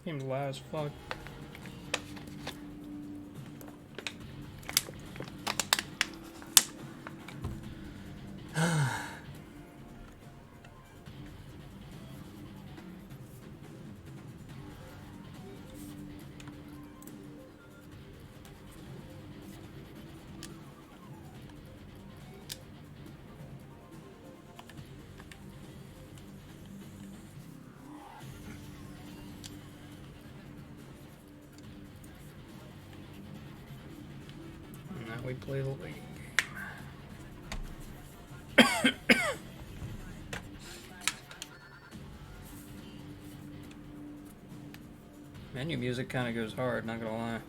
Seems loud as fuck. Now we play the league. Menu music kind of goes hard, not gonna lie.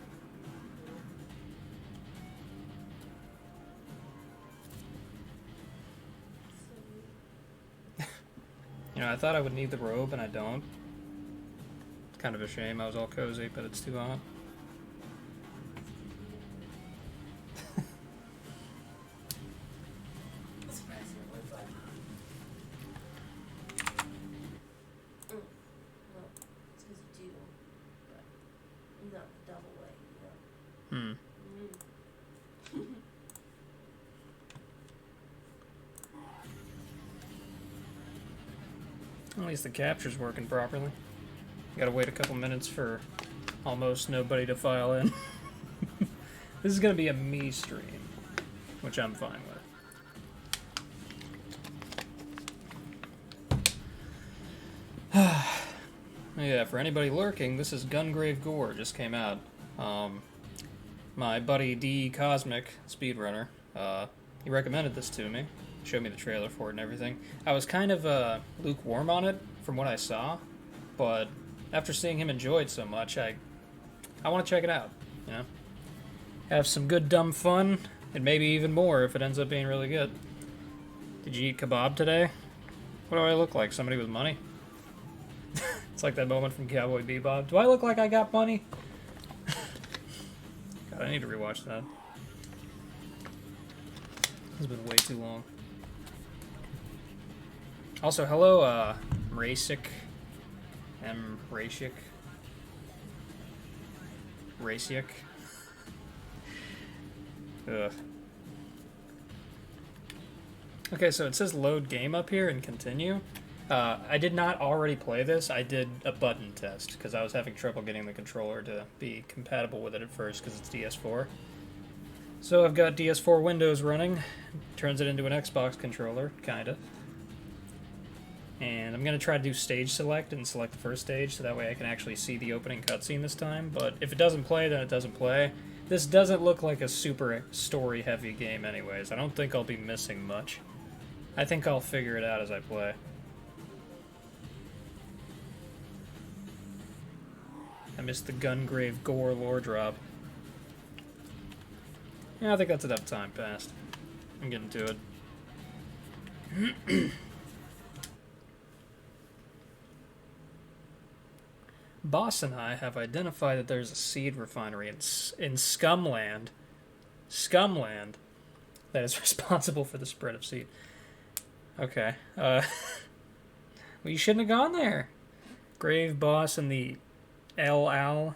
You know, I thought I would need the robe, and I don't. It's kind of a shame. I was all cozy, but it's too hot. At least the capture's working properly. Gotta wait a couple minutes for almost nobody to file in. This is gonna be a me stream, which I'm fine with. Yeah, for anybody lurking, this is Gungrave G.O.R.E. just came out. My buddy D Cosmic, speedrunner, he recommended this to me. Showed me the trailer for it and everything. I was kind of lukewarm on it from what I saw, but after seeing him enjoy it so much, I want to check it out, you know? Have some good dumb fun, and maybe even more if it ends up being really good. Did you eat kebab today? What do I look like? Somebody with money? It's like that moment from Cowboy Bebop. Do I look like I got money? God, I need to rewatch that. It's been way too long. Also, hello, Racik. Racik. Racik. Ugh. Okay, so it says load game up here and continue. I did not already play this. I did a button test because I was having trouble getting the controller to be compatible with it at first because it's DS4. So I've got DS4 Windows running. Turns it into an Xbox controller, kinda. And I'm going to try to do stage select and select the first stage so that way I can actually see the opening cutscene this time. But if it doesn't play, then it doesn't play. This doesn't look like a super story-heavy game anyways. I don't think I'll be missing much. I think I'll figure it out as I play. I missed the Gungrave G.O.R.E. lore drop. Yeah, I think that's enough time passed. I'm getting to it. Boss and I have identified that there's a seed refinery in Scumland. Scumland. That is responsible for the spread of seed. Okay. Well, you shouldn't have gone there. Grave Boss and the ELAL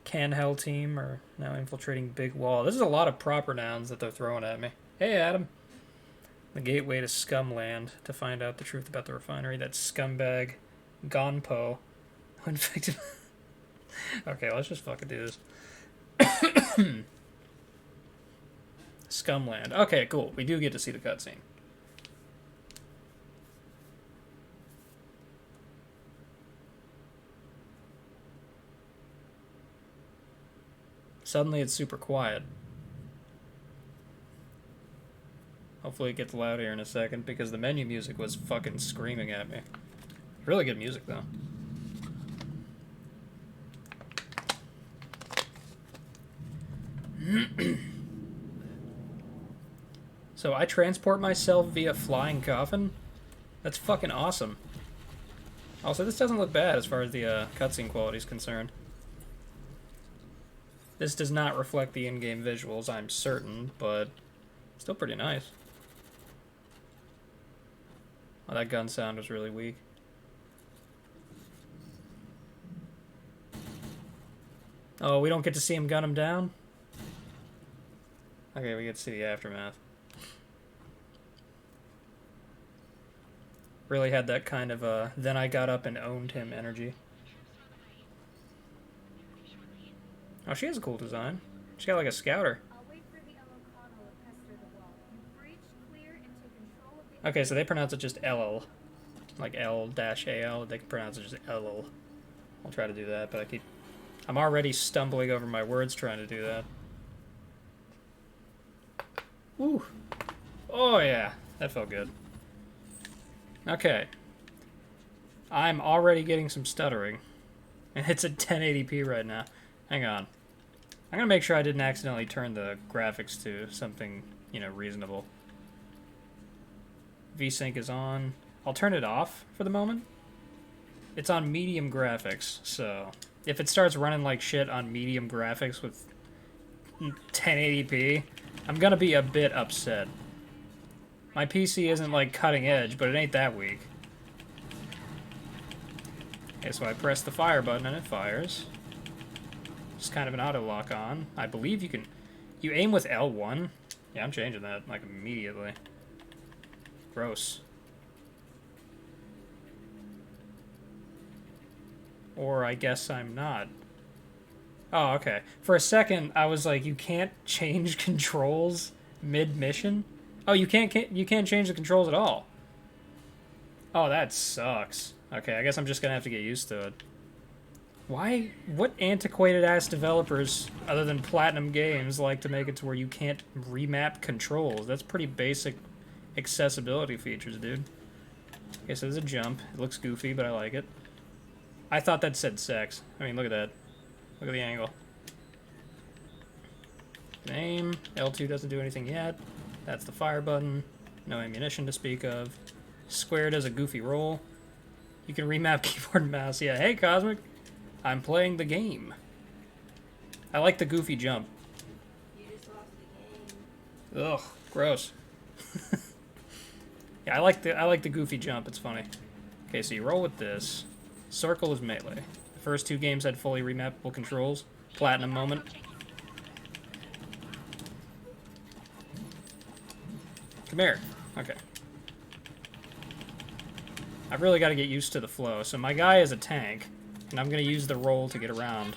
Canhell team are now infiltrating Big Wall. This is a lot of proper nouns that they're throwing at me. Hey, Adam. The gateway to Scumland to find out the truth about the refinery. That scumbag Gonpo. Infected. Okay, let's just fucking do this. Scumland. Okay, cool. We do get to see the cutscene. Suddenly it's super quiet. Hopefully it gets loud here in a second because the menu music was fucking screaming at me. Really good music though. So I transport myself via flying coffin? That's fucking awesome. Also, this doesn't look bad as far as the cutscene quality is concerned. This does not reflect the in-game visuals, I'm certain, but still pretty nice. Oh, that gun sound was really weak. Oh, we don't get to see him gun him down? Okay, we get to see the aftermath. Really had that kind of, then I got up and owned him energy. Oh, she has a cool design. She got like a scouter. Okay, so they pronounce it just LL. Like L-AL. They can pronounce it just LL. I'll try to do that, but I'm already stumbling over my words trying to do that. Ooh. Oh, yeah. That felt good. Okay. I'm already getting some stuttering. And it's at 1080p right now. Hang on. I'm gonna make sure I didn't accidentally turn the graphics to something, you know, reasonable. VSync is on. I'll turn it off for the moment. It's on medium graphics, so if it starts running like shit on medium graphics with 1080p, I'm gonna be a bit upset. My PC isn't like cutting edge, but it ain't that weak. Okay, so I press the fire button and it fires. It's kind of an auto lock on. I believe you aim with L1. Yeah, I'm changing that like immediately. Gross. Or I guess I'm not. Oh, okay. For a second, I was like, you can't change controls mid-mission? Oh, you can't change the controls at all. Oh, that sucks. Okay, I guess I'm just gonna have to get used to it. Why? What antiquated-ass developers, other than Platinum Games, like to make it to where you can't remap controls? That's pretty basic accessibility features, dude. Okay, so there's a jump. It looks goofy, but I like it. I thought that said sex. I mean, look at that. Look at the angle. Aim. L2 doesn't do anything yet. That's the fire button. No ammunition to speak of. Square does a goofy roll. You can remap keyboard and mouse. Yeah, hey, Cosmic. I'm playing the game. I like the goofy jump. You just lost the game. Ugh, gross. Yeah, I like the goofy jump. It's funny. Okay, so you roll with this. Circle is melee. The first two games had fully remappable controls. Platinum moment. Come here. Okay. I've really got to get used to the flow. So my guy is a tank, and I'm going to use the roll to get around.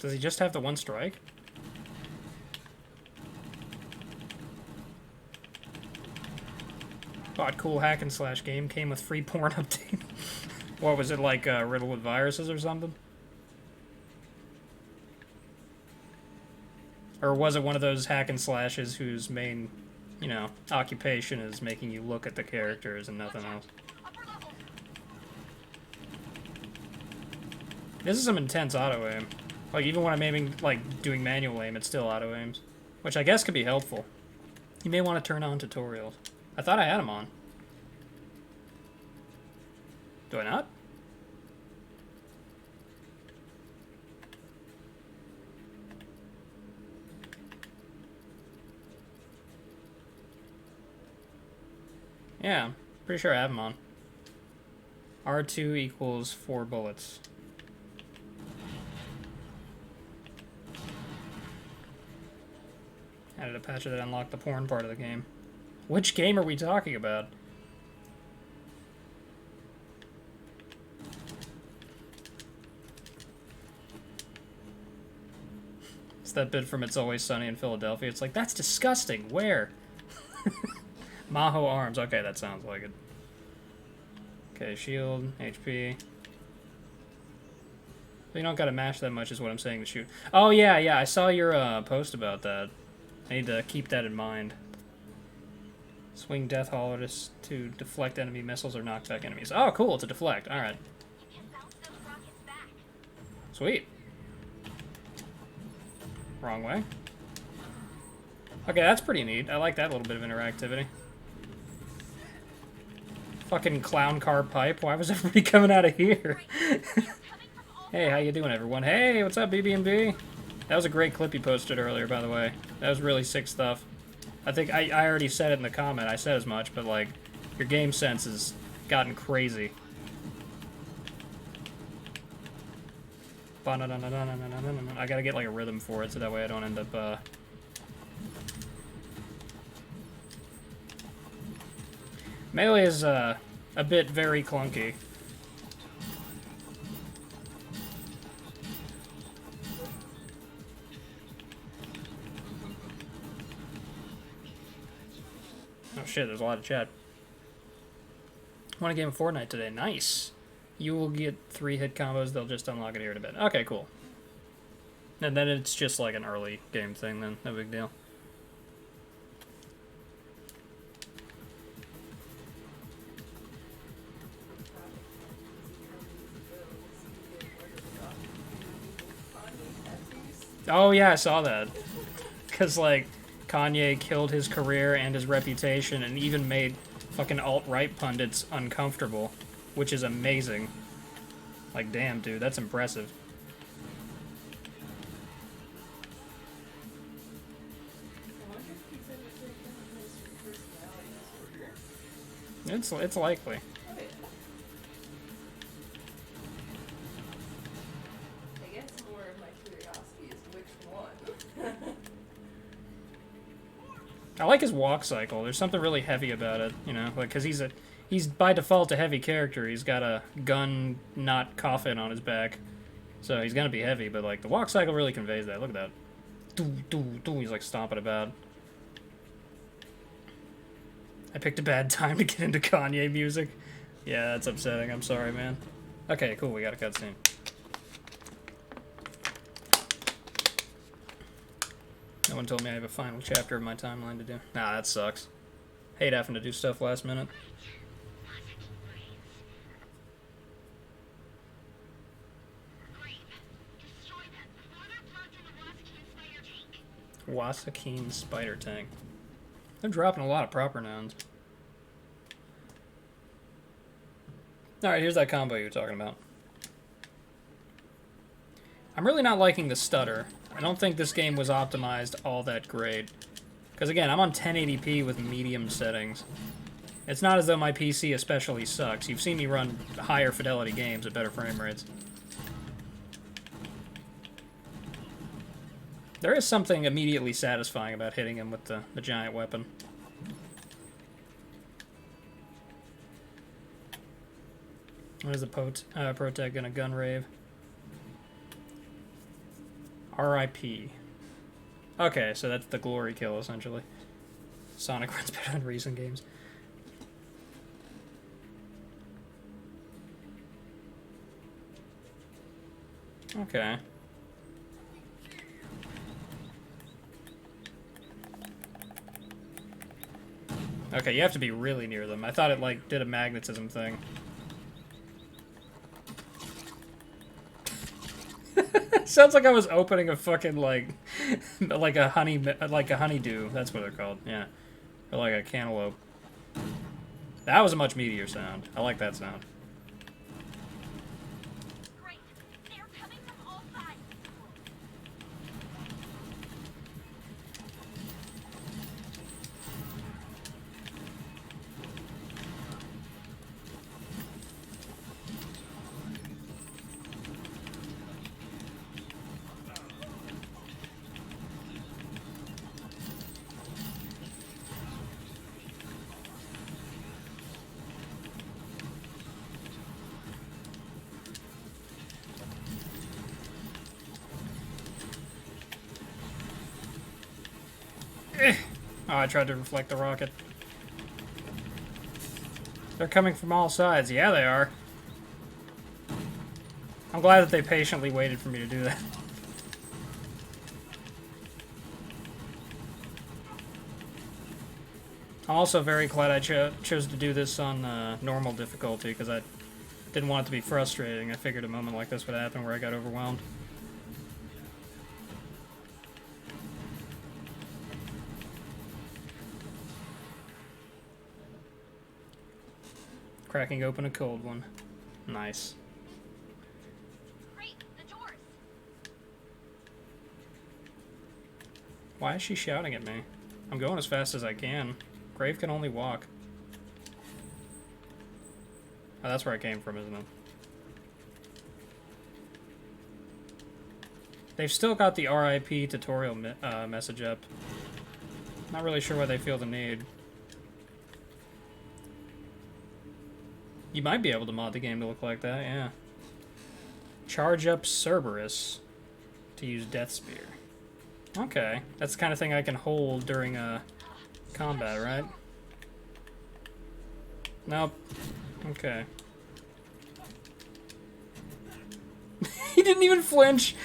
Does he just have the one strike? Bought cool hack and slash game, came with free porn update. What was it, like riddled with viruses or something? Or was it one of those hack and slashes whose main, you know, occupation is making you look at the characters and nothing else? This is some intense auto aim. Like, even when I'm aiming, like, doing manual aim, it still auto aims. Which I guess could be helpful. You may want to turn on tutorials. I thought I had them on. Do I not? Yeah, pretty sure I have them on. R2 equals 4 bullets. Added a patch that unlocked the porn part of the game. Which game are we talking about? It's that bit from It's Always Sunny in Philadelphia. It's like, that's disgusting. Where? Maho arms. Okay, that sounds like it. Okay, shield, HP. You don't gotta mash that much is what I'm saying to shoot. Oh, yeah, I saw your post about that. I need to keep that in mind. Swing Death Hauler to deflect enemy missiles or knock back enemies. Oh, cool, it's a deflect. Alright. Sweet. Wrong way. Okay, that's pretty neat. I like that little bit of interactivity. Fucking clown car pipe. Why was everybody coming out of here? Hey, how you doing, everyone? Hey, what's up, BB&B? That was a great clip you posted earlier, by the way. That was really sick stuff. I think I already said it in the comment. I said as much, but, like, your game sense has gotten crazy. I gotta get, like, a rhythm for it, so that way I don't end up, Melee is, a bit very clunky. Oh shit, there's a lot of chat. Want a game of Fortnite today? Nice. You will get 3 hit combos, they'll just unlock it here in a bit. Okay, cool. And then it's just like an early game thing then, no big deal. Oh yeah, I saw that. Because, like, Kanye killed his career and his reputation and even made fucking alt-right pundits uncomfortable, which is amazing. Like, damn, dude, that's impressive. It's likely. I guess more of my curiosity is which one. I like his walk cycle. There's something really heavy about it, you know, like, because he's by default a heavy character. He's got a gun, not coffin on his back, so he's gonna be heavy. But like the walk cycle really conveys that. Look at that. Doo, doo, doo. He's like stomping about. I picked a bad time to get into Kanye music. Yeah, that's upsetting. I'm sorry, man. Okay, cool. We got a cutscene. No one told me I have a final chapter of my timeline to do. Nah, that sucks. Hate having to do stuff last minute. Wasakeen Spider Tank. They're dropping a lot of proper nouns. Alright, here's that combo you were talking about. I'm really not liking the stutter. I don't think this game was optimized all that great. Because again, I'm on 1080p with medium settings. It's not as though my PC especially sucks. You've seen me run higher fidelity games at better frame rates. There is something immediately satisfying about hitting him with the giant weapon. What is the Protec gonna Gungrave? R.I.P. Okay, so that's the glory kill, essentially. Sonic runs better than recent games. Okay. Okay, you have to be really near them. I thought it, like, did a magnetism thing. Sounds like I was opening a fucking, like a honeydew. That's what they're called, yeah. Or like a cantaloupe. That was a much meatier sound. I like that sound. Oh, I tried to reflect the rocket. They're coming from all sides. Yeah, they are. I'm glad that they patiently waited for me to do that. I'm also very glad I chose to do this on normal difficulty, because I didn't want it to be frustrating. I figured a moment like this would happen where I got overwhelmed. Cracking open a cold one. Nice. Great, the doors. Why is she shouting at me? I'm going as fast as I can. Grave can only walk. Oh, that's where I came from, isn't it? They've still got the RIP tutorial message up. Not really sure why they feel the need. You might be able to mod the game to look like that, yeah. Charge up Cerberus to use Death Spear. Okay, that's the kind of thing I can hold during combat, right? Nope. Okay. He didn't even flinch!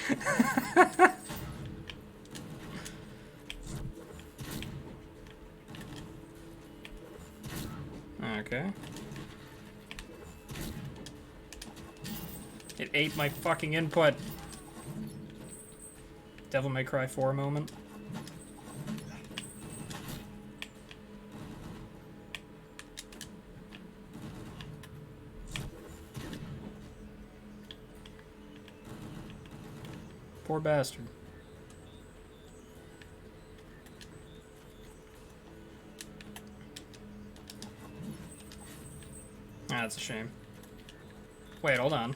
Okay. It ate my fucking input. Devil May Cry 4 moment. Poor bastard. Ah, that's a shame. Wait, hold on.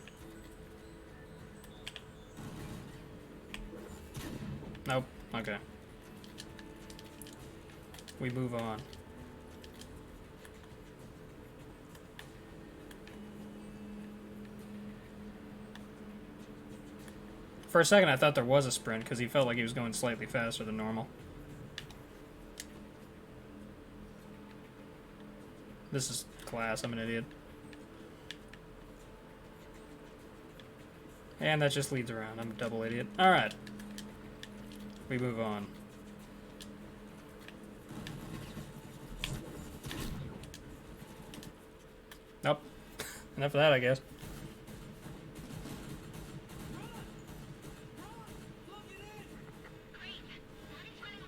Nope. Okay. We move on. For a second, I thought there was a sprint, because he felt like he was going slightly faster than normal. This is class, I'm an idiot. And that just leads around, I'm a double idiot. Alright. We move on. Nope. Enough of that, I guess.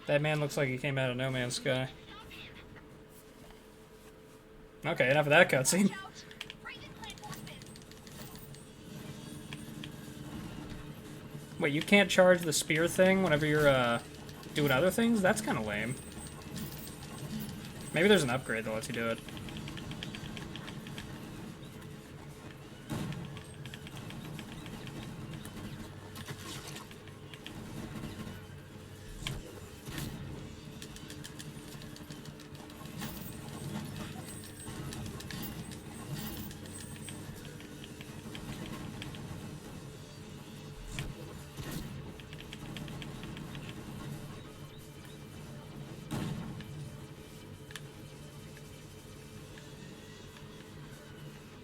That man looks like he came out of No Man's Sky. Okay, enough of that cutscene. Wait, you can't charge the spear thing whenever you're, doing other things? That's kind of lame. Maybe there's an upgrade that lets you do it.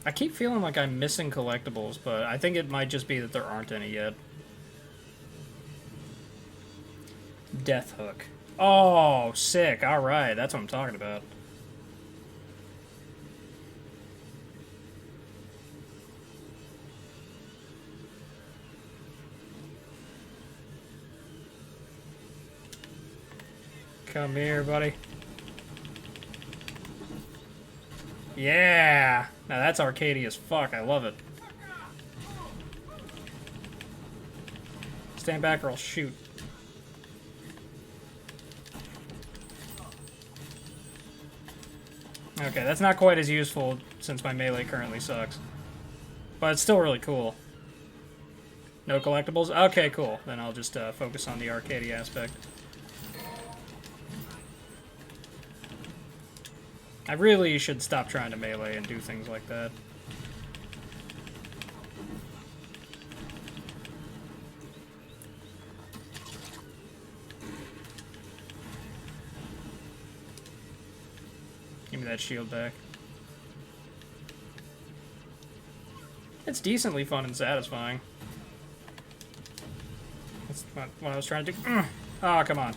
I keep feeling like I'm missing collectibles, but I think it might just be that there aren't any yet. Death Hook. Oh, sick. Alright, that's what I'm talking about. Come here, buddy. Yeah! Now that's arcadey as fuck. I love it. Stand back or I'll shoot. Okay, that's not quite as useful since my melee currently sucks. But it's still really cool. No collectibles? Okay, cool. Then I'll just focus on the arcadey aspect. I really should stop trying to melee and do things like that. Give me that shield back. It's decently fun and satisfying. That's not what I was trying to do. Oh, come on.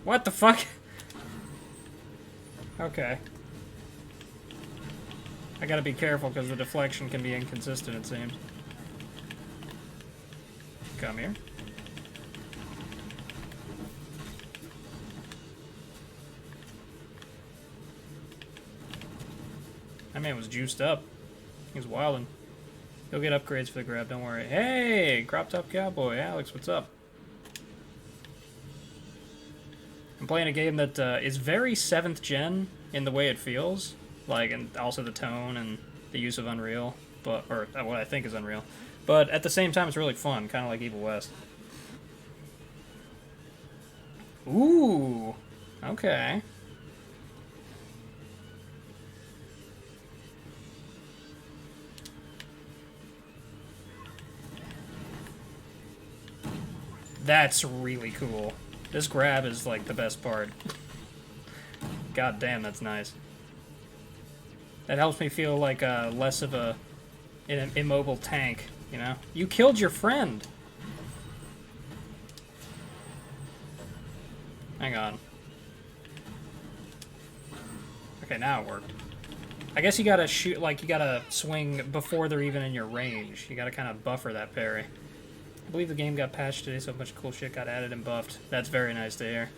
What the fuck? Okay. I gotta be careful because the deflection can be inconsistent, it seems. Come here. That man was juiced up. He was wildin'. He'll get upgrades for the grab, don't worry. Hey, Crop Top Cowboy. Alex, what's up? I'm playing a game that is very 7th gen in the way it feels. Like, and also the tone and the use of Unreal. Or what I think is Unreal. But at the same time, it's really fun, kind of like Evil West. Ooh, okay. That's really cool. This grab is like the best part. God damn, that's nice. That helps me feel like less of an immobile tank, you know? You killed your friend! Hang on. Okay, now it worked. I guess you gotta shoot, like, you gotta swing before they're even in your range. You gotta kind of buffer that parry. I believe the game got patched today, so a bunch of cool shit got added and buffed. That's very nice to hear.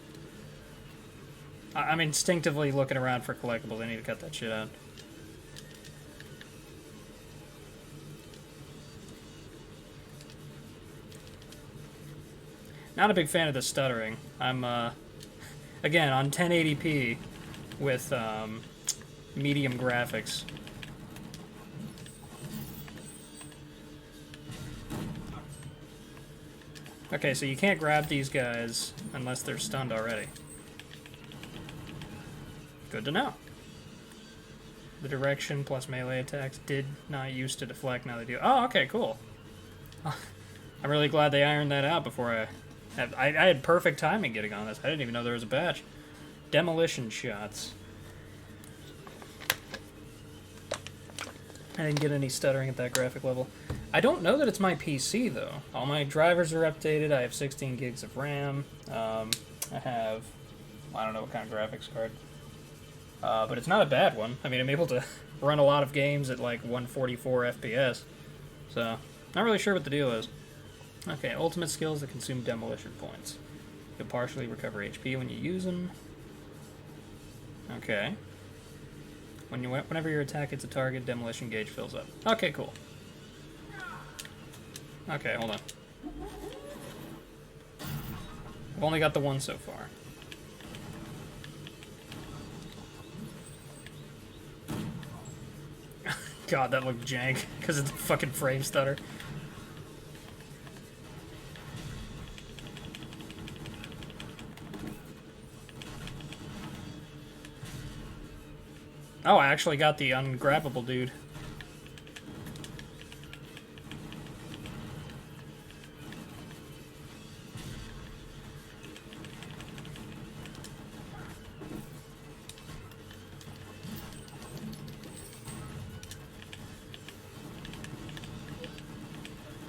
I'm instinctively looking around for collectibles. I need to cut that shit out. Not a big fan of the stuttering. I'm, again, on 1080p with, medium graphics. Okay, so you can't grab these guys unless they're stunned already. Good to know. The direction plus melee attacks did not used to deflect, now they do. Oh, okay, cool. I'm really glad they ironed that out before I had perfect timing getting on this. I didn't even know there was a patch. Demolition shots. I didn't get any stuttering at that graphic level. I don't know that it's my PC, though. All my drivers are updated. I have 16 gigs of RAM. I have... I don't know what kind of graphics card. But it's not a bad one. I mean, I'm able to run a lot of games at, like, 144 FPS. So, not really sure what the deal is. Okay, ultimate skills that consume demolition points. You'll partially recover HP when you use them. Okay. Whenever your attack hits a target, demolition gauge fills up. Okay, cool. Okay, hold on. I've only got the one so far. God, that looked jank, because it's a fucking frame stutter. Oh, I actually got the ungrabbable dude.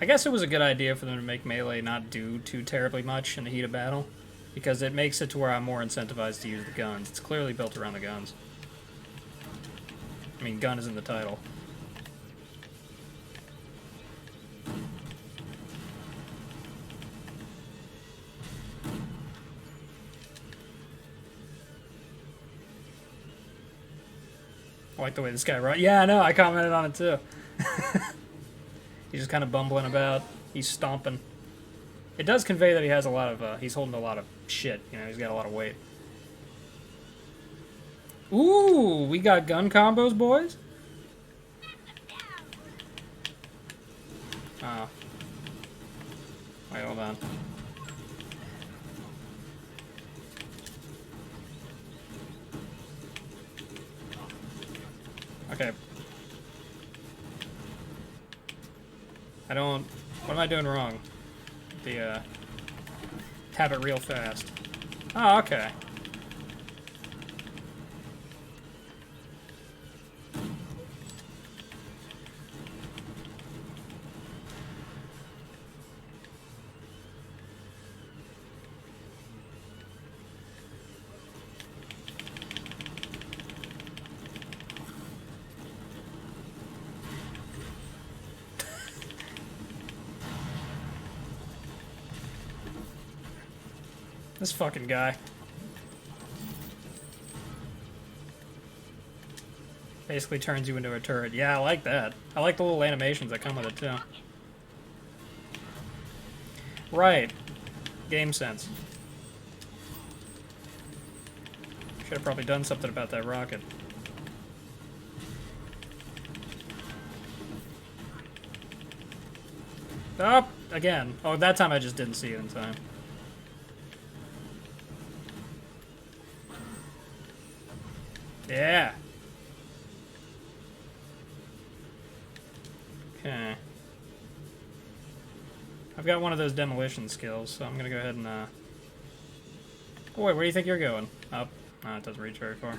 I guess it was a good idea for them to make melee not do too terribly much in the heat of battle, because it makes it to where I'm more incentivized to use the guns. It's clearly built around the guns. I mean, gun is in the title. I like the way this guy runs. Yeah, I know, I commented on it too. He's just kind of bumbling about. He's stomping. It does convey that he has a lot of, he's holding a lot of shit. You know, he's got a lot of weight. Ooh, we got gun combos, boys? Oh. Wait, hold on. Okay. I don't... What am I doing wrong? The, tap it real fast. Oh, okay. This fucking guy. Basically turns you into a turret. Yeah, I like that. I like the little animations that come with it, too. Right. Game sense. Should have probably done something about that rocket. Oh, again. Oh, that time I just didn't see it in time. Yeah. Okay. I've got one of those demolition skills, so I'm gonna go ahead and, Oh, wait, where do you think you're going? Up. No, it doesn't reach very far.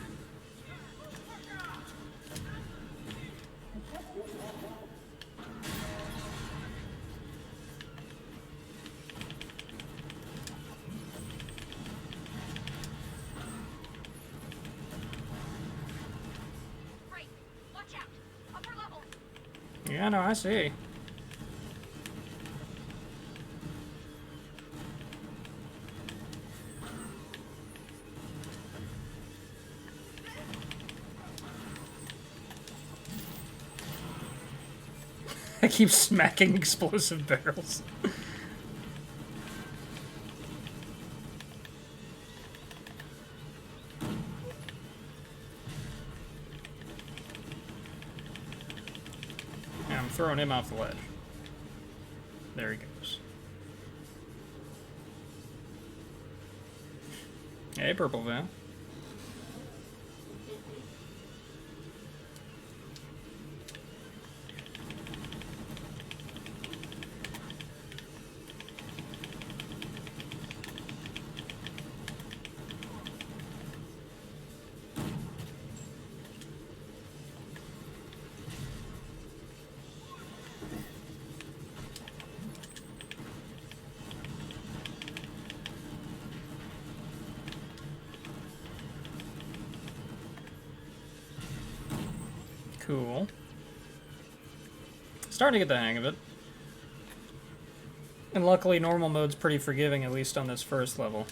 Right. Watch out. Upper level. Yeah, no, I see. I keep smacking explosive barrels. Yeah, I'm throwing him off the ledge. There he goes. Hey, Purple Van. Cool. Starting to get the hang of it. And luckily, normal mode's pretty forgiving, at least on this first level.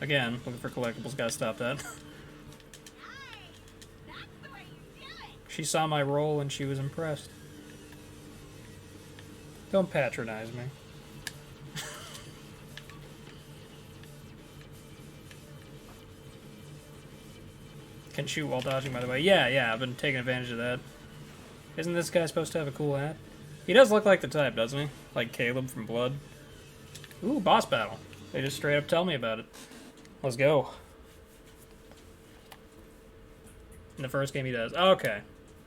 Again, looking for collectibles, gotta stop that. Nice. That's the way you do it. She saw my roll and she was impressed. Don't patronize me. Can shoot while dodging, by the way. Yeah, I've been taking advantage of that. Isn't this guy supposed to have a cool hat? He does look like the type, doesn't he? Like Caleb from Blood. Ooh, boss battle. They just straight up tell me about it. Let's go. In the first game he does. Okay.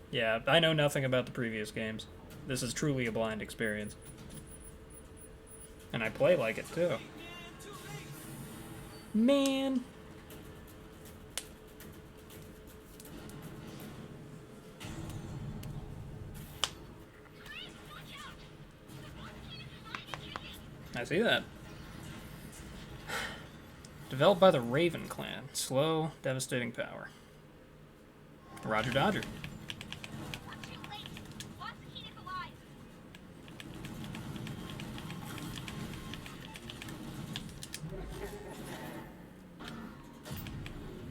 Yeah, I know nothing about the previous games. This is truly a blind experience. And I play like it, too. Man. I see that. Developed by the Raven clan. Slow, devastating power. Roger Dodger. We're too late. Boss Keen is alive.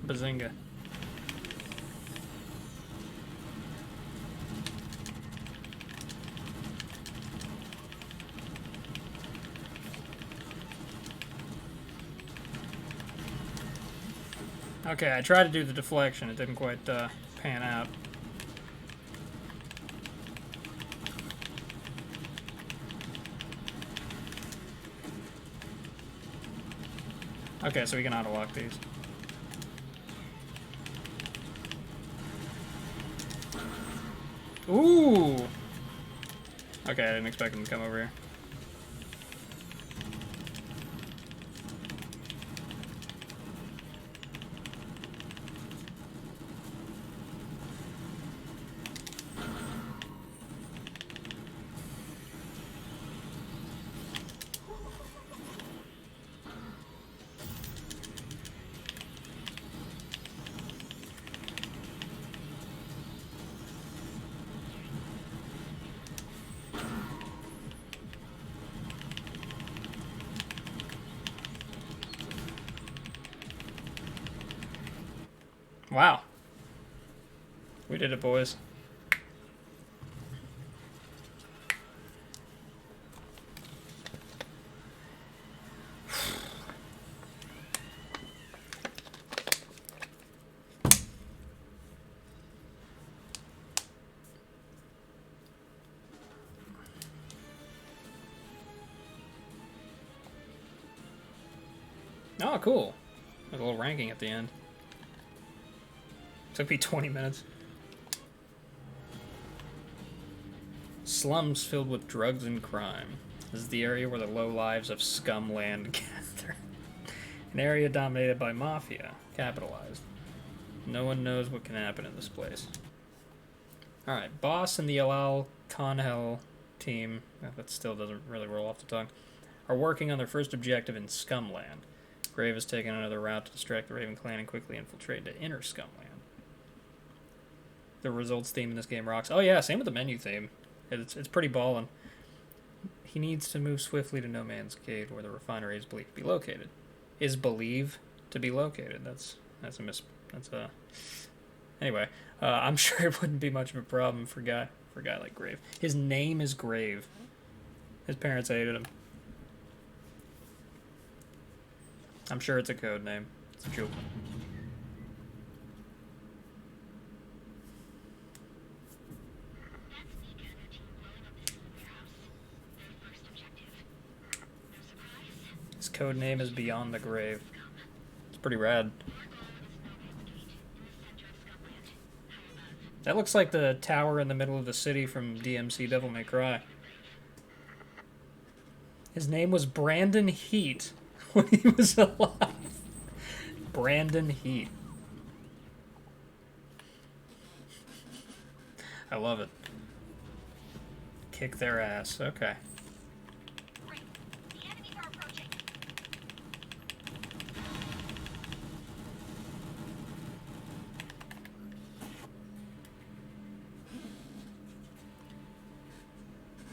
Bazinga. Okay, I tried to do the deflection. It didn't quite pan out. Okay, so we can auto-lock these. Ooh! Okay, I didn't expect him to come over here. Wow. We did it, boys. Oh, cool. There's a little ranking at the end. Took me 20 minutes. Slums filled with drugs and crime. This is the area where the low lives of scumland gather. An area dominated by mafia. Capitalized. No one knows what can happen in this place. Alright, Boss and the Alal Conhel team, that still doesn't really roll off the tongue, are working on their first objective in Scumland. Grave has taken another route to distract the Raven clan and quickly infiltrate the inner Scumland. The results theme in this game rocks. Oh yeah, same with the menu theme. It's pretty ballin'. He needs to move swiftly to No Man's Cave, where the refinery is believed to be located. Is believed to be located. That's a... Anyway, I'm sure it wouldn't be much of a problem for a guy like Grave. His name is Grave. His parents hated him. I'm sure it's a code name. It's a joke. His code name is Beyond the Grave. It's pretty rad. That looks like the tower in the middle of the city from DMC Devil May Cry. His name was Brandon Heat when he was alive. Brandon Heat. I love it. Kick their ass. Okay. Great. The enemies are approaching.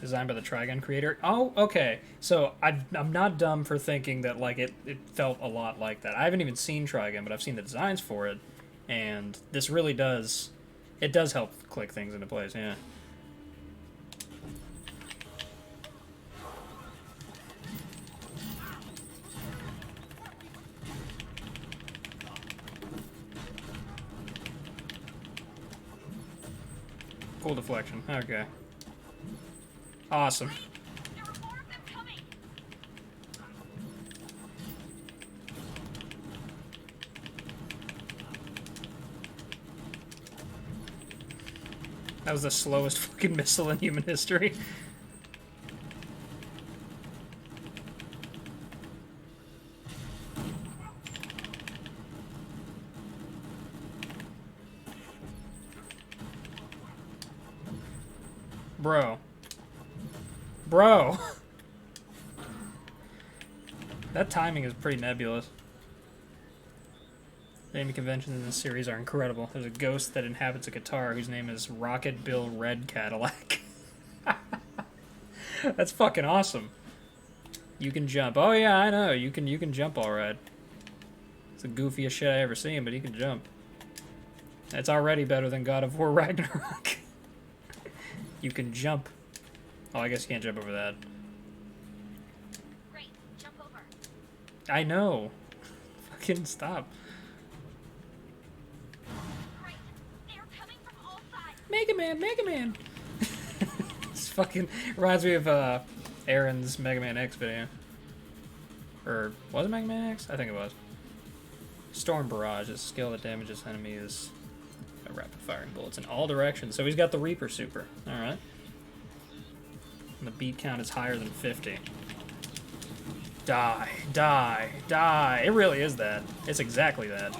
Designed by the Trigun creator. Oh, okay. So I'm not dumb for thinking that like it felt a lot like that. I haven't even seen Trigun, but I've seen the designs for it, and this really does. It does help click things into place. Yeah. Full deflection. Okay. Awesome. There are more of them coming. That was the slowest fucking missile in human history. Bro. Bro! That timing is pretty nebulous. The enemy conventions in this series are incredible. There's a ghost that inhabits a guitar whose name is Rocket Bill Red Cadillac. That's fucking awesome. You can jump. Oh yeah, I know. You can jump alright. It's the goofiest shit I ever seen, but he can jump. It's already better than God of War Ragnarok. You can jump. Oh, I guess you can't jump over that. Great. Jump over. I know. Fucking stop. Great. They are coming from all sides. Mega Man, Mega Man! This fucking reminds me of Aaron's Mega Man X video. Or, was it Mega Man X? I think it was. Storm Barrage is a skill that damages enemies by rapid firing bullets in all directions. So he's got the Reaper Super. Alright. And the beat count is higher than 50. Die, die, die. It really is that. It's exactly that.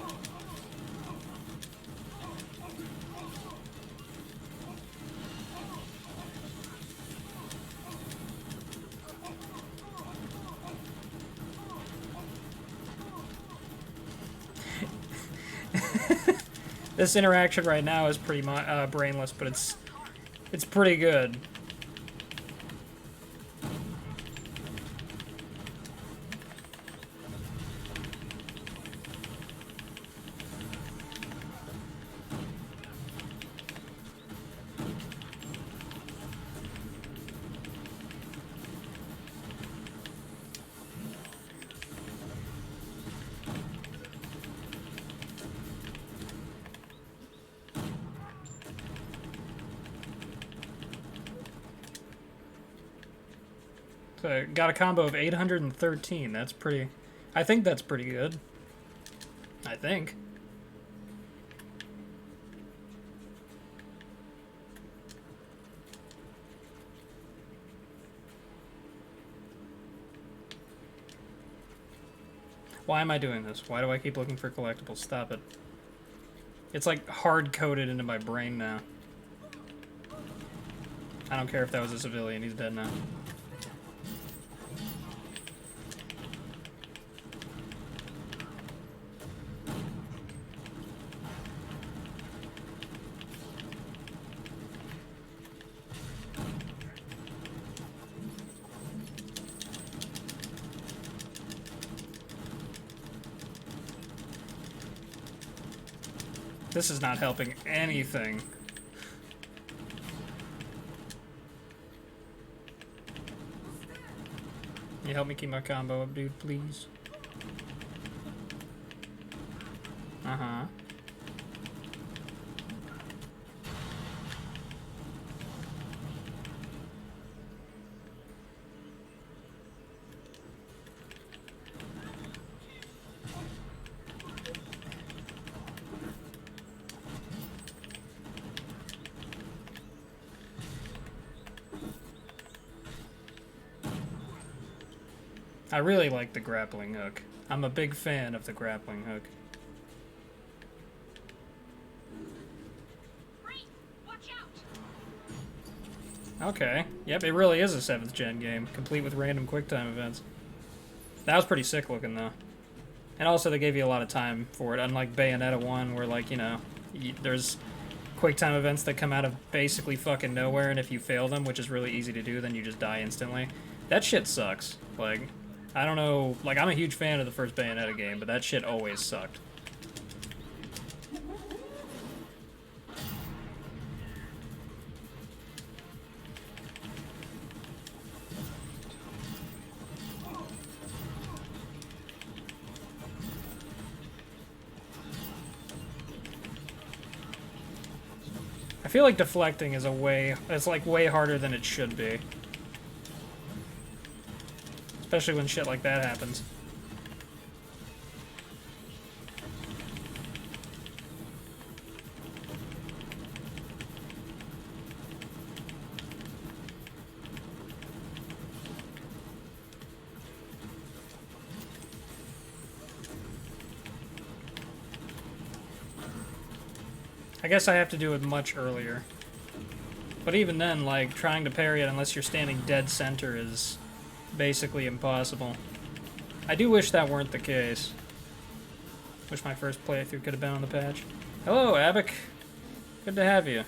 This interaction right now is pretty brainless, but it's pretty good. So got a combo of 813. That's pretty... I think that's pretty good. I think. Why am I doing this? Why do I keep looking for collectibles? Stop it. It's like hard-coded into my brain now. I don't care if that was a civilian, he's dead now. This is not helping anything. Can you help me keep my combo up, dude, please? Uh-huh. I really like the grappling hook. I'm a big fan of the grappling hook. Great! Watch out! Okay. Yep, it really is a 7th gen game, complete with random QuickTime events. That was pretty sick looking, though. And also, they gave you a lot of time for it, unlike Bayonetta 1, where, like, you know, there's QuickTime events that come out of basically fucking nowhere, and if you fail them, which is really easy to do, then you just die instantly. That shit sucks. Like, I don't know, like, I'm a huge fan of the first Bayonetta game, but that shit always sucked. I feel like deflecting is it's like way harder than it should be. Especially when shit like that happens. I guess I have to do it much earlier. But even then, like, trying to parry it unless you're standing dead center is basically impossible. I do wish that weren't the case. Wish my first playthrough could have been on the patch. Hello, Abic. Good to have you.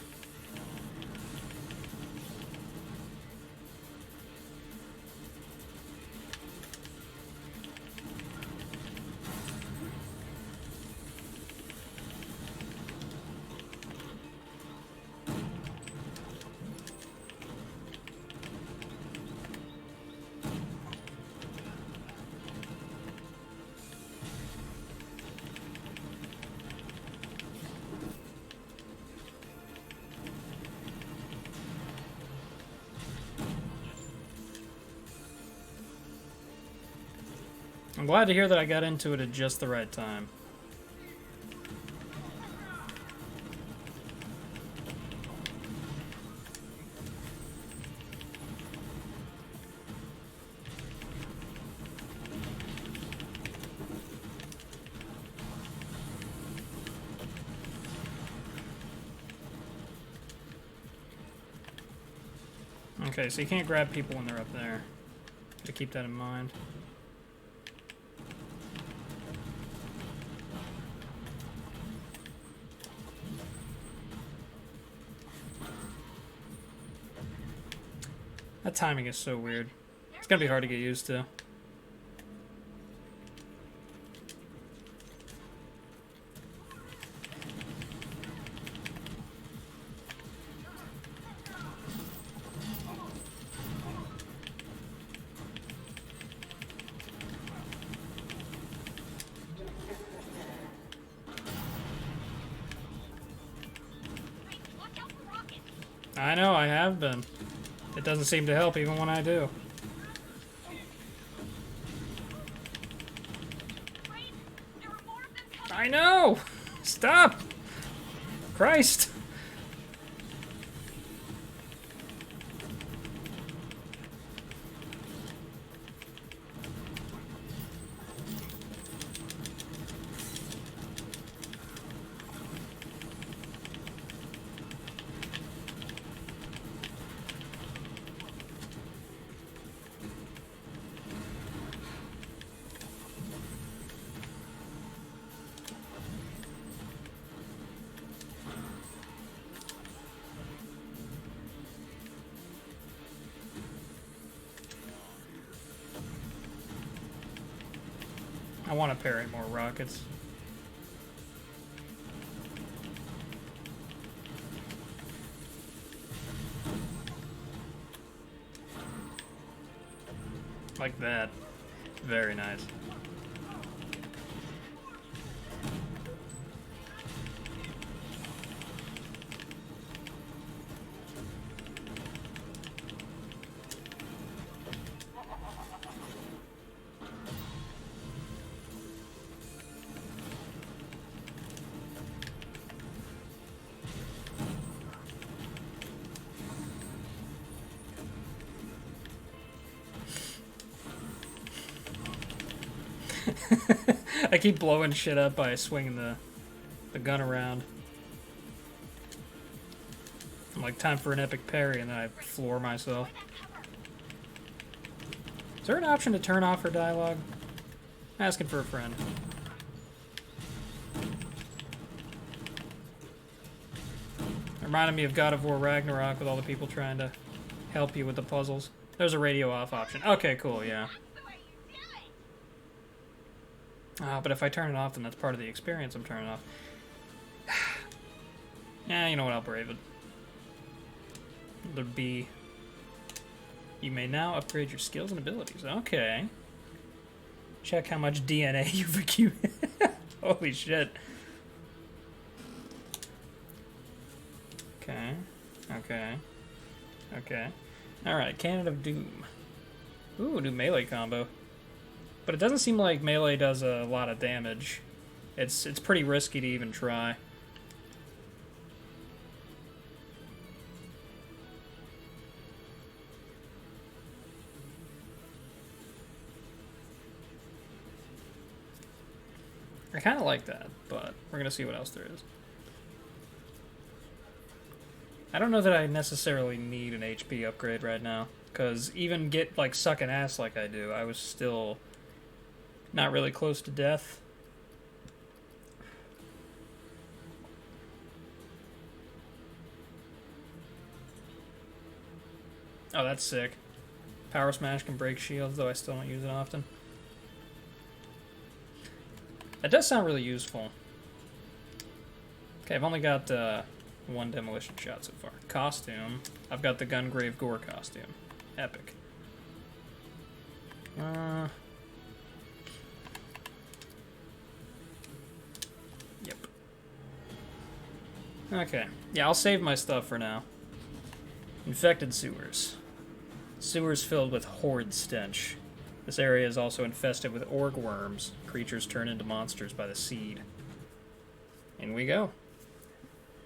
I'm glad to hear that I got into it at just the right time. Okay, so you can't grab people when they're up there. Gotta keep that in mind. That timing is so weird. It's gonna be hard to get used to. Watch out for rockets! I know, I have been. It doesn't seem to help even when I do. I know! Stop! Christ! I want to parry more rockets. Like that. Very nice. I keep blowing shit up by swinging the gun around. I'm like, time for an epic parry, and then I floor myself. Is there an option to turn off her dialogue? Asking for a friend. Reminded me of God of War Ragnarok with all the people trying to help you with the puzzles. There's a radio off option. Okay, cool, yeah. But if I turn it off, then that's part of the experience I'm turning off. Yeah, you know what, I'll brave it. The B. You may now upgrade your skills and abilities. Okay. Check how much DNA you've accumulated. Holy shit. Okay. Okay. Okay. Alright, Cannon of Doom. Ooh, new melee combo. But it doesn't seem like melee does a lot of damage. It's pretty risky to even try. I kind of like that, but we're gonna see what else there is. I don't know that I necessarily need an HP upgrade right now, because even get like sucking ass like I do, I was still not really close to death. Oh, that's sick. Power Smash can break shields, though I still don't use it often. That does sound really useful. Okay, I've only got one demolition shot so far. Costume. I've got the Gungrave G.O.R.E costume. Epic. Yep. Okay. Yeah, I'll save my stuff for now. Infected sewers. Sewers filled with horrid stench. This area is also infested with org worms. Creatures turn into monsters by the seed. In we go.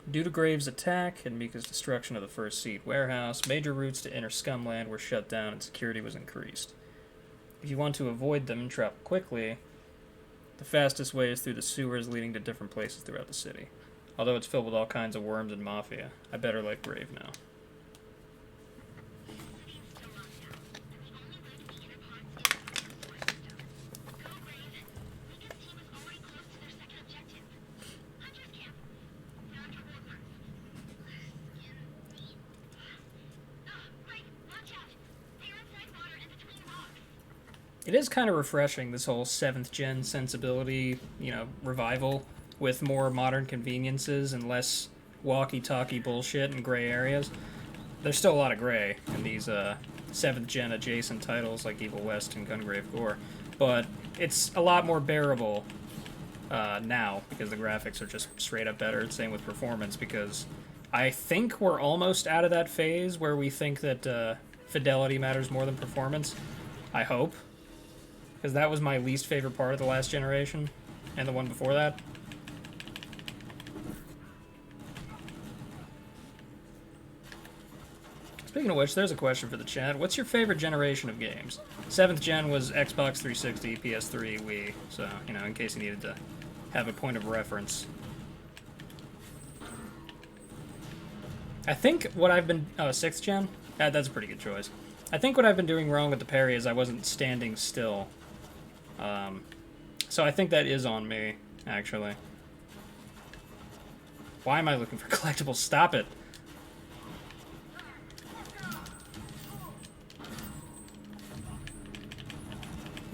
Due to Grave's attack and Mika's destruction of the first seed warehouse, major routes to inner Scumland were shut down and security was increased. If you want to avoid them and travel quickly, the fastest way is through the sewers leading to different places throughout the city. Although it's filled with all kinds of worms and mafia, I better let Grave know. It is kind of refreshing, this whole 7th gen sensibility, you know, revival, with more modern conveniences and less walkie-talkie bullshit and gray areas. There's still a lot of gray in these 7th gen adjacent titles like Evil West and Gungrave G.O.R.E, but it's a lot more bearable now, because the graphics are just straight up better. Same with performance, because I think we're almost out of that phase where we think that fidelity matters more than performance. I hope. Because that was my least favorite part of the last generation, and the one before that. Speaking of which, there's a question for the chat. What's your favorite generation of games? 7th gen was Xbox 360, PS3, Wii. So, you know, in case you needed to have a point of reference. I think what I've been... Oh, 6th gen? That's a pretty good choice. I think what I've been doing wrong with the parry is I wasn't standing still. So I think that is on me, actually. Why am I looking for collectibles? Stop it.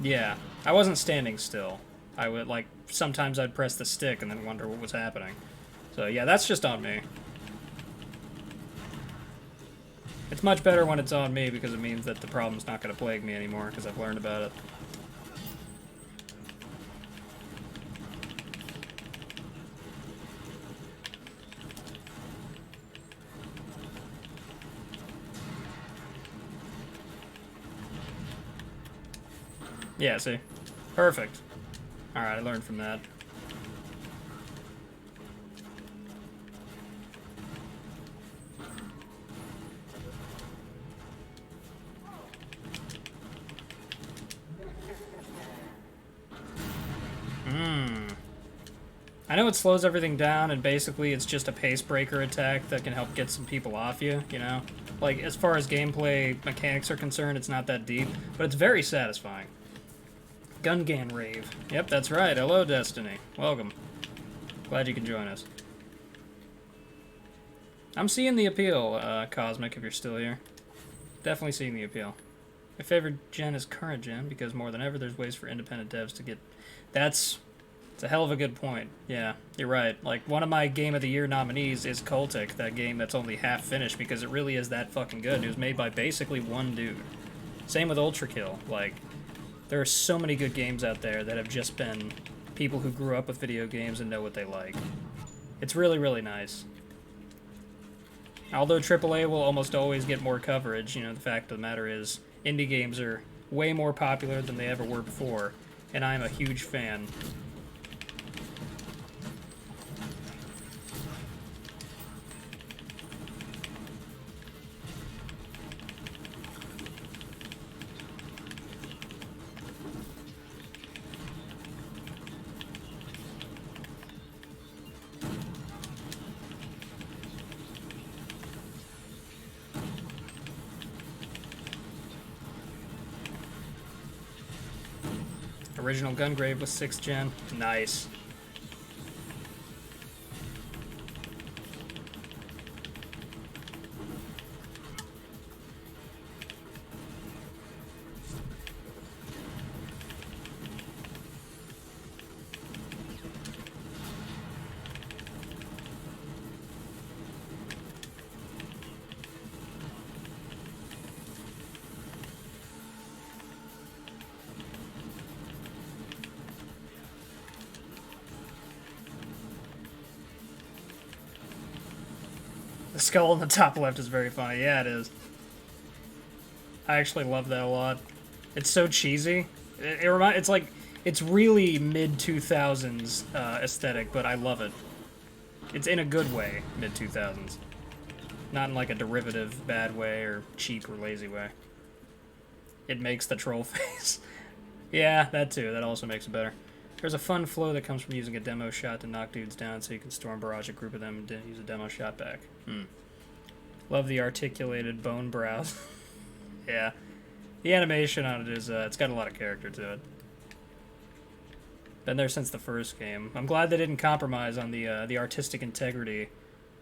Yeah, I wasn't standing still. I would, like, sometimes I'd press the stick and then wonder what was happening. So yeah, that's just on me. It's much better when it's on me because it means that the problem's not going to plague me anymore because I've learned about it. Yeah, see? Perfect. Alright, I learned from that. I know it slows everything down, and basically it's just a pace breaker attack that can help get some people off you, you know? Like, as far as gameplay mechanics are concerned, it's not that deep, but it's very satisfying. Gungrave. Yep, that's right. Hello, Destiny. Welcome. Glad you can join us. I'm seeing the appeal, Cosmic, if you're still here. Definitely seeing the appeal. My favorite gen is current gen, because more than ever there's ways for independent devs to get... It's a hell of a good point. Yeah, you're right. Like, one of my Game of the Year nominees is Cultic, that game that's only half finished, because it really is that fucking good. It was made by basically one dude. Same with Ultrakill. Like, there are so many good games out there that have just been people who grew up with video games and know what they like. It's really, really nice. Although AAA will almost always get more coverage, you know, the fact of the matter is, indie games are way more popular than they ever were before, and I'm a huge fan. Original Gungrave was 6th gen. Nice. The skull on the top left is very funny. Yeah, it is. I actually love that a lot. It's so cheesy. It's like, it's really mid-2000s aesthetic, but I love it. It's in a good way, mid-2000s. Not in like a derivative bad way or cheap or lazy way. It makes the troll face. Yeah, that too. That also makes it better. There's a fun flow that comes from using a demo shot to knock dudes down so you can storm barrage a group of them and use a demo shot back. Love the articulated bone brows. Yeah. The animation on it is, it's got a lot of character to it. Been there since the first game. I'm glad they didn't compromise on the artistic integrity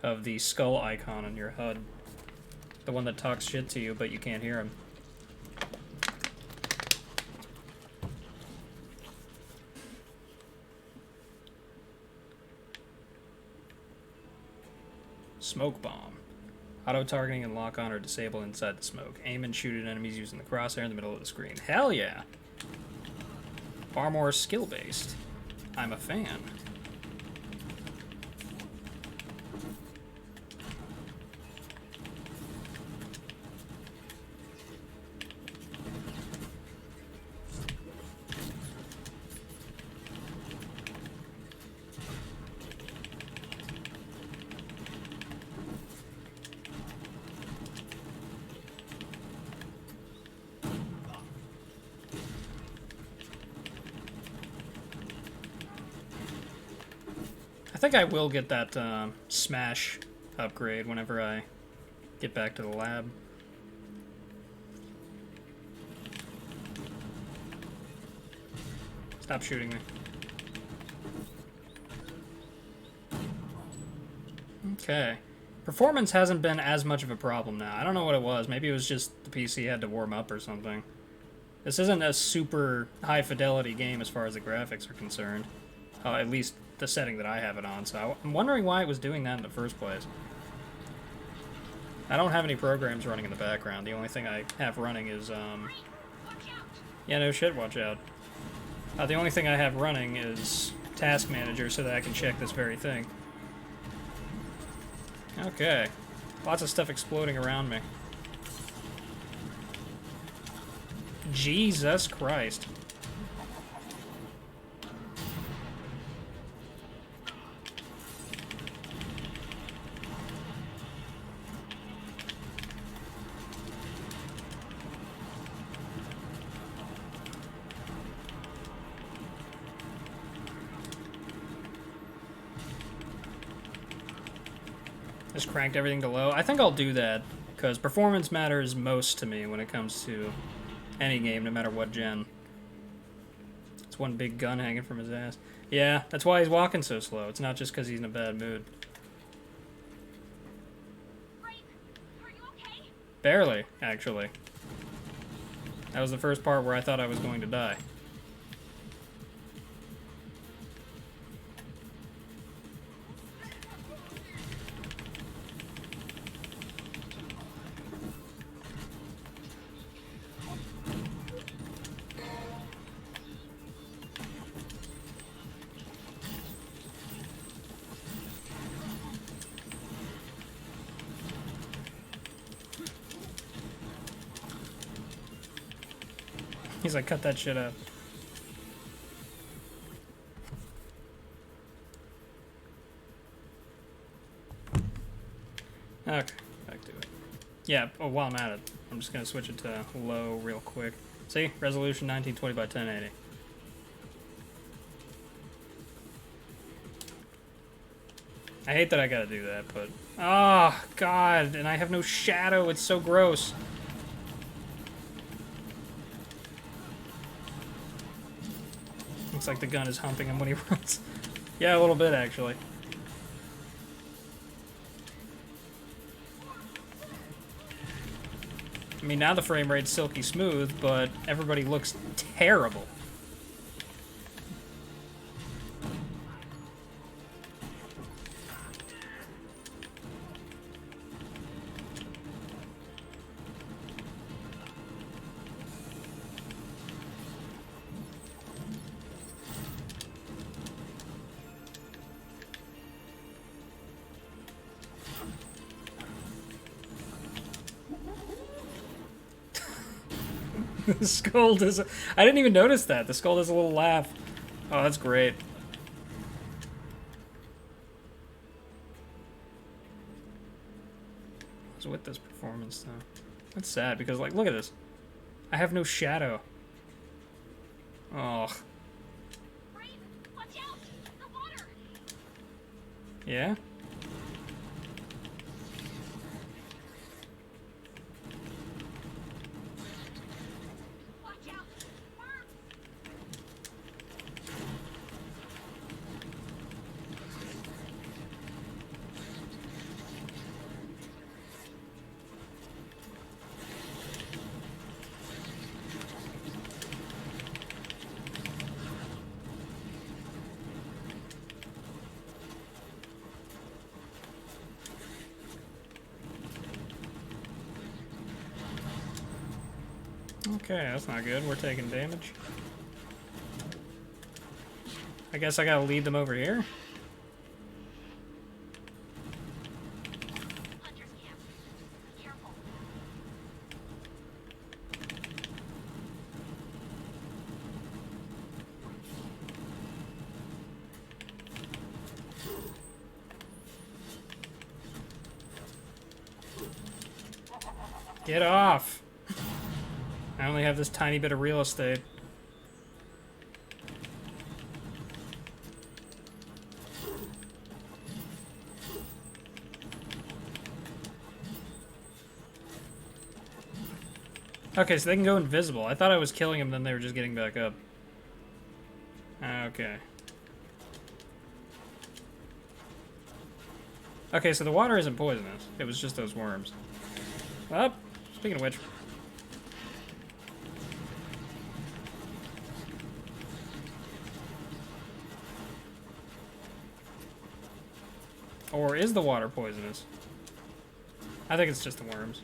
of the skull icon on your HUD. The one that talks shit to you, but you can't hear him. Smoke bomb. Auto-targeting and lock-on are disabled inside the smoke. Aim and shoot at enemies using the crosshair in the middle of the screen. Hell yeah! Far more skill-based. I'm a fan. I think I will get that smash upgrade whenever I get back to the lab. Stop shooting me. Okay. Performance hasn't been as much of a problem now. I don't know what it was. Maybe it was just the PC had to warm up or something. This isn't a super high fidelity game as far as the graphics are concerned. At least the setting that I have it on. So I'm wondering why it was doing that in the first place. I don't have any programs running in the background. The only thing I have running is, yeah, no shit, watch out. The only thing I have running is Task Manager so that I can check this very thing. Okay. Lots of stuff exploding around me. Jesus Christ. Just cranked everything to low. I think I'll do that, because performance matters most to me when it comes to any game, no matter what gen. It's one big gun hanging from his ass. Yeah, that's why he's walking so slow. It's not just because he's in a bad mood. Are you okay? Barely, actually. That was the first part where I thought I was going to die. He's like, cut that shit up. Okay, back to it. Yeah, oh, while I'm at it, I'm just gonna switch it to low real quick. See? Resolution 1920 by 1080. I hate that I gotta do that, but... Oh, God, and I have no shadow, it's so gross. Looks like the gun is humping him when he runs. Yeah, a little bit, actually. I mean, now the frame rate's silky smooth, but everybody looks terrible. The skull does. I didn't even notice that. The skull does a little laugh. Oh, that's great. What's with this performance, though? That's sad because, like, look at this. I have no shadow. Oh. Brave, watch out! The water! Yeah? Watch out! Worms! Okay, that's not good. We're taking damage. I guess I gotta lead them over here. Hunter's camp. Careful. Get off! I only have this tiny bit of real estate. Okay, so they can go invisible. I thought I was killing them, then they were just getting back up. Okay. Okay, so the water isn't poisonous. It was just those worms. Oh, speaking of which. Or is the water poisonous? I think it's just the worms.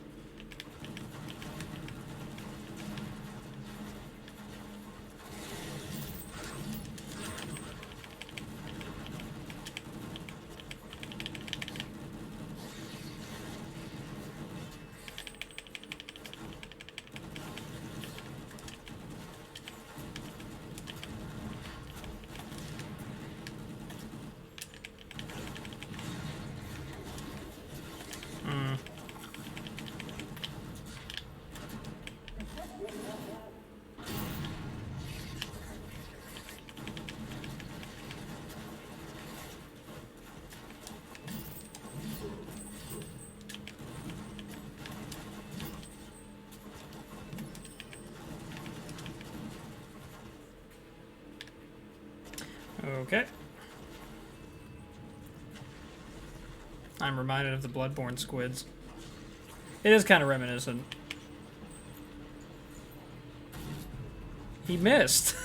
Okay. I'm reminded of the Bloodborne squids. It is kind of reminiscent. He missed.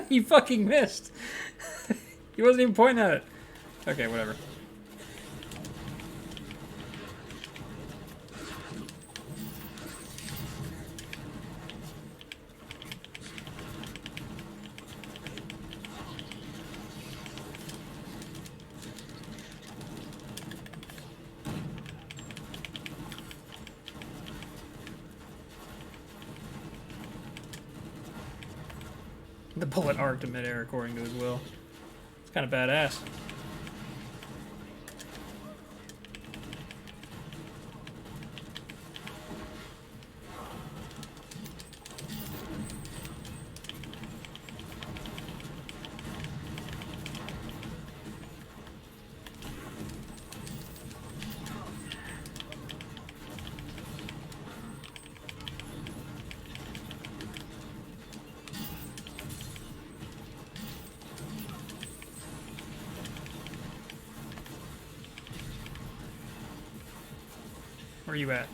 He fucking missed. He wasn't even pointing at it. Okay, whatever. The bullet arced in midair according to his will. It's kind of badass. Where are you at?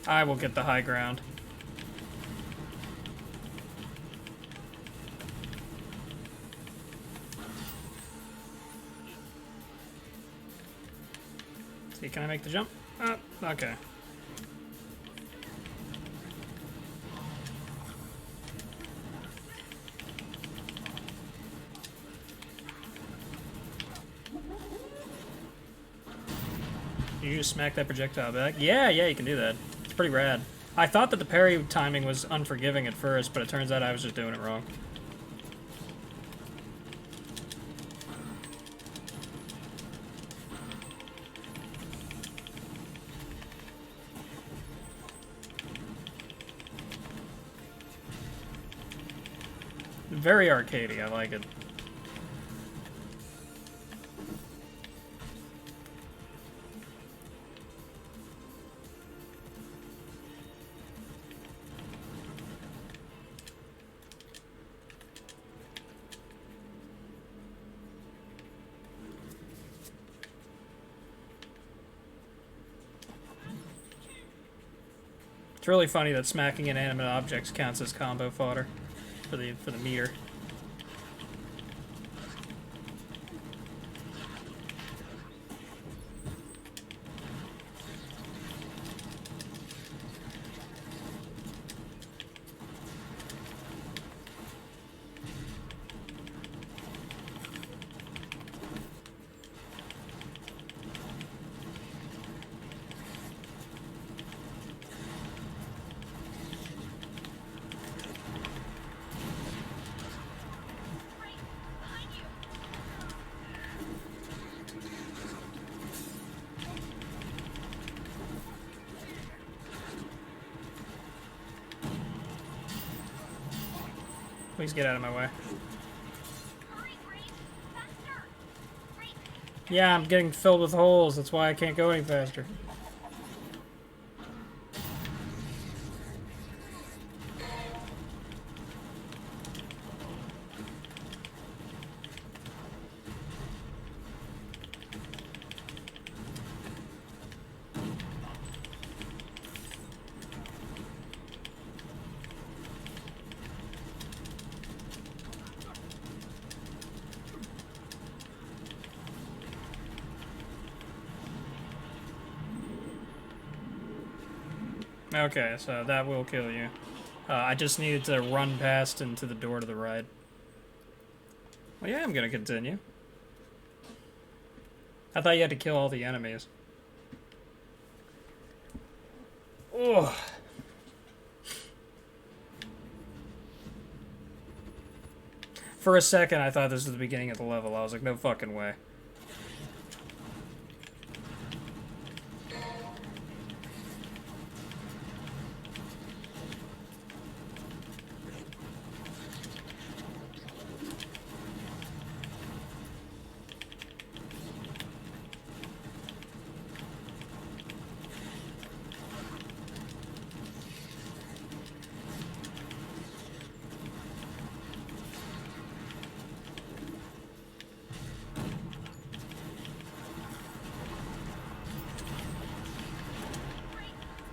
I will get the high ground. See, can I make the jump? Okay. You just smack that projectile back? Yeah, you can do that. It's pretty rad. I thought that the parry timing was unforgiving at first, but it turns out I was just doing it wrong. Very arcadey, I like it. It's really funny that smacking inanimate objects counts as combo fodder for the meter. Please get out of my way. Hurry, Grace! Faster! Grace, Yeah, I'm getting filled with holes. That's why I can't go any faster. Okay, so that will kill you. I just needed to run past into the door to the right. Well, yeah, I'm gonna continue. I thought you had to kill all the enemies. Ugh. For a second, I thought this was the beginning of the level. I was like, no fucking way.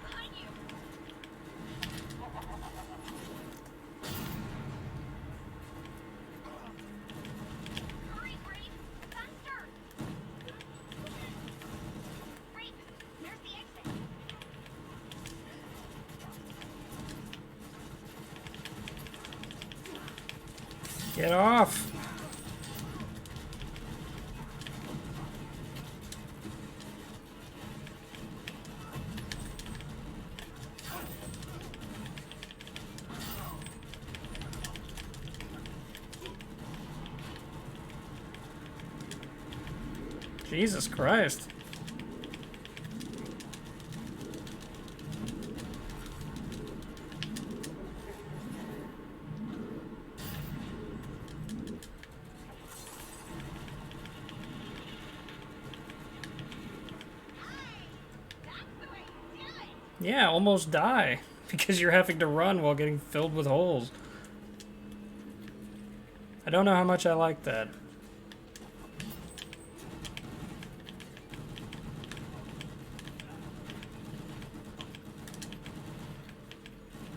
behind you! Hurry, Grace! Faster! Grace, there's the exit. Get off! Jesus Christ. That's the way you do it! Yeah, almost die. Because you're having to run while getting filled with holes. I don't know how much I like that.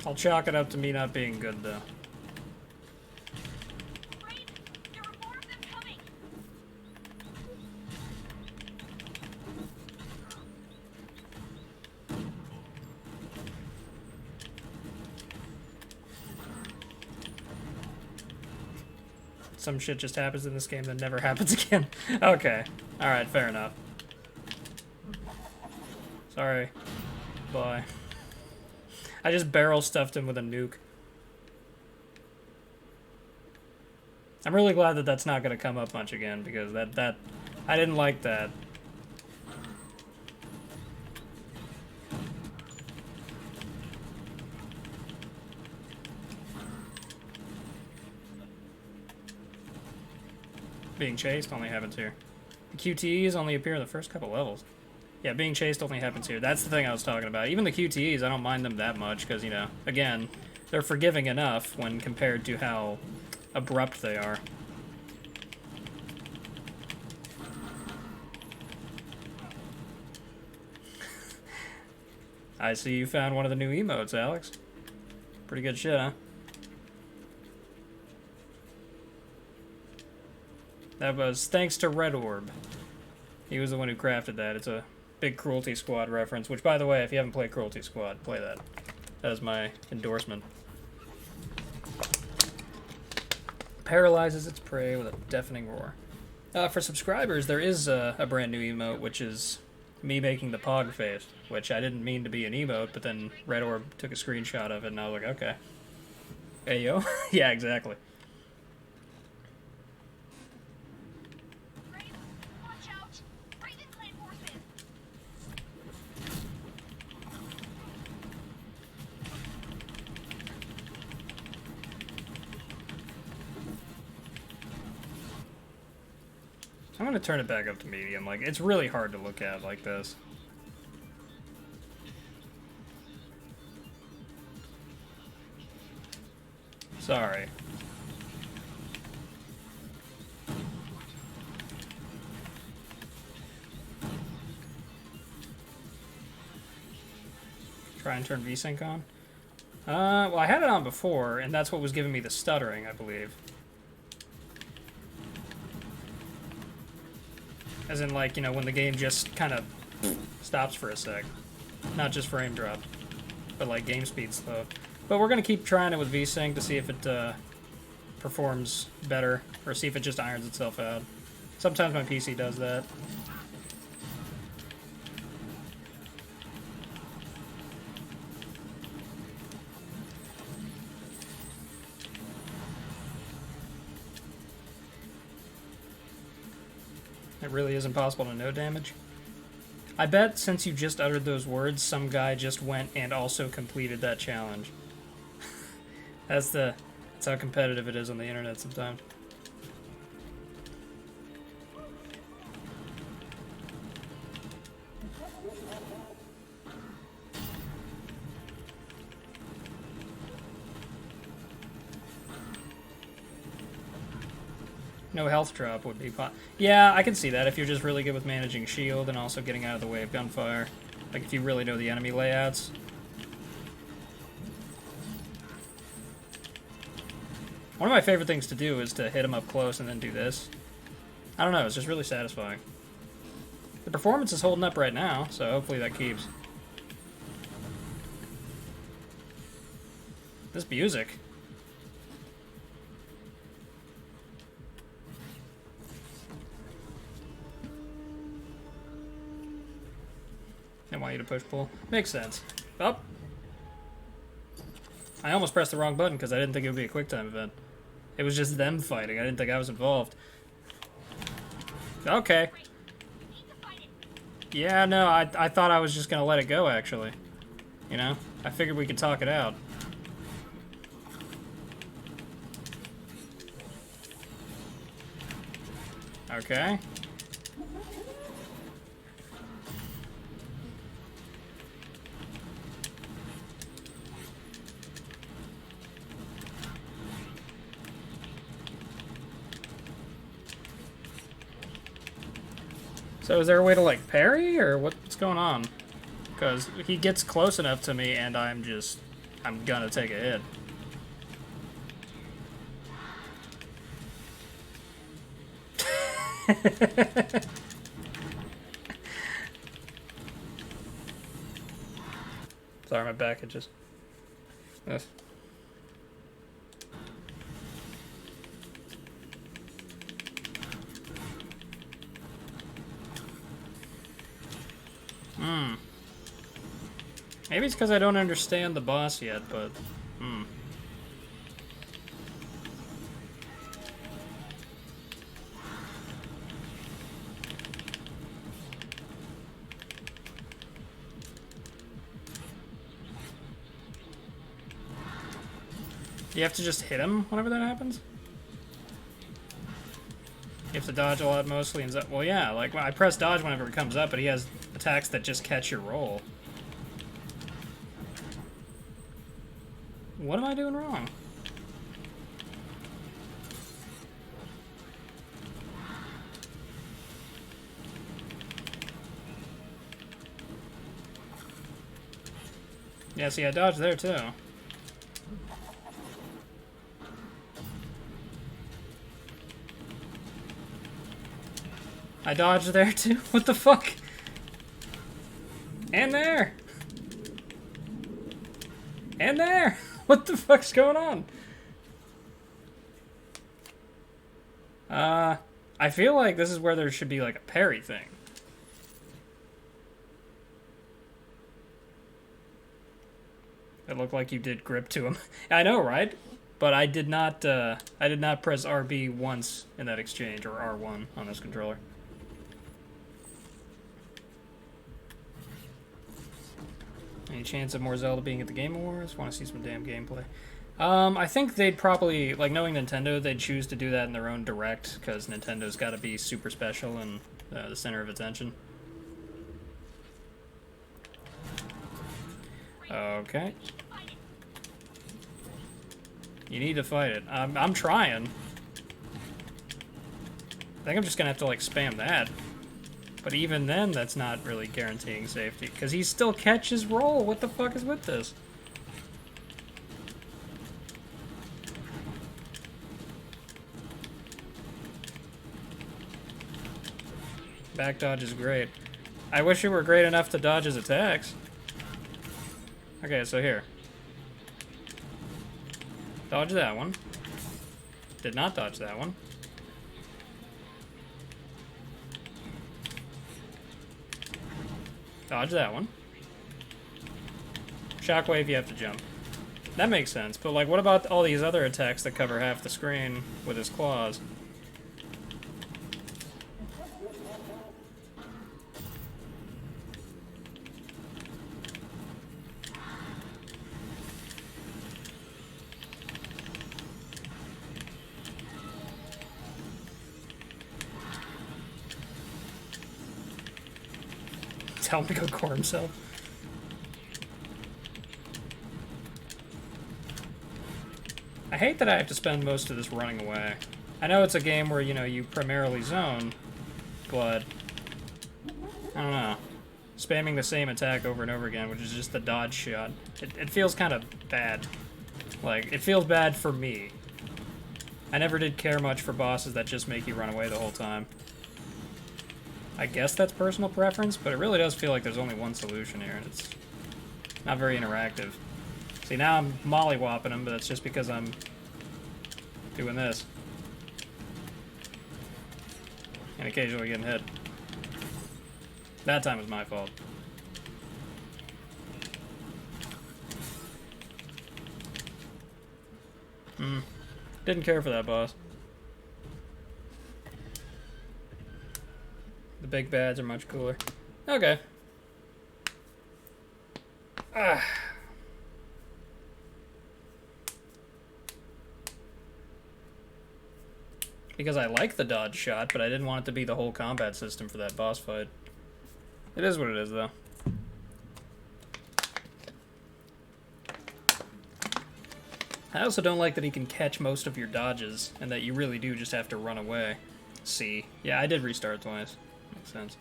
I'll chalk it up to me not being good, though. Grace, there are more of them coming! Some shit just happens in this game that never happens again. Okay. Alright, fair enough. Sorry. Bye. I just barrel stuffed him with a nuke. I'm really glad that that's not going to come up much again, because that I didn't like that. Being chased only happens here. The QTEs only appear in the first couple levels. Yeah, being chased only happens here. That's the thing I was talking about. Even the QTEs, I don't mind them that much, because, you know, again, they're forgiving enough when compared to how abrupt they are. I see you found one of the new emotes, Alex. Pretty good shit, huh? That was thanks to Red Orb. He was the one who crafted that. It's a big Cruelty Squad reference, which, by the way, if you haven't played Cruelty Squad, play that. That is my endorsement. Paralyzes its prey with a deafening roar. For subscribers, there is a brand new emote, which is me making the pog face, which I didn't mean to be an emote, but then Red Orb took a screenshot of it, and I was like, okay. Hey, yo. Yeah, exactly. Grace, watch out! Raven clan forces! I'm gonna turn it back up to medium. Like, it's really hard to look at like this. Sorry. Try and turn VSync on. Well, I had it on before, and that's what was giving me the stuttering, I believe. As in, like, you know, when the game just kind of stops for a sec. Not just frame drop, but, like, game speed slow. But we're going to keep trying it with VSync to see if it performs better, or see if it just irons itself out. Sometimes my PC does that. It really is impossible to no damage. I bet since you just uttered those words, some guy just went and also completed that challenge. That's how competitive it is on the internet sometimes. No health drop would be fine. Yeah, I can see that if you're just really good with managing shield and also getting out of the way of gunfire. Like if you really know the enemy layouts. One of my favorite things to do is to hit him up close and then do this. I don't know, it's just really satisfying. The performance is holding up right now, so hopefully that keeps. This music. I want you to push pull. Makes sense. Up. I almost pressed the wrong button because I didn't think it would be a quick time event. It was just them fighting. I didn't think I was involved. Okay. Yeah, no, I thought I was just going to let it go, actually. You know? I figured we could talk it out. Okay. So is there a way to, like, parry, or what's going on? Because he gets close enough to me, and I'm gonna take a hit. Sorry, my back had just... Yes. Maybe it's because I don't understand the boss yet, but... You have to just hit him whenever that happens? You have to dodge a lot mostly, and well, yeah, like, I press dodge whenever it comes up, but he has attacks that just catch your roll. What am I doing wrong? Yeah, see, I dodged there, too. I dodged there, too? What the fuck? And there! And there! What the fuck's going on? I feel like this is where there should be like a parry thing. It looked like you did grip to him. I know, right? But I did not press RB once in that exchange, or R1 on this controller. Any chance of more Zelda being at the Game Awards? Want to see some damn gameplay. I think they'd probably, like, knowing Nintendo, they'd choose to do that in their own direct, because Nintendo's got to be super special and the center of attention. Okay. You need to fight it. I'm trying. I think I'm just gonna have to, like, spam that. But even then, that's not really guaranteeing safety, because he still catches roll. What the fuck is with this? Back dodge is great. I wish it were great enough to dodge his attacks. Okay, so here. Dodge that one. Did not dodge that one. Dodge that one. Shockwave, you have to jump. That makes sense, but like, what about all these other attacks that cover half the screen with his claws? Tell him to go core himself. I hate that I have to spend most of this running away. I know it's a game where, you know, you primarily zone, but I don't know. Spamming the same attack over and over again, which is just the dodge shot, it feels kind of bad. Like, it feels bad for me. I never did care much for bosses that just make you run away the whole time. I guess that's personal preference, but it really does feel like there's only one solution here, and it's not very interactive. See, now I'm mollywopping him, but that's just because I'm doing this. And occasionally getting hit. That time was my fault. Didn't care for that boss. The big bads are much cooler. Okay. Because I like the dodge shot, but I didn't want it to be the whole combat system for that boss fight. It is what it is, though. I also don't like that he can catch most of your dodges, and that you really do just have to run away. See. Yeah, I did restart twice. Makes sense.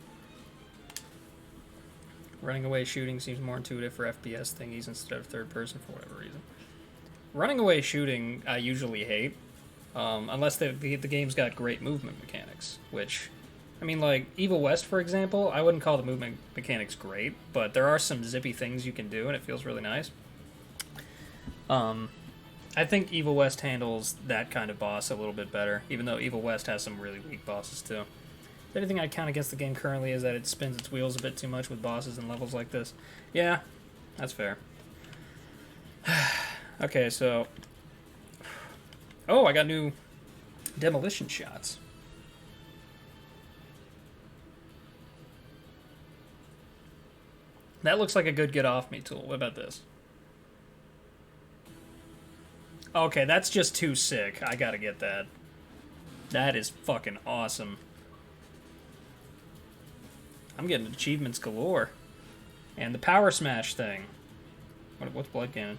Running away shooting seems more intuitive for FPS thingies instead of third person for whatever reason. Running away shooting I usually hate, unless the game's got great movement mechanics, which, I mean, like, Evil West, for example, I wouldn't call the movement mechanics great, but there are some zippy things you can do, and it feels really nice. I think Evil West handles that kind of boss a little bit better, even though Evil West has some really weak bosses, too. The only thing I count against the game currently is that it spins its wheels a bit too much with bosses and levels like this. Yeah, that's fair. Okay, so... Oh, I got new demolition shots. That looks like a good get-off-me tool. What about this? Okay, that's just too sick. I gotta get that. That is fucking awesome. I'm getting achievements galore. And the power smash thing. What's blood cannon?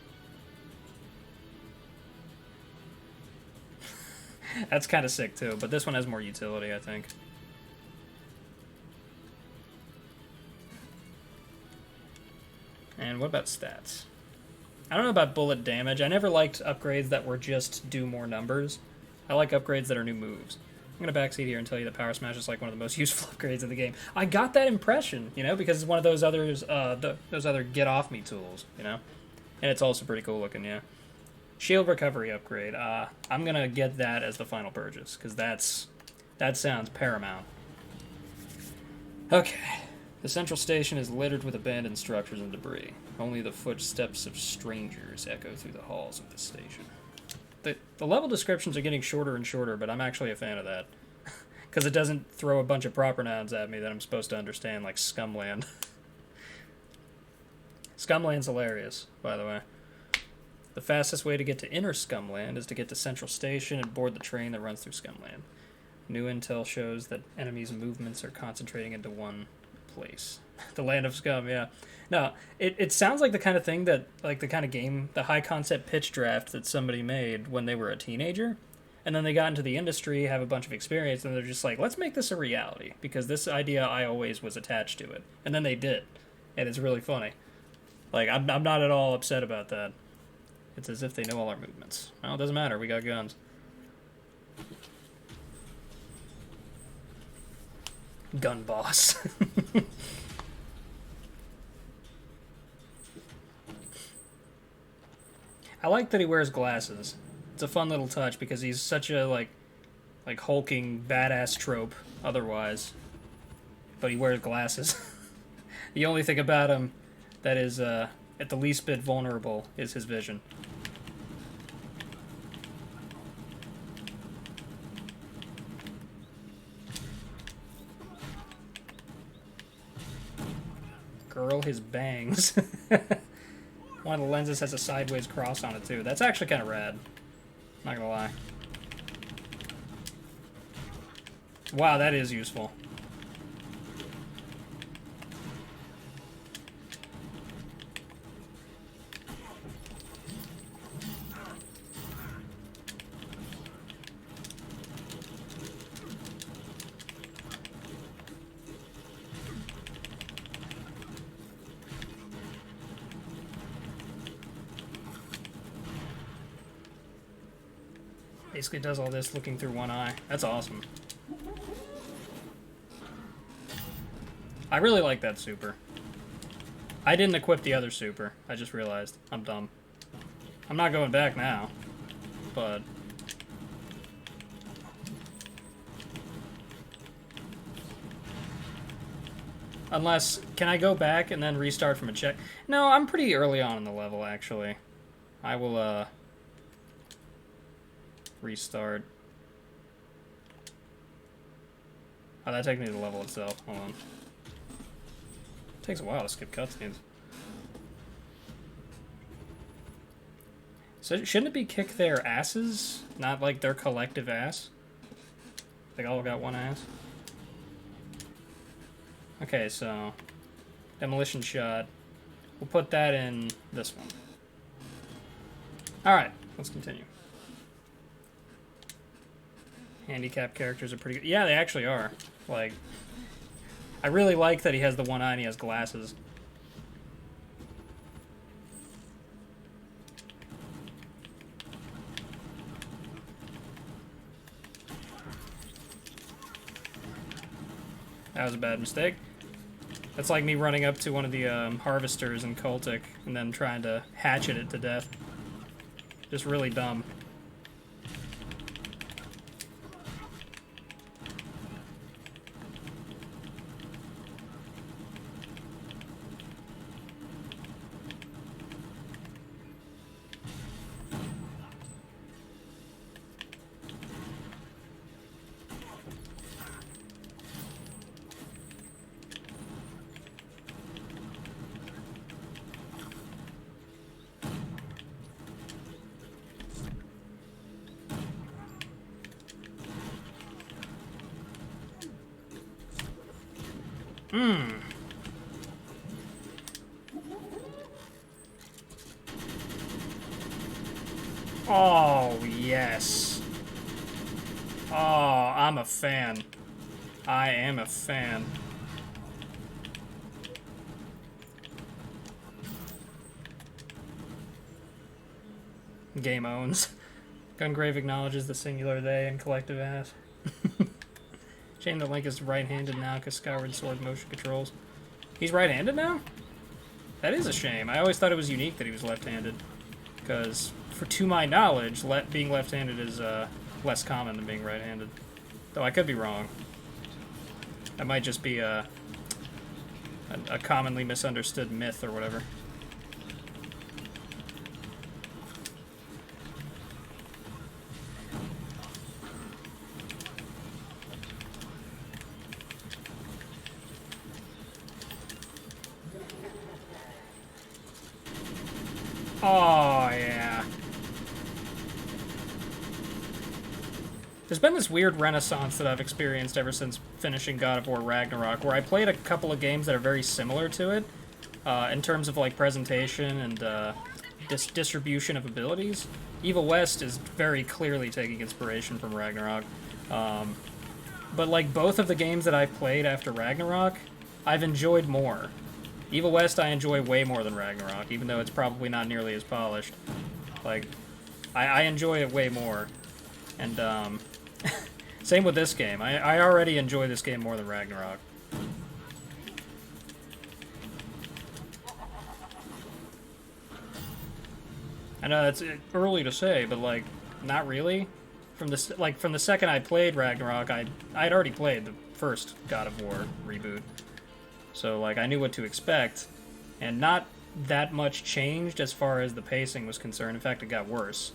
That's kind of sick too, but this one has more utility, I think. And what about stats? I don't know about bullet damage. I never liked upgrades that were just do more numbers. I like upgrades that are new moves. I'm going to backseat here and tell you that Power Smash is like one of the most useful upgrades in the game. I got that impression, you know, because it's one of those others, those other get-off-me tools, you know? And it's also pretty cool looking, yeah. Shield recovery upgrade. I'm going to get that as the final purchase, because that sounds paramount. Okay. The central station is littered with abandoned structures and debris. Only the footsteps of strangers echo through the halls of the station. The level descriptions are getting shorter and shorter, but I'm actually a fan of that. Because it doesn't throw a bunch of proper nouns at me that I'm supposed to understand, like Scumland. Scumland's hilarious, by the way. The fastest way to get to Inner Scumland is to get to Central Station and board the train that runs through Scumland. New intel shows that enemies' movements are concentrating into one place. The Land of Scum, yeah. No, it sounds like the kind of thing that, like the kind of game, the high concept pitch draft that somebody made when they were a teenager. And then they got into the industry, have a bunch of experience, and they're just like, let's make this a reality. Because this idea, I always was attached to it. And then they did. And it's really funny. Like, I'm not at all upset about that. It's as if they know all our movements. Well, it doesn't matter. We got guns. Gun boss. I like that he wears glasses. It's a fun little touch because he's such a like hulking badass trope otherwise. But he wears glasses. The only thing about him that is at the least bit vulnerable is his vision. Girl, his bangs. One of the lenses has a sideways cross on it too. That's actually kind of rad. Not gonna lie. Wow, that is useful. Basically does all this looking through one eye. That's awesome. I really like that super. I didn't equip the other super. I just realized. I'm dumb. I'm not going back now. But... unless... can I go back and then restart from a check? No, I'm pretty early on in the level, actually. I will, restart. Oh, that takes me to the level itself. Hold on. Takes a while to skip cutscenes. So shouldn't it be kick their asses? Not like their collective ass? They all got one ass? Okay, so... demolition shot. We'll put that in this one. Alright, let's continue. Handicap characters are pretty good. Yeah, they actually are. Like, I really like that he has the one eye and he has glasses. That was a bad mistake. That's like me running up to one of the harvesters in Cultic and then trying to hatchet it to death. Just really dumb. Oh, yes. Oh, I'm a fan. I am a fan. Game owns. Gungrave acknowledges the singular they and collective ass. Shame that Link is right-handed now because Skyward Sword motion controls. He's right-handed now? That is a shame. I always thought it was unique that he was left-handed. Because, to my knowledge, being left-handed is less common than being right-handed. Though I could be wrong. That might just be a commonly misunderstood myth or whatever. Oh, yeah. There's been this weird renaissance that I've experienced ever since finishing God of War Ragnarok, where I played a couple of games that are very similar to it, in terms of like presentation and distribution of abilities. Evil West is very clearly taking inspiration from Ragnarok. But like both of the games that I've played after Ragnarok, I've enjoyed more. Evil West I enjoy way more than Ragnarok, even though it's probably not nearly as polished. Like, I enjoy it way more. And, same with this game. I already enjoy this game more than Ragnarok. I know it's early to say, but, like, not really. From the second I played Ragnarok, I'd already played the first God of War reboot. So, like, I knew what to expect, and not that much changed as far as the pacing was concerned. In fact, it got worse.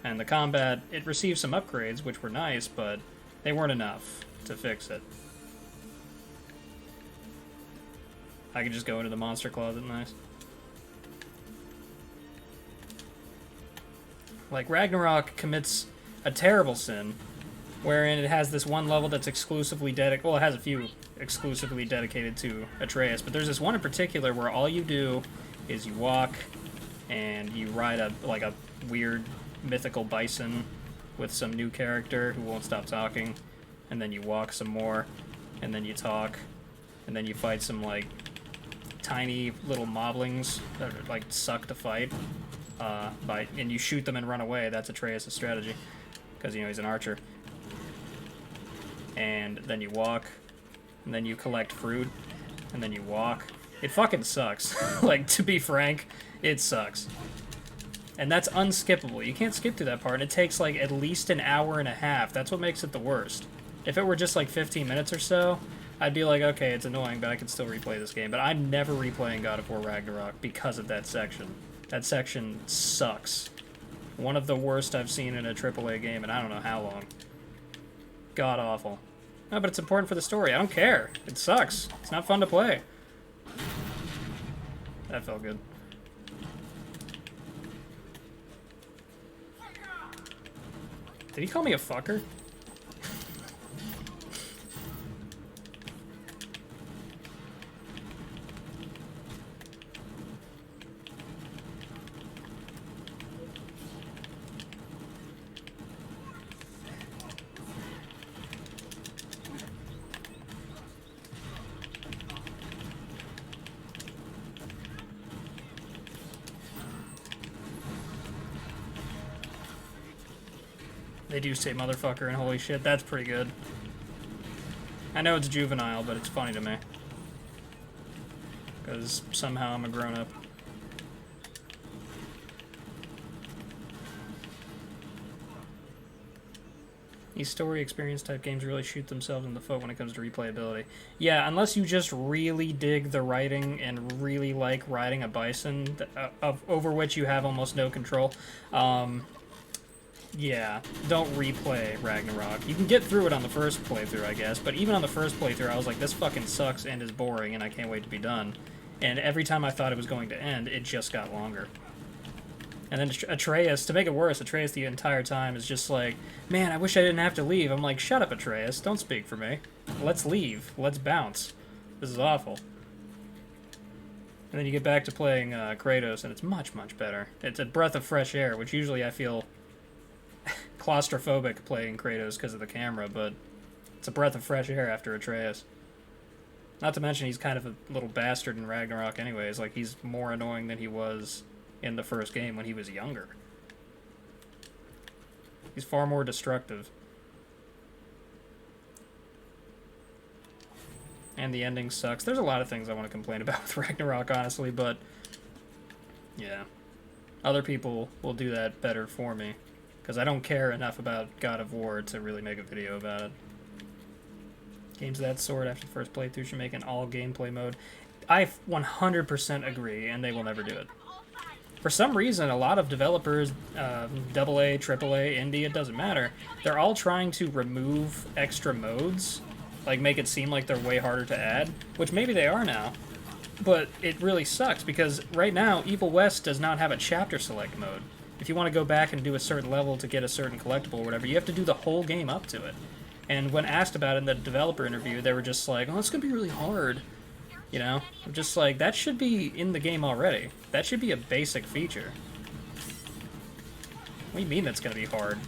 And the combat, it received some upgrades, which were nice, but they weren't enough to fix it. I could just go into the monster closet, nice. Like, Ragnarok commits a terrible sin, wherein it has this one level that's exclusively dedicated... Well, it has a few exclusively dedicated to Atreus, but there's this one in particular where all you do is you walk, and you ride a weird mythical bison with some new character who won't stop talking, and then you walk some more, and then you talk, and then you fight some, like, tiny little moblings that are, like, suck to fight, and you shoot them and run away. That's Atreus' strategy, because, you know, he's an archer. And then you walk, and then you collect fruit, and then you walk. It fucking sucks. Like, to be frank, it sucks. And that's unskippable. You can't skip through that part. It takes, like, at least an hour and a half. That's what makes it the worst. If it were just, like, 15 minutes or so, I'd be like, okay, it's annoying, but I can still replay this game. But I'm never replaying God of War Ragnarok because of that section. That section sucks. One of the worst I've seen in a AAA game in I don't know how long. God awful. No, but it's important for the story. I don't care. It sucks. It's not fun to play. That felt good. Did he call me a fucker? They do say motherfucker and holy shit, that's pretty good. I know it's juvenile, but it's funny to me. Because somehow I'm a grown-up. These story experience type games really shoot themselves in the foot when it comes to replayability. Yeah, unless you just really dig the writing and really like riding a bison, over which you have almost no control. Yeah, don't replay Ragnarok. You can get through it on the first playthrough, I guess, but even on the first playthrough, I was like, this fucking sucks and is boring, and I can't wait to be done. And every time I thought it was going to end, it just got longer. And then Atreus, to make it worse, Atreus the entire time is just like, man, I wish I didn't have to leave. I'm like, shut up, Atreus. Don't speak for me. Let's leave. Let's bounce. This is awful. And then you get back to playing Kratos, and it's much, much better. It's a breath of fresh air, which usually I feel claustrophobic playing Kratos because of the camera, but it's a breath of fresh air after Atreus. Not to mention he's kind of a little bastard in Ragnarok anyways. Like, he's more annoying than he was in the first game when he was younger. He's far more destructive. And the ending sucks. There's a lot of things I want to complain about with Ragnarok, honestly, but yeah. Other people will do that better for me. Because I don't care enough about God of War to really make a video about it. Games of that sort after the first playthrough should make an all-gameplay mode. I 100% agree, and they will never do it. For some reason, a lot of developers, AA, AAA, indie, it doesn't matter, they're all trying to remove extra modes, like make it seem like they're way harder to add, which maybe they are now. But it really sucks, because right now, Evil West does not have a chapter select mode. if you want to go back and do a certain level to get a certain collectible or whatever, you have to do the whole game up to it. And when asked about it in the developer interview, they were just like, oh, it's going to be really hard. You know? I'm just like, that should be in the game already. That should be a basic feature. What do you mean that's going to be hard?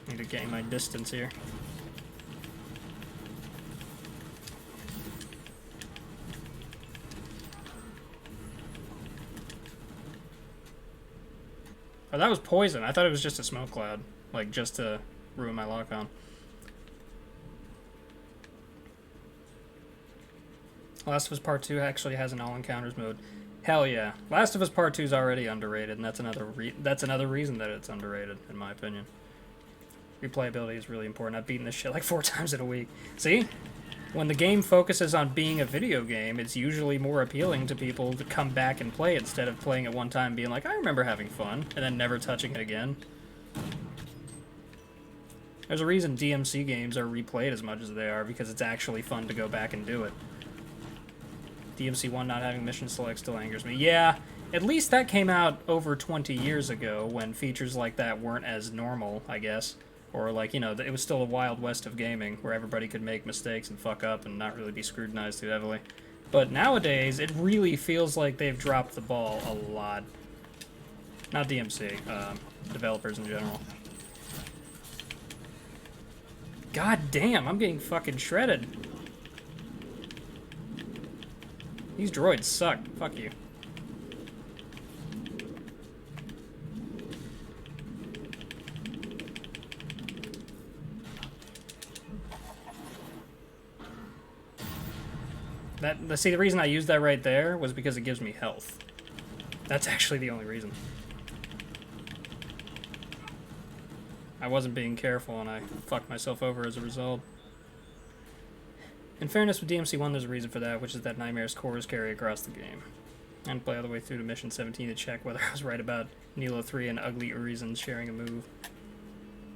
Need to gain my distance here. Oh, that was poison. I thought it was just a smoke cloud. Like, just to ruin my lock-on. Last of Us Part 2 actually has an all-encounters mode. Hell yeah. Last of Us Part 2 is already underrated, and that's another reason that it's underrated, in my opinion. Replayability is really important. I've beaten this shit like 4 times in a week. See? When the game focuses on being a video game, it's usually more appealing to people to come back and play instead of playing it one time and being like, I remember having fun, and then never touching it again. There's a reason DMC games are replayed as much as they are, because it's actually fun to go back and do it. DMC 1 not having mission select still angers me. Yeah, at least that came out over 20 years ago, when features like that weren't as normal, I guess. Or, like, you know, it was still a wild west of gaming, where everybody could make mistakes and fuck up and not really be scrutinized too heavily. But nowadays, it really feels like they've dropped the ball a lot. Not DMC, developers in general. God damn, I'm getting fucking shredded. These droids suck. Fuck you. See, the reason I used that right there was because it gives me health. That's actually the only reason. I wasn't being careful and I fucked myself over as a result. In fairness, with DMC 1, there's a reason for that, which is that Nightmare's cores carry across the game. And play all the way through to Mission 17 to check whether I was right about Nilo 3 and Ugly Reasons sharing a move.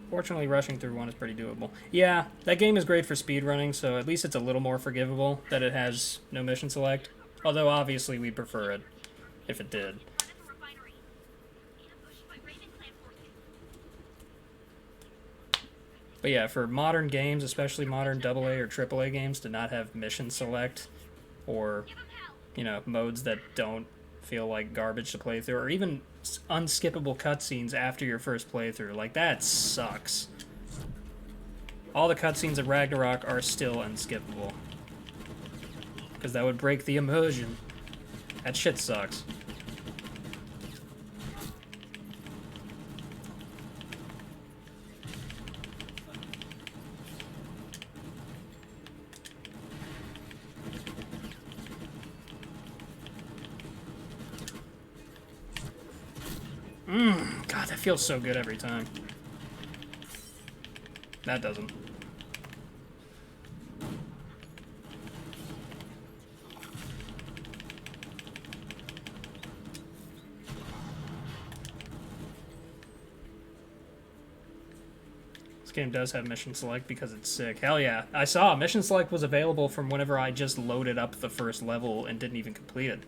Fortunately, rushing through 1 is pretty doable. Yeah, that game is great for speedrunning, so at least it's a little more forgivable that it has no mission select. Although, obviously, we'd prefer it if it did. But yeah, for modern games, especially modern AA or AAA games, to not have mission select, or, you know, modes that don't feel like garbage to play through, or even unskippable cutscenes after your first playthrough, like, that sucks. All the cutscenes of Ragnarok are still unskippable, because that would break the immersion. That shit sucks. God, that feels so good every time. That doesn't. This game does have mission select because it's sick. Hell yeah. I saw mission select was available from whenever I just loaded up the first level and didn't even complete it.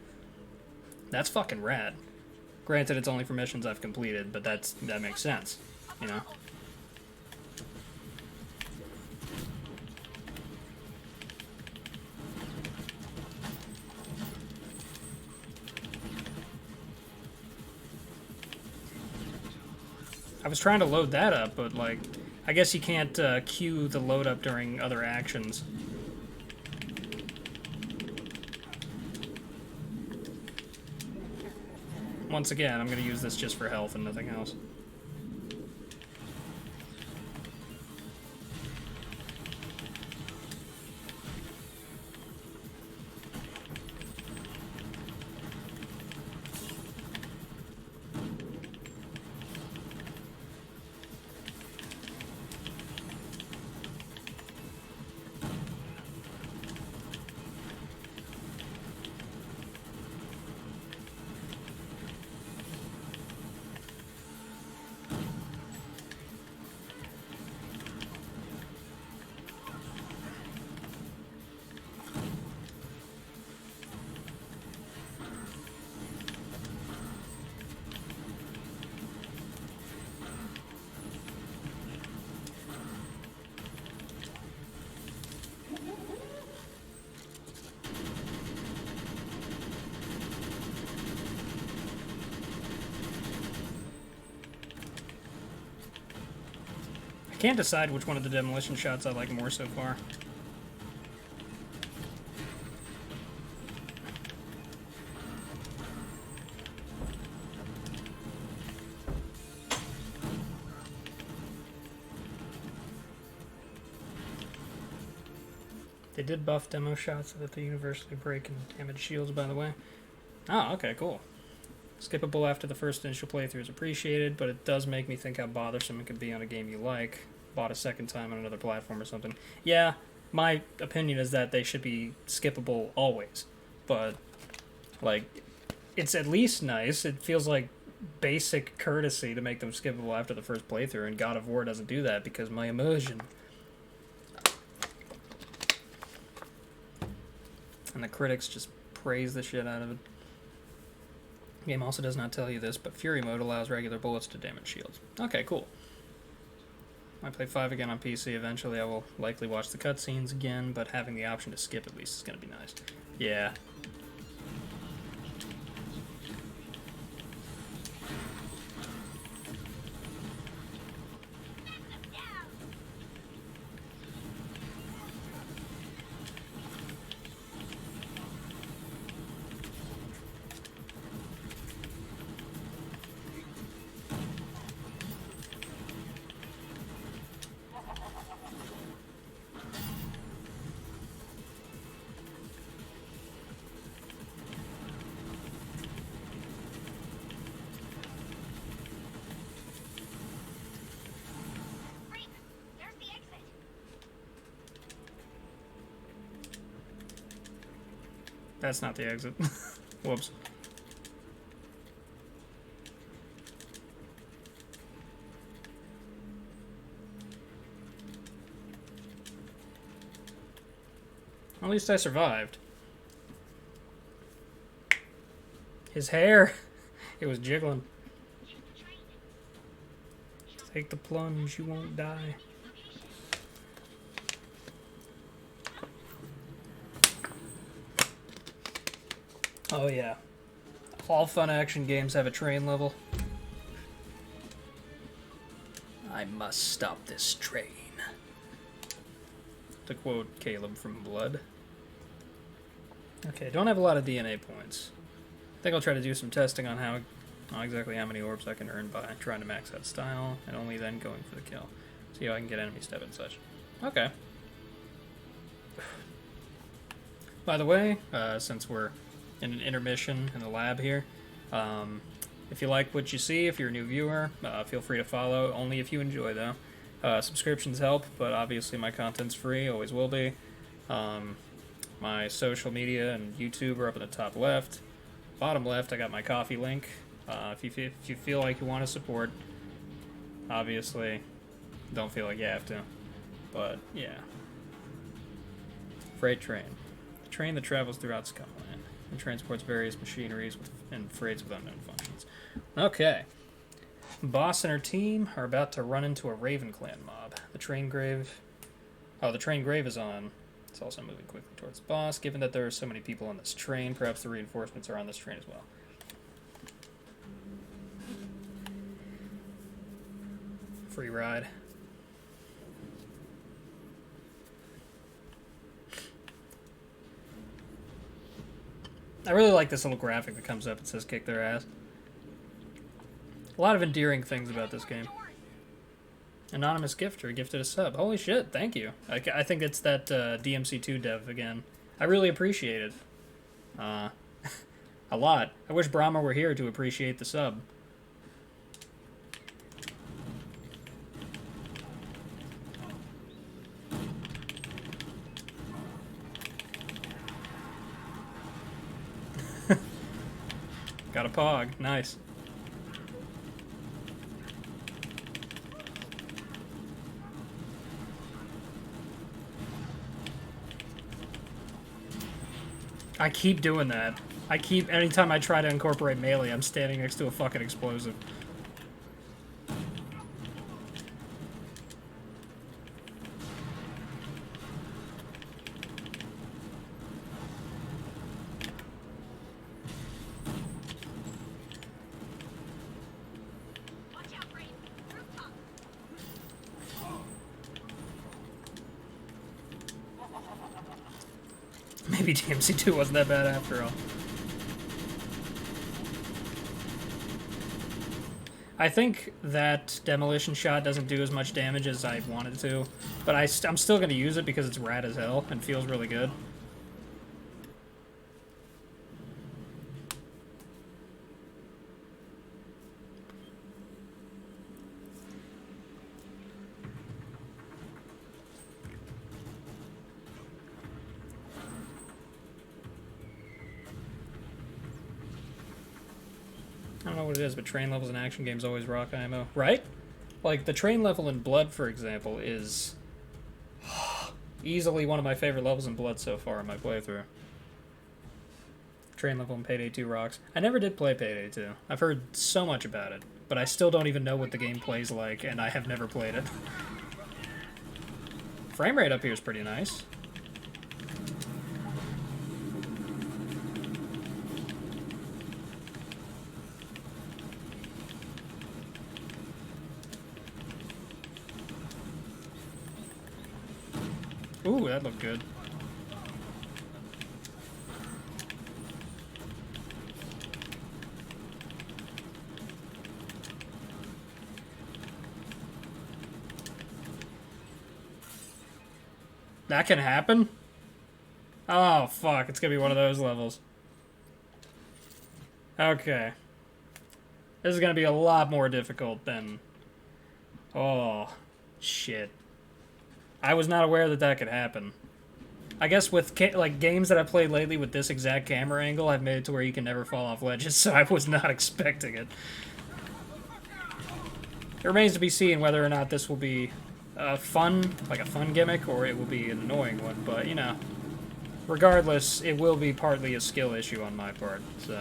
That's fucking rad. Granted, it's only for missions I've completed, but that makes sense, you know? I was trying to load that up, but, like, I guess you can't queue the load up during other actions. Once again, I'm going to use this just for health and nothing else. Can't decide which one of the demolition shots I like more so far. They did buff demo shots so that they universally break and damage shields, by the way. Oh, okay, cool. Skippable after the first initial playthrough is appreciated, but it does make me think how bothersome it can be on a game you like. Bought a second time on another platform or something. Yeah, my opinion is that they should be skippable always. But, like, it's at least nice. It feels like basic courtesy to make them skippable after the first playthrough, and God of War doesn't do that because my immersion. And the critics just praise the shit out of it. The game also does not tell you this, but Fury Mode allows regular bullets to damage shields. Okay, cool. I play 5 again on PC. Eventually I will likely watch the cutscenes again, but having the option to skip at least is going to be nice. Yeah. Freak! There's the exit. That's not the exit. Whoops. At least I survived. His hair! It was jiggling. Use the train. Take the plunge, you won't die. Oh yeah. All fun action games have a train level. I must stop this train. To quote Caleb from Blood. Okay, don't have a lot of DNA points. I think I'll try to do some testing on how exactly how many orbs I can earn by trying to max out style, and only then going for the kill. See how I can get enemy step and such. Okay. By the way, since we're in an intermission in the lab here, if you like what you see, if you're a new viewer, feel free to follow, only if you enjoy though. Subscriptions help, but obviously my content's free, always will be. My social media and YouTube are up in the top left. Bottom left, I got my coffee link. If you feel like you want to support, obviously, don't feel like you have to. But, yeah. Freight train. The train that travels throughout Scotland and transports various machineries and freights with unknown functions. Okay. Boss and her team are about to run into a Raven Clan mob. The train grave... Oh, the train grave is on. It's also moving quickly towards the boss. Given that there are so many people on this train, perhaps the reinforcements are on this train as well. Free ride. I really like this little graphic that comes up. It says kick their ass. A lot of endearing things about this game. Anonymous gifter gifted a sub. Holy shit, thank you. I think it's that DMC2 dev again. I really appreciate it. A lot. I wish Brahma were here to appreciate the sub. Got a pog. Nice. I keep doing that. Anytime I try to incorporate melee, I'm standing next to a fucking explosive. Watch out, Raven. Rooftop. maybe DMC2 wasn't that bad after all. I think that demolition shot doesn't do as much damage as I wanted to, but I'm still going to use it because it's rad as hell and feels really good. I don't know what it is, but train levels in action games always rock IMO. Right? Like, the train level in Blood, for example, is easily one of my favorite levels in Blood so far in my playthrough. Train level in Payday 2 rocks. I never did play Payday 2. I've heard so much about it, but I still don't even know what the game plays like, and I have never played it. Frame rate up here is pretty nice. Ooh, that looked good. That can happen? Oh, fuck. It's gonna be one of those levels. Okay. This is gonna be a lot more difficult than... Oh, shit. I was not aware that that could happen. I guess with like games that I played lately with this exact camera angle, I've made it to where you can never fall off ledges, so I was not expecting it. It remains to be seen whether or not this will be a fun gimmick, or it will be an annoying one, but, you know, regardless, it will be partly a skill issue on my part, so...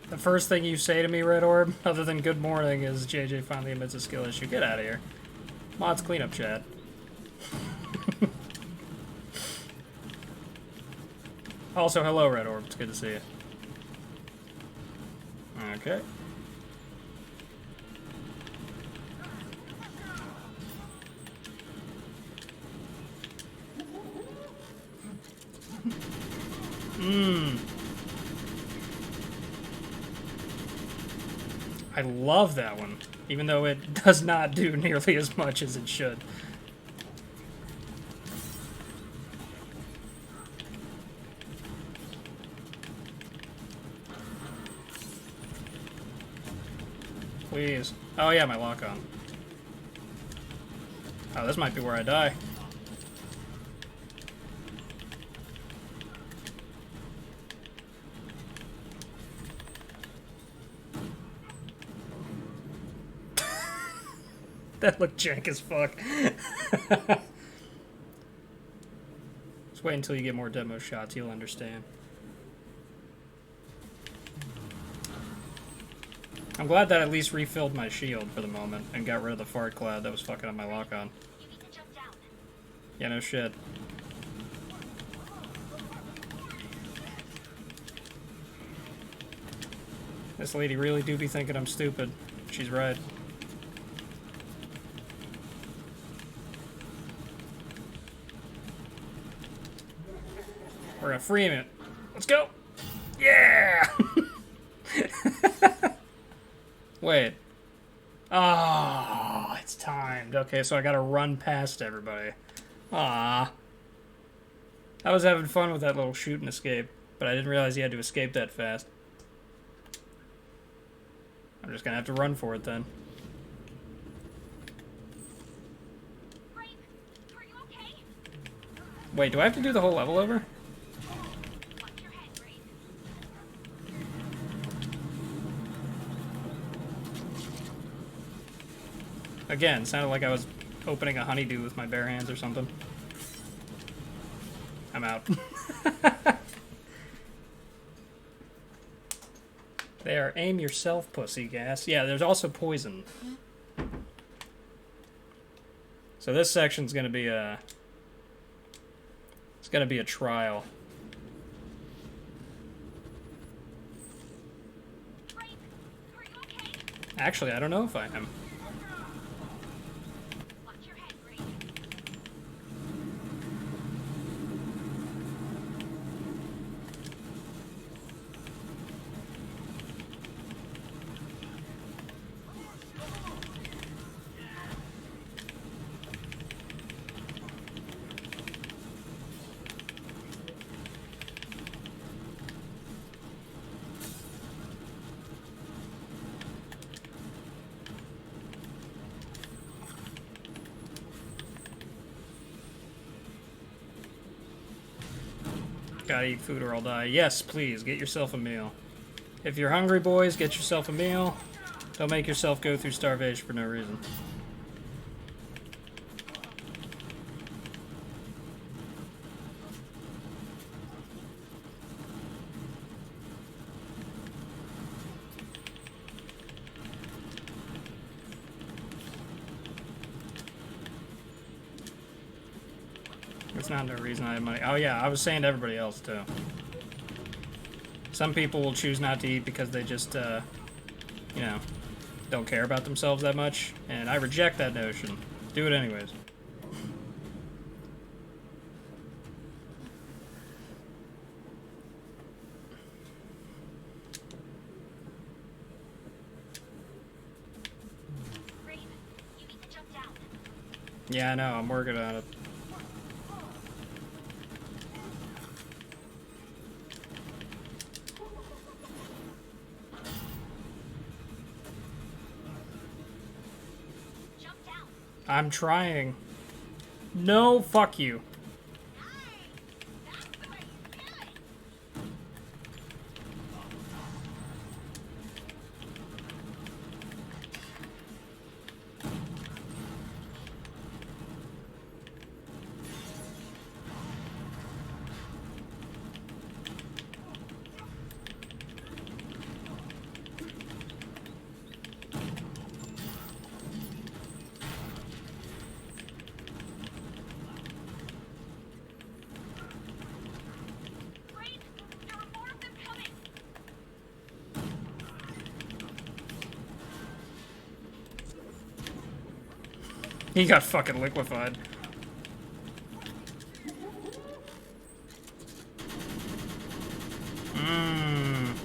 The first thing you say to me, Red Orb, other than good morning, is JJ finally admits a skill issue. Get out of here. Mods cleanup chat. Also, hello, Red Orb. It's good to see you. Okay. I love that one, even though it does not do nearly as much as it should. Please. Oh yeah, my lock-on. Oh, this might be where I die. That looked jank as fuck. Just wait until you get more demo shots, you'll understand. I'm glad that at least refilled my shield for the moment and got rid of the fart cloud that was fucking up my lock-on. Yeah, no shit. This lady really do be thinking I'm stupid. She's right. We're gonna free him. Let's go! Yeah! Wait. Oh, it's timed. Okay, so I gotta run past everybody. Ah. I was having fun with that little shoot and escape, but I didn't realize you had to escape that fast. I'm just gonna have to run for it then. Wait, do I have to do the whole level over? Again, sounded like I was opening a honeydew with my bare hands or something. I'm out. They are aim yourself, pussy gas. Yeah, there's also poison. So this section's gonna be a... It's gonna be a trial. Rafe, are you okay? Actually, I don't know if I am. Watch your head, Rafe. Gotta eat food or I'll die. Yes, please, get yourself a meal. If you're hungry, boys, get yourself a meal. Don't make yourself go through starvation for no reason. That's not no reason I have money. Oh yeah, I was saying to everybody else too. Some people will choose not to eat because they just, you know, don't care about themselves that much, and I reject that notion. Do it anyways. Rafe, you need to jump down. Yeah, I know, I'm working on it. Jump down. I'm trying. No, fuck you. Nice. That's the way you do it. Rafe, there are more of them coming. He got fucking liquefied. Mmm.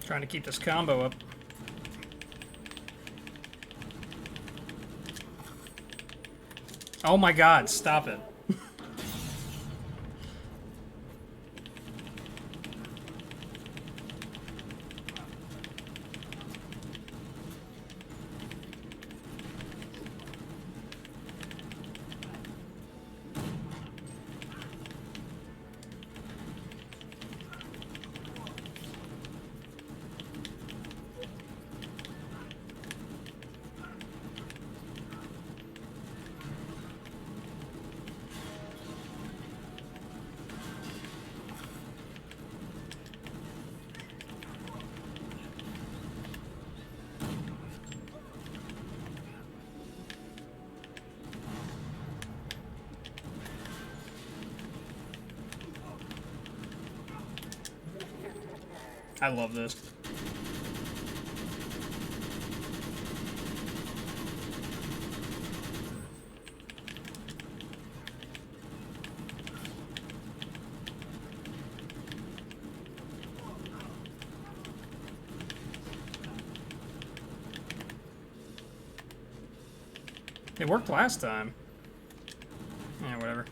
Trying to keep this combo up. Oh my god, stop it. I love this. It worked last time. Yeah, whatever.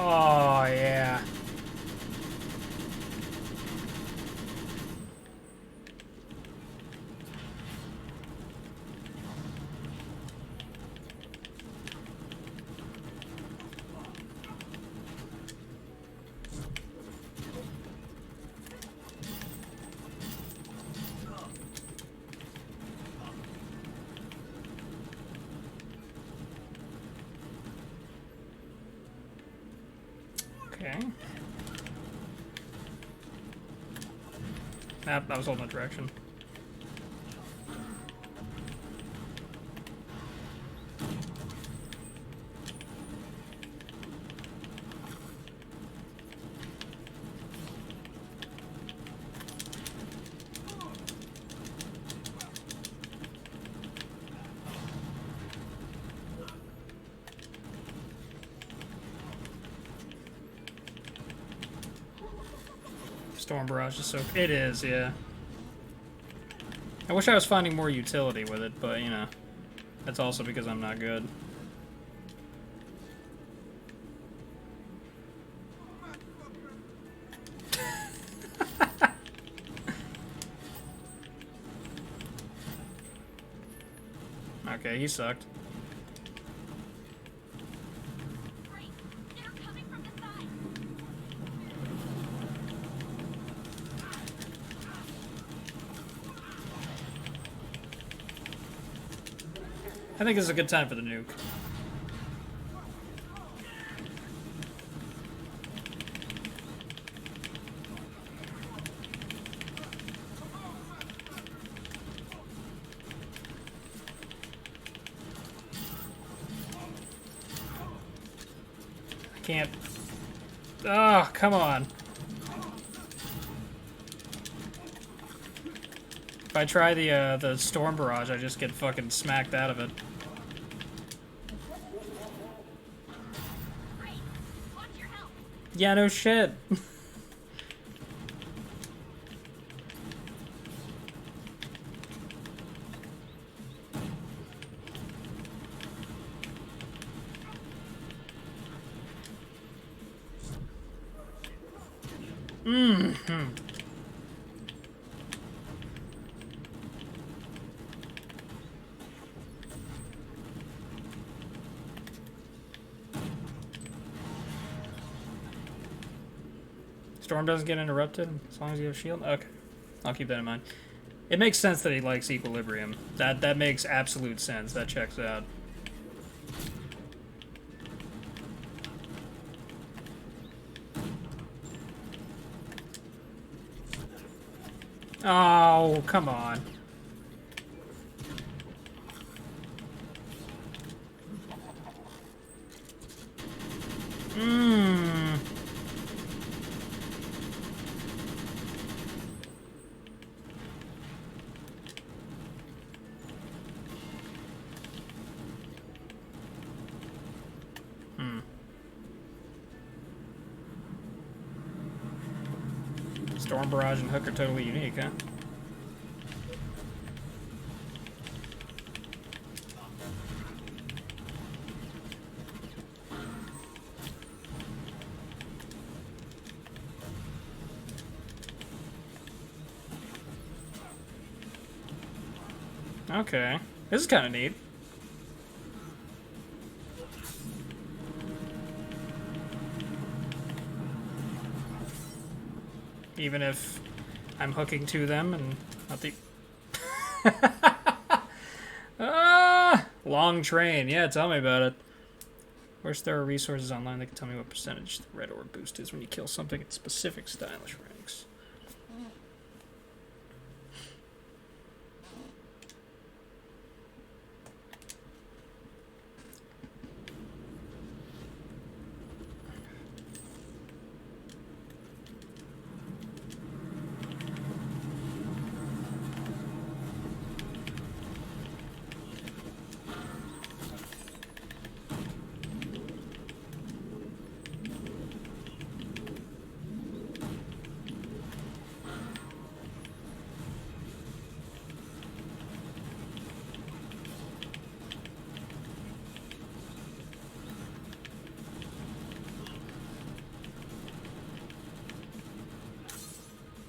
Oh, yeah. Okay. That was holding that direction. Storm Barrage is so... It is, yeah. I wish I was finding more utility with it, but, you know, that's also because I'm not good. Okay, he sucked. Great. They're coming from the side. I think this is a good time for the nuke. I can't... Oh, come on. If I try the Storm Barrage, I just get fucking smacked out of it. Great. Watch your health. Yeah, no shit. Storm doesn't get interrupted as long as you have shield? Okay. I'll keep that in mind. It makes sense that he likes Equilibrium. That makes absolute sense. That checks out. Oh, come on. Mmm. Storm Barrage and Hook are totally unique, huh? Okay. This is kind of neat. Even if I'm hooking to them and not the... Ah! Long train. Yeah, tell me about it. Wish there are resources online that can tell me what percentage the red orb boost is when you kill something at specific stylish ranks.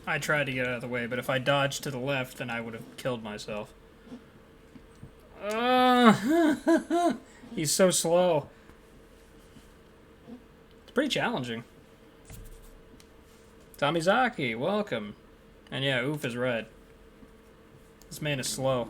I tried to get out of the way, but if I dodged to the left, then I would have killed myself. He's so slow. It's pretty challenging. Tomizaki, welcome. And yeah, Oof is right. This man is slow.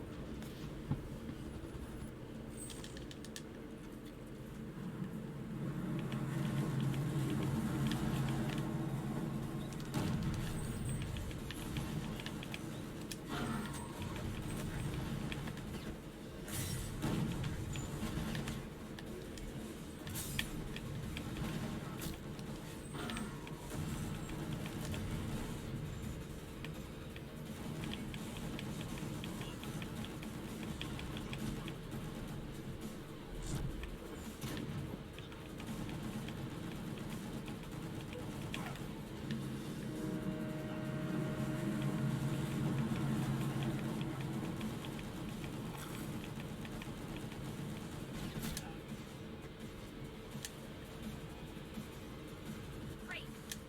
Great.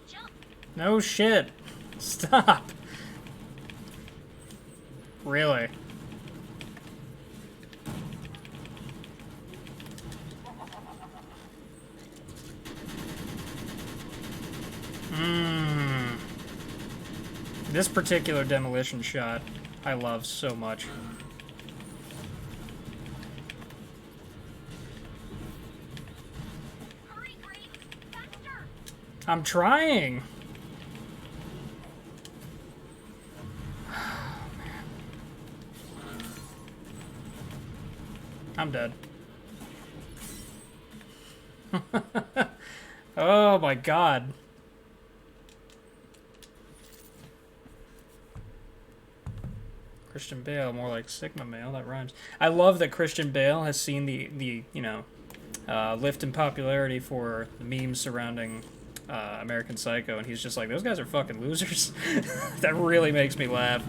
Jump. No shit. Stop. Really? This particular demolition shot, I love so much. Hurry, Grave. Faster. I'm trying. I'm dead. Oh my god. Christian Bale, more like Sigma Male, that rhymes. I love that Christian Bale has seen the you know, lift in popularity for the memes surrounding American Psycho, and he's just like, those guys are fucking losers. That really makes me laugh.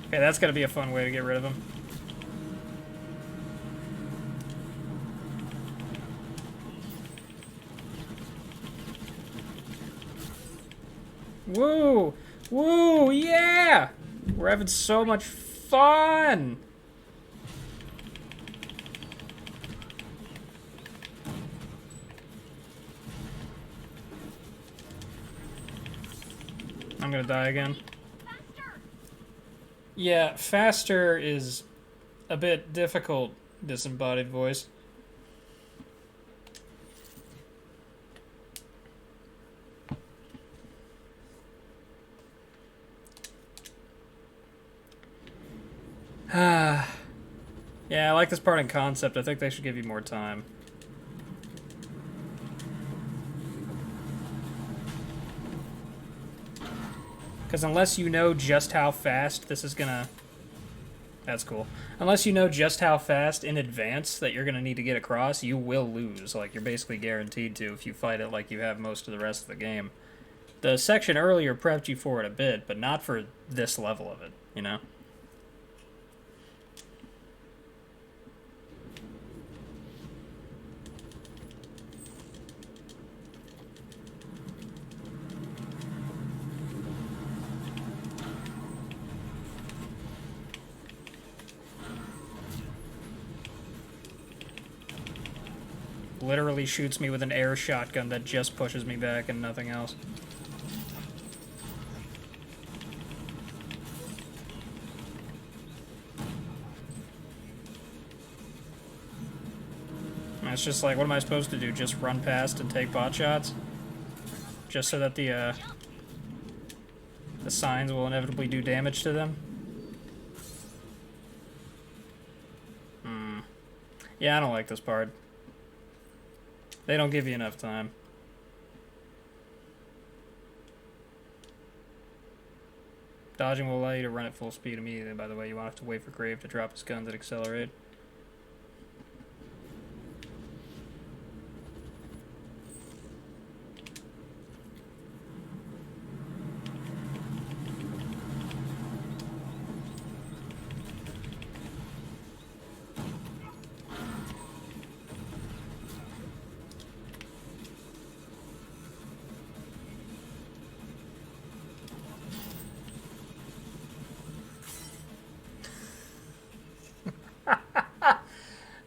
Okay, that's gonna be a fun way to get rid of him. Woo! Woo! Yeah! We're having so much fun! I'm gonna die again. Faster. Yeah, faster is a bit difficult, disembodied voice. Yeah, I like this part in concept. I think they should give you more time. Because unless you know just how fast this is gonna... That's cool. Unless you know just how fast in advance that you're gonna need to get across, you will lose. Like, you're basically guaranteed to if you fight it like you have most of the rest of the game. The section earlier prepped you for it a bit, but not for this level of it, you know? Literally shoots me with an air shotgun that just pushes me back and nothing else. And it's just like, what am I supposed to do? Just run past and take pot shots? Just so that the signs will inevitably do damage to them? Yeah, I don't like this part. They don't give you enough time. Dodging will allow you to run at full speed immediately, by the way. You won't have to wait for Grave to drop his guns and accelerate.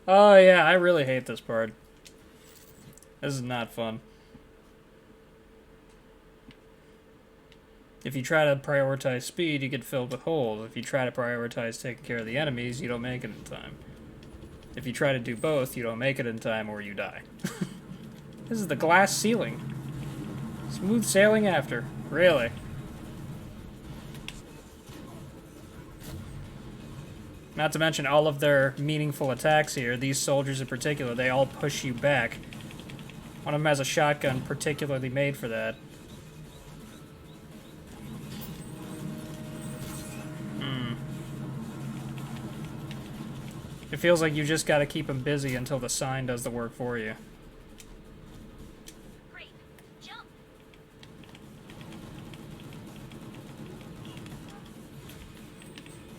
Oh yeah, I really hate this part. This is not fun. If you try to prioritize speed, you get filled with holes. If you try to prioritize taking care of the enemies, you don't make it in time. If you try to do both, you don't make it in time or you die. This is the glass ceiling. Smooth sailing after. Really? Not to mention all of their meaningful attacks here. These soldiers in particular, they all push you back. One of them has a shotgun particularly made for that. It feels like you just gotta keep them busy until the sign does the work for you. Great. Jump.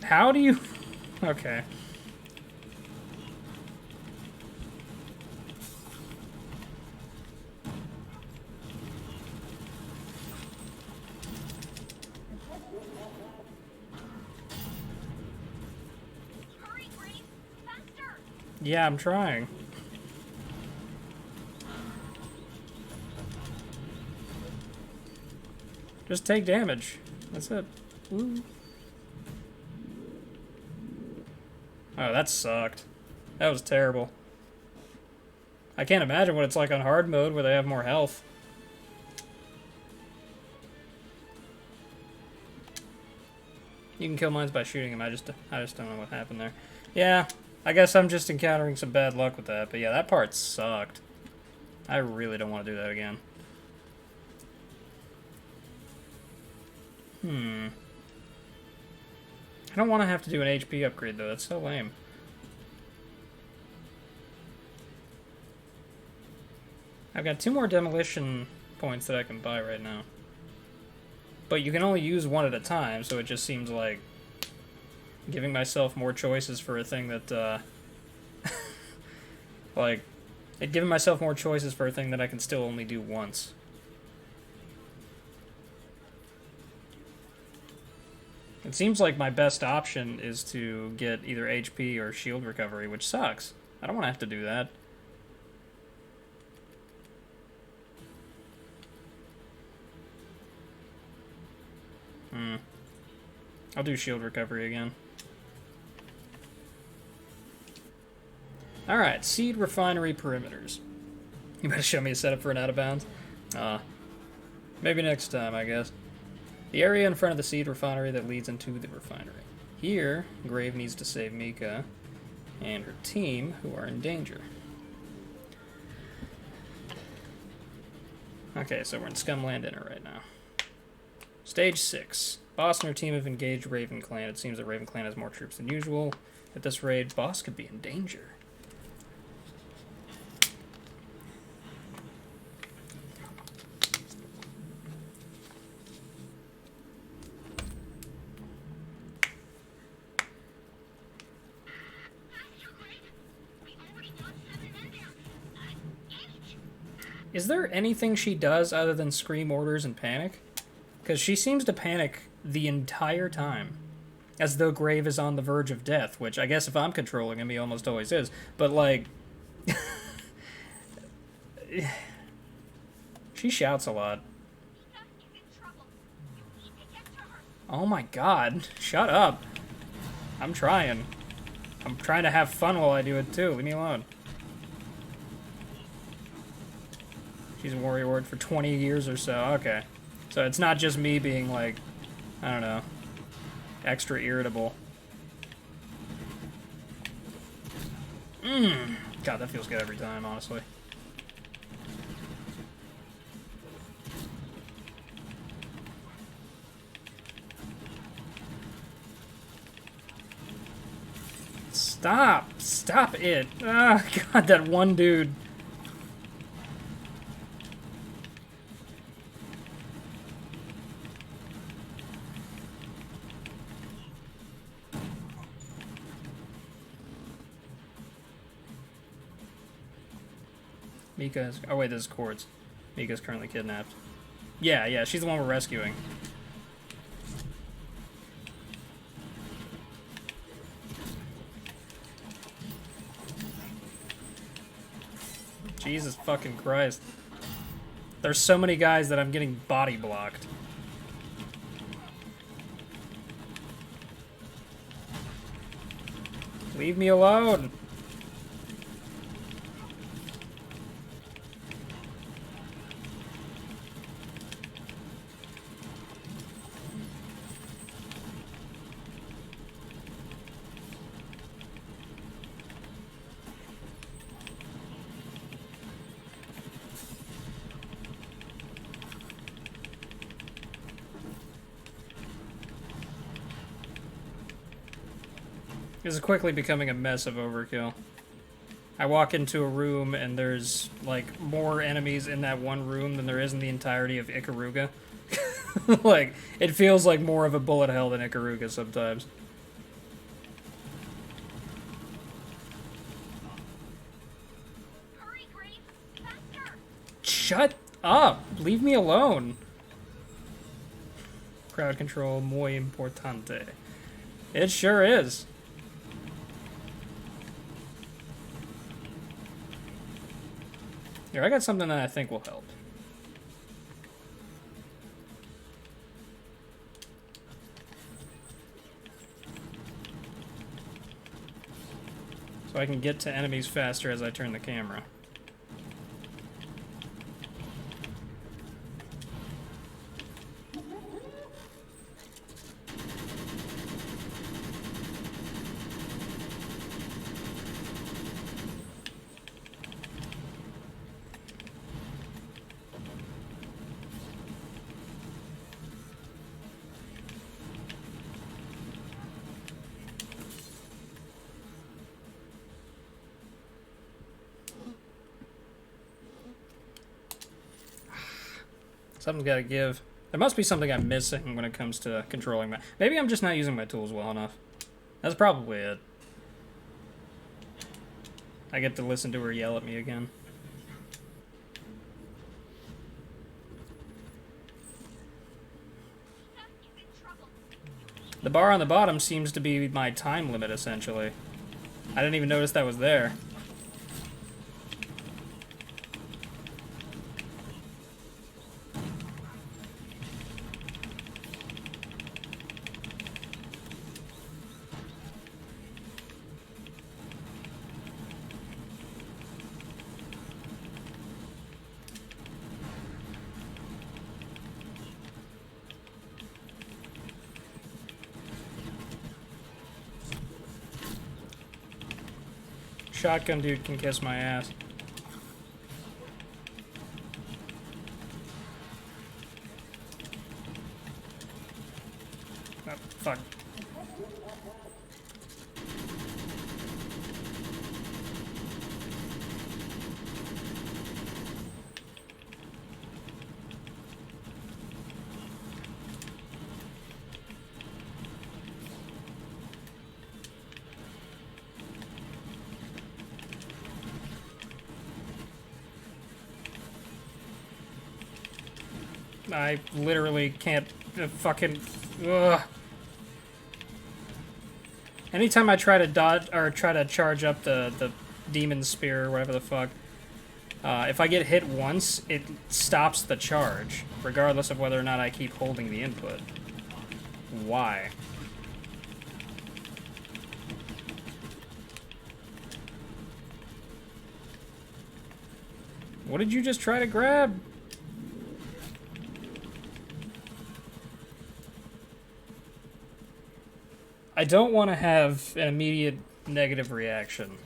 How do you... Okay. Hurry, Grace. Faster. Yeah, I'm trying. Just take damage. That's it. Woo. Oh, that sucked. That was terrible. I can't imagine what it's like on hard mode where they have more health. You can kill mines by shooting them. I just don't know what happened there. Yeah, I guess I'm just encountering some bad luck with that. But yeah, that part sucked. I really don't want to do that again. I don't want to have to do an HP upgrade, though. That's so lame. I've got 2 more demolition points that I can buy right now. But you can only use one at a time, so it just seems like giving myself more choices for a thing that, like, giving myself more choices for a thing that I can still only do once. It seems like my best option is to get either HP or shield recovery, which sucks. I don't want to have to do that. I'll do shield recovery again. Alright, seed refinery perimeters. You better show me a setup for an out of bounds. Maybe next time, I guess. The area in front of the seed refinery that leads into the refinery. Here, Grave needs to save Mika and her team, who are in danger. Okay, so we're in Scumland Inner right now. Stage 6. Boss and her team have engaged Raven Clan. It seems that Raven Clan has more troops than usual. At this raid, Boss could be in danger. Is there anything she does other than scream orders and panic? Because she seems to panic the entire time. As though Grave is on the verge of death, which I guess if I'm controlling him, he almost always is. But, like... she shouts a lot. Oh my god. Shut up. I'm trying. I'm trying to have fun while I do it too. Leave me alone. She's a warrior ward for 20 years or so. Okay. So it's not just me being, like, I don't know, extra irritable. God, that feels good every time, honestly. Stop! Stop it! Ah, God, that one dude. Mika's... Oh, wait, this is Quartz. Mika's currently kidnapped. Yeah, she's the one we're rescuing. Jesus fucking Christ. There's so many guys that I'm getting body blocked. Leave me alone. This is quickly becoming a mess of overkill. I walk into a room and there's, like, more enemies in that one room than there is in the entirety of Ikaruga. Like, it feels like more of a bullet hell than Ikaruga sometimes. Hurry, Grave! Faster! Shut up! Leave me alone! Crowd control muy importante. It sure is. Here, I got something that I think will help. So I can get to enemies faster as I turn the camera. Something's gotta give. There must be something I'm missing when it comes to controlling my... Maybe I'm just not using my tools well enough. That's probably it. I get to listen to her yell at me again. Seth is in trouble. The bar on the bottom seems to be my time limit, essentially. I didn't even notice that was there. Shotgun dude can kiss my ass. Oh, fuck. I literally can't fucking... Ugh. Anytime I try to dodge or try to charge up the demon spear or whatever the fuck, if I get hit once, it stops the charge, regardless of whether or not I keep holding the input. Why? What did you just try to grab? I don't want to have an immediate negative reaction,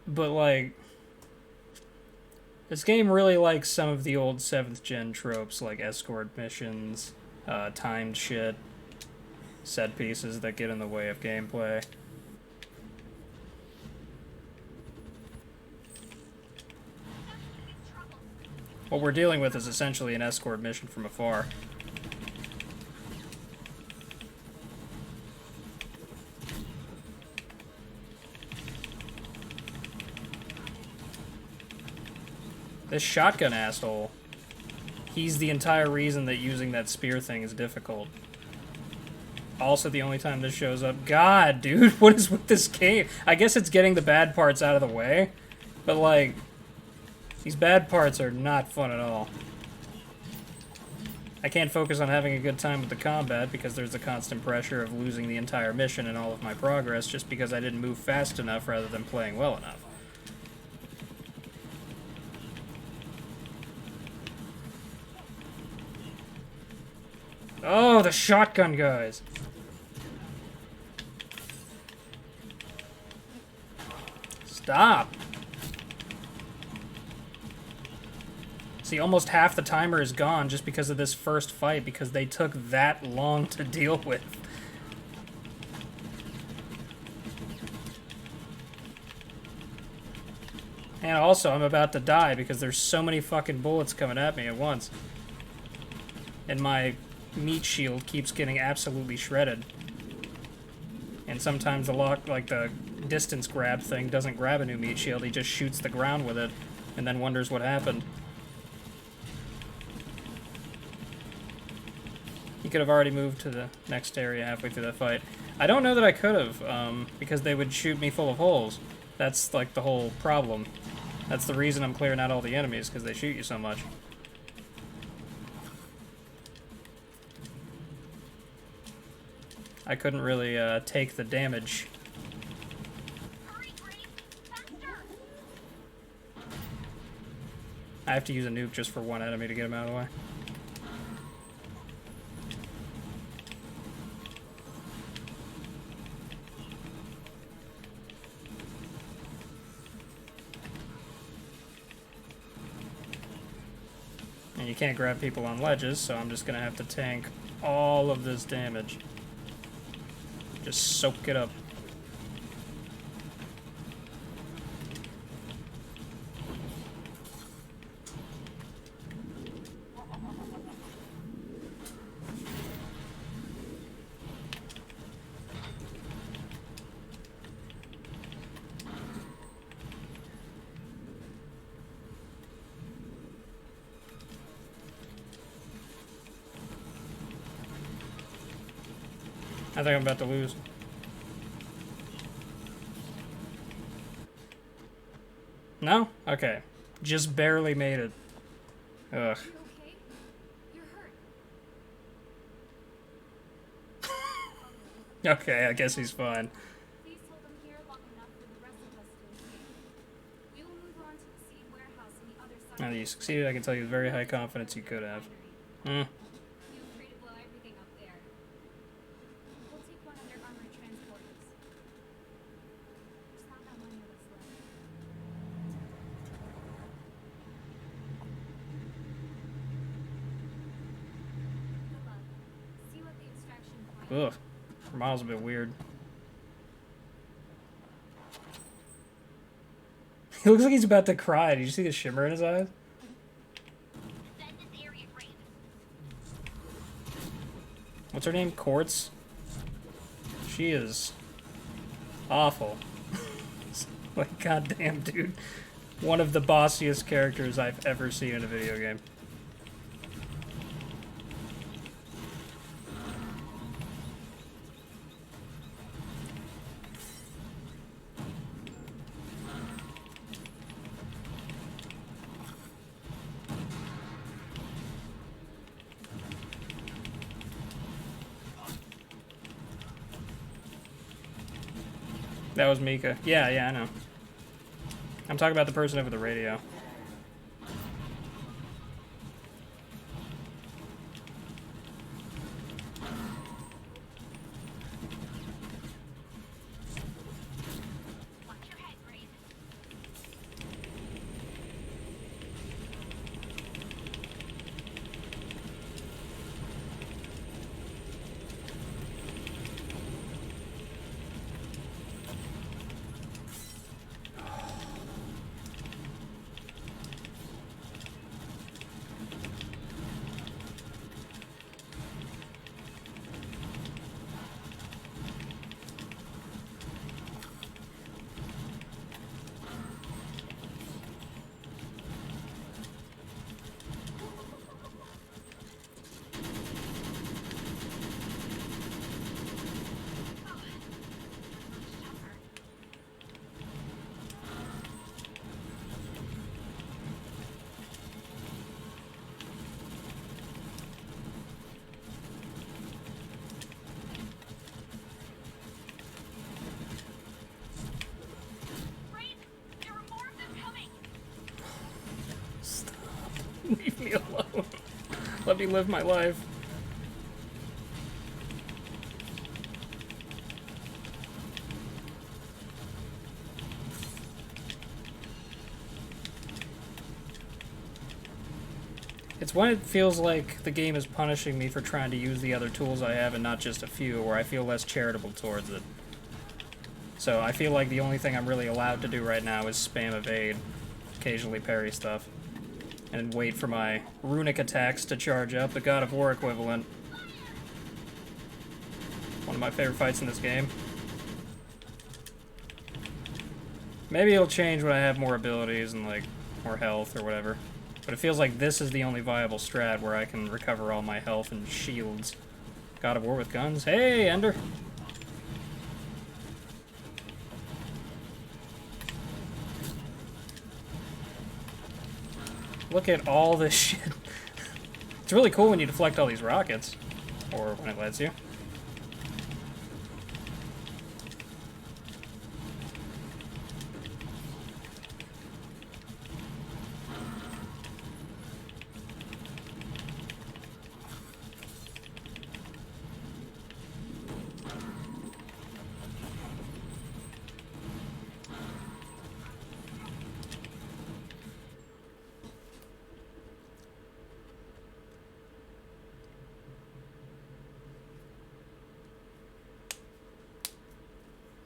but, like, this game really likes some of the old 7th gen tropes, like escort missions, timed shit, set pieces that get in the way of gameplay. What we're dealing with is essentially an escort mission from afar. This shotgun asshole, he's the entire reason that using that spear thing is difficult. Also the only time this shows up. God, dude, what is with this game? I guess it's getting the bad parts out of the way, but, like, These bad parts are not fun at all. I can't focus on having a good time with the combat because there's the constant pressure of losing the entire mission and all of my progress just because I didn't move fast enough rather than playing well enough. Oh, the shotgun guys! Stop! See, almost half the timer is gone just because of this first fight, because they took that long to deal with. And also, I'm about to die because there's so many fucking bullets coming at me at once. And my meat shield keeps getting absolutely shredded. And sometimes the the distance grab thing doesn't grab a new meat shield, he just shoots the ground with it and then wonders what happened. He could have already moved to the next area halfway through that fight. I don't know that I could have, because they would shoot me full of holes. That's, like, the whole problem. That's the reason I'm clearing out all the enemies, because they shoot you so much. I couldn't really, take the damage. Hurry, Grace! Faster! I have to use a nuke just for one enemy to get him out of the way. And you can't grab people on ledges, so I'm just gonna have to tank all of this damage. Just soak it up. I think I'm about to lose. No? Okay. Just barely made it. Ugh. You okay? You're hurt. Okay, I guess he's fine. Please hold them here long enough for the rest of us to escape. We will move on to the seed warehouse on the other side. Now that you succeeded, I can tell you with very high confidence you could have. Hmm. Feel free to blow everything up there. We'll take one of their armored transporters. There's not that many of us left. Good luck. See what the extraction point. Ugh. Miles a bit weird. He looks like he's about to cry. Did you see the shimmer in his eyes? Defend this area, Grace. What's her name? Quartz? She is awful. Like, goddamn, dude. One of the bossiest characters I've ever seen in a video game. That was Mika. Yeah, I know. I'm talking about the person over the radio. Watch your head, Grace. Leave me alone. Let me live my life. It's when it feels like the game is punishing me for trying to use the other tools I have and not just a few, where I feel less charitable towards it. So I feel like the only thing I'm really allowed to do right now is spam evade, occasionally parry stuff, and wait for my runic attacks to charge up, the God of War equivalent. One of my favorite fights in this game. Maybe it'll change when I have more abilities and, like, more health or whatever. But it feels like this is the only viable strat where I can recover all my health and shields. God of War with guns. Hey, Ender! Look at all this shit. It's really cool when you deflect all these rockets. Or when it lets you.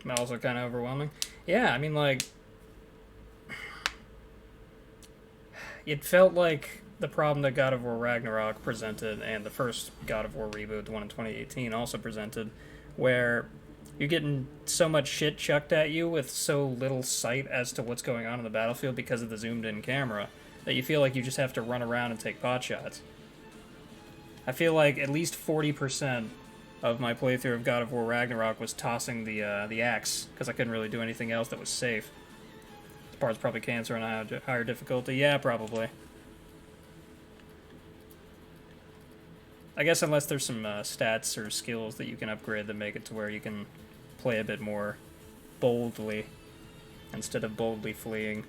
But also kind of overwhelming. Yeah, I mean, like, it felt like the problem that God of War Ragnarok presented and the first God of War reboot, the one in 2018, also presented, where you're getting so much shit chucked at you with so little sight as to what's going on in the battlefield because of the zoomed-in camera that you feel like you just have to run around and take pot shots. I feel like at least 40% of my playthrough of God of War Ragnarok was tossing the axe, because I couldn't really do anything else that was safe. This part's probably cancer on a higher difficulty. Yeah, probably. I guess unless there's some stats or skills that you can upgrade that make it to where you can play a bit more boldly, instead of boldly fleeing.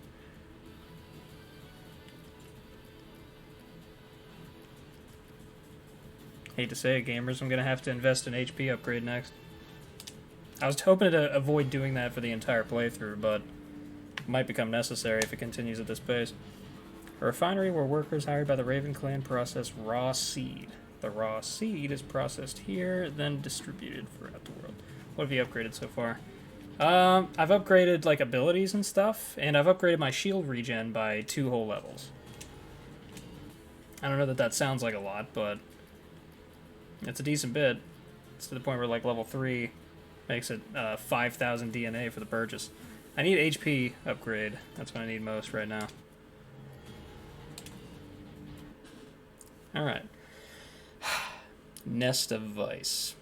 Hate to say it, gamers, I'm gonna have to invest in HP upgrade next. I was hoping to avoid doing that for the entire playthrough, but it might become necessary if it continues at this pace. A refinery where workers hired by the Raven clan process raw seed. The raw seed is processed here, then distributed throughout the world. What have you upgraded so far? I've upgraded, like, abilities and stuff, and I've upgraded my shield regen by 2 whole levels. I don't know that that sounds like a lot, but it's a decent bit. It's to the point where, like, level 3 makes it 5,000 DNA for the purchase. I need HP upgrade. That's what I need most right now. Alright. Nest of Vice.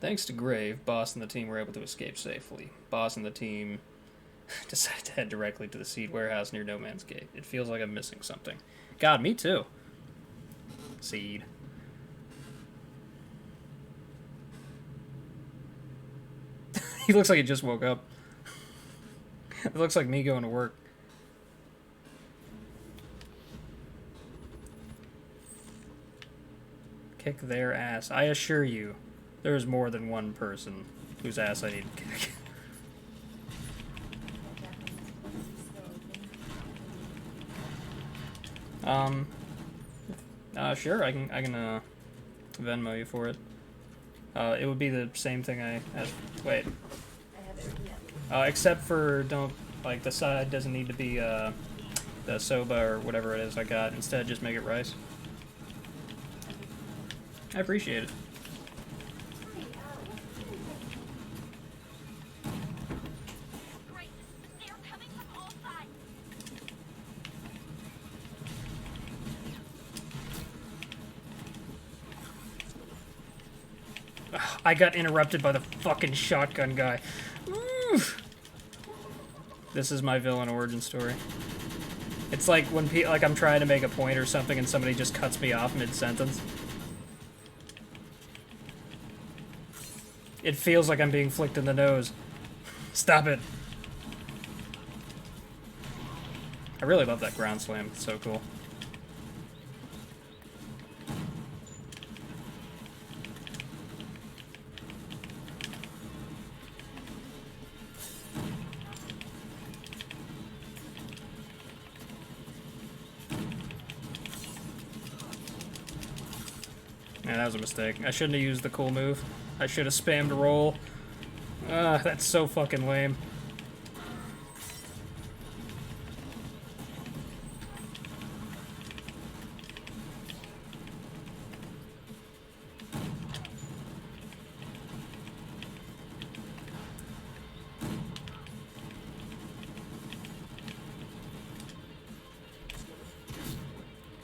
Thanks to Grave, Boss and the team were able to escape safely. Boss and the team decided to head directly to the seed warehouse near No Man's Gate. It feels like I'm missing something. God, me too. Seed. He looks like he just woke up. It looks like me going to work. Kick their ass. I assure you, there is more than one person whose ass I need to kick. Sure, I can Venmo you for it. It would be the same thing I asked. Wait. Except for the side doesn't need to be the soba or whatever it is I got. Instead, just make it rice. I appreciate it. Great. They're coming from all sides. I got interrupted by the fucking shotgun guy. Oof. This is my villain origin story. It's like when I'm trying to make a point or something and somebody just cuts me off mid-sentence. It feels like I'm being flicked in the nose. Stop it. I really love that ground slam. It's so cool. was a mistake. I shouldn't have used the cool move. I should have spammed roll. That's so fucking lame.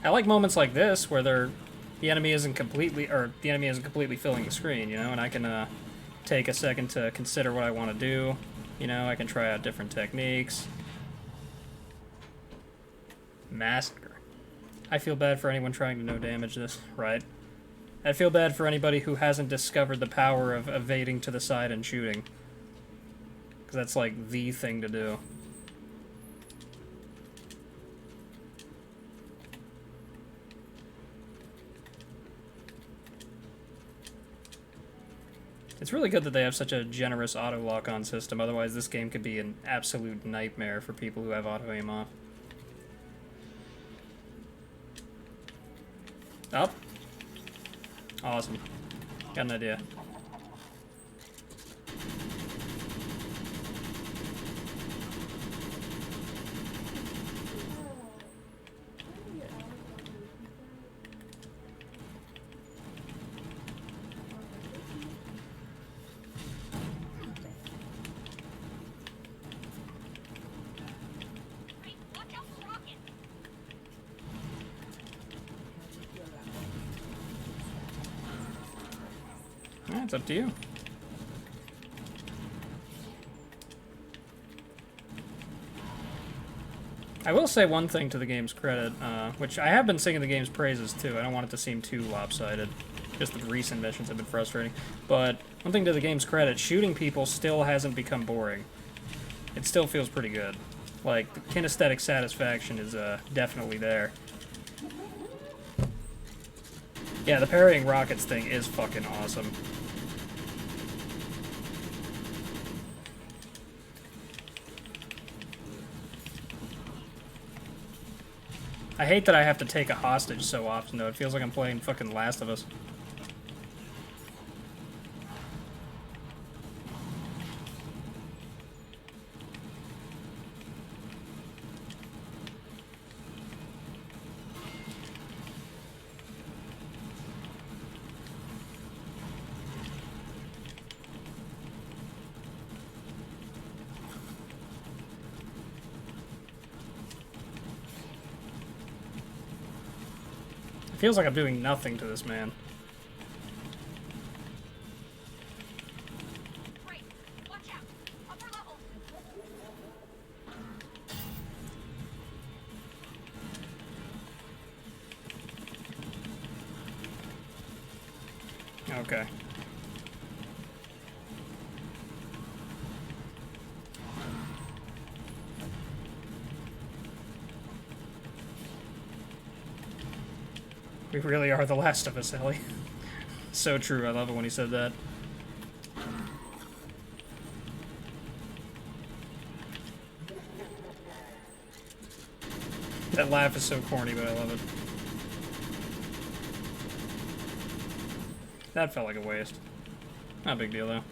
I like moments like this where the enemy isn't completely filling the screen, you know, and I can take a second to consider what I want to do. You know, I can try out different techniques. Massacre. I feel bad for anyone trying to no damage this, right? I feel bad for anybody who hasn't discovered the power of evading to the side and shooting. Because that's like the thing to do. It's really good that they have such a generous auto lock-on system, otherwise this game could be an absolute nightmare for people who have auto-aim off. Up. Awesome. Got an idea. It's up to you. I will say one thing to the game's credit, which I have been singing the game's praises too. I don't want it to seem too lopsided. Just the recent missions have been frustrating. But one thing to the game's credit, shooting people still hasn't become boring. It still feels pretty good. Like, the kinesthetic satisfaction is definitely there. Yeah, the parrying rockets thing is fucking awesome. I hate that I have to take a hostage so often, though. It feels like I'm playing fucking Last of Us. It feels like I'm doing nothing to this man. Great. Watch out. Upper level. Okay. We really are the Last of Us, Ellie. So true, I love it when he said that. That laugh is so corny, but I love it. That felt like a waste. Not a big deal, though.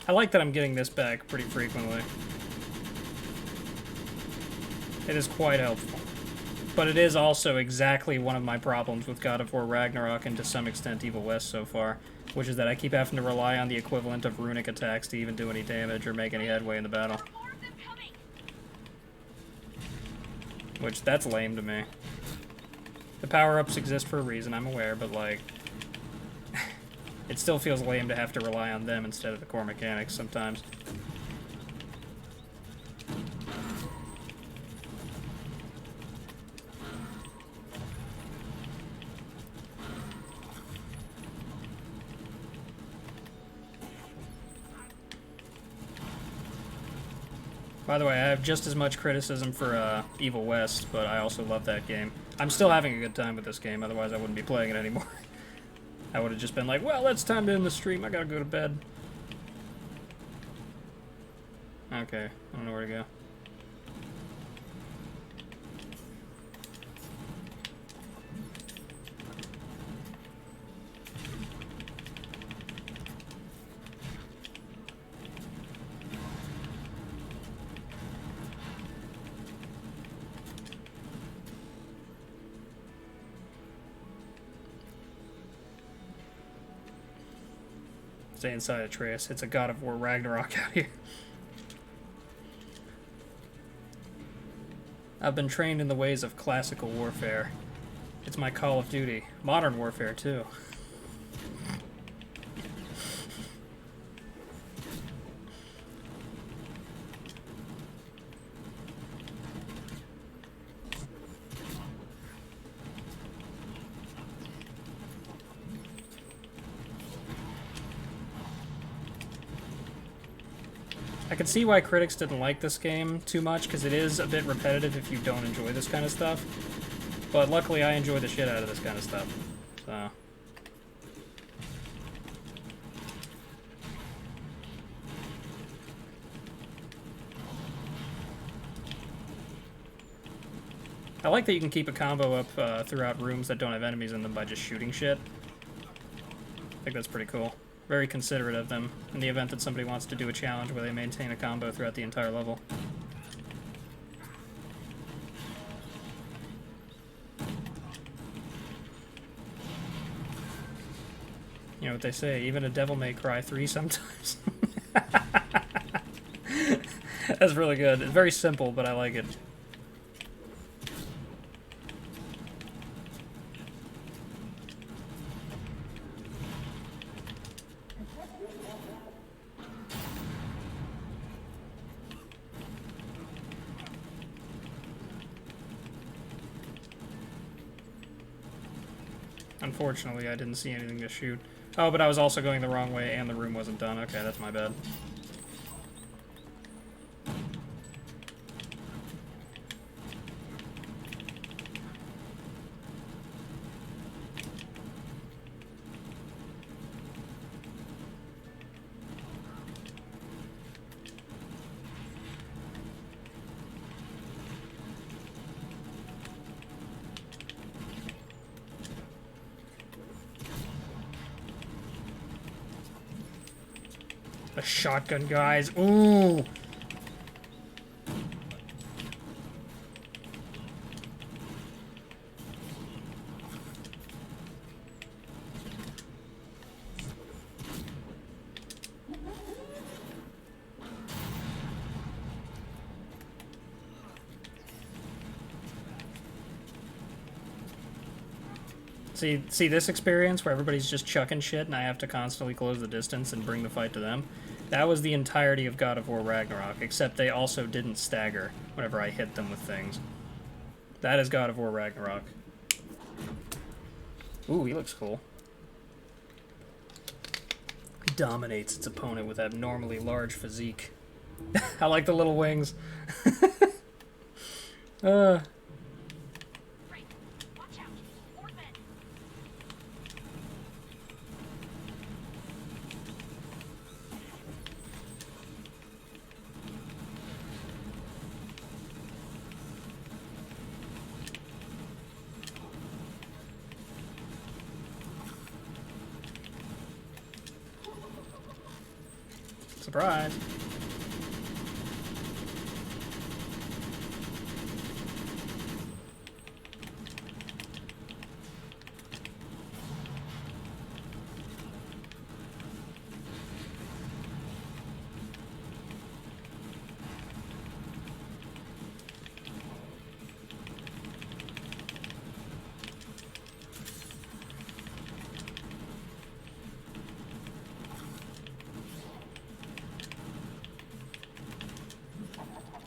I like that I'm getting this back pretty frequently. It is quite helpful. But it is also exactly one of my problems with God of War Ragnarok and to some extent Evil West so far, which is that I keep having to rely on the equivalent of runic attacks to even do any damage or make any headway in the battle. Which, that's lame to me. The power-ups exist for a reason, I'm aware, but like... it still feels lame to have to rely on them instead of the core mechanics sometimes. By the way, I have just as much criticism for Evil West, but I also love that game. I'm still having a good time with this game, otherwise I wouldn't be playing it anymore. I would have just been like, well, it's time to end the stream, I gotta go to bed. Okay, I don't know where to go. Stay inside Atreus. It's a God of War Ragnarok out here. I've been trained in the ways of classical warfare. It's my Call of Duty. Modern warfare, too. I can see why critics didn't like this game too much, because it is a bit repetitive if you don't enjoy this kind of stuff. But luckily I enjoy the shit out of this kind of stuff, so... I like that you can keep a combo up throughout rooms that don't have enemies in them by just shooting shit. I think that's pretty cool. Very considerate of them, in the event that somebody wants to do a challenge where they maintain a combo throughout the entire level. You know what they say, even a devil may cry 3 sometimes. That's really good. It's very simple, but I like it. Unfortunately, I didn't see anything to shoot. Oh, but I was also going the wrong way and the room wasn't done. Okay, that's my bad. The shotgun guys. Ooh. See this experience where everybody's just chucking shit and I have to constantly close the distance and bring the fight to them? That was the entirety of God of War Ragnarok, except they also didn't stagger whenever I hit them with things. That is God of War Ragnarok. Ooh, he looks cool. He dominates its opponent with abnormally large physique. I like the little wings. Surprise.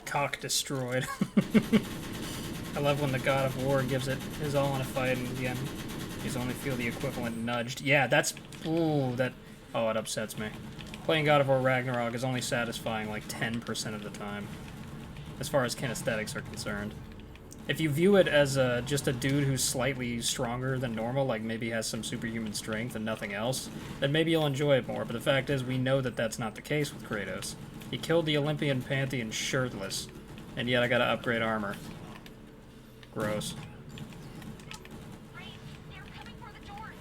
Cock destroyed. I love when the God of War gives it his all in a fight and again, he's only feel the equivalent nudged. Yeah, that's... Ooh, that... Oh, it upsets me. Playing God of War Ragnarok is only satisfying like 10% of the time. as far as kinesthetics are concerned. If you view it as just a dude who's slightly stronger than normal, like maybe has some superhuman strength and nothing else, then maybe you'll enjoy it more. But the fact is, we know that that's not the case with Kratos. He killed the Olympian Pantheon shirtless, and yet I gotta upgrade armor. Gross. They're coming for the door.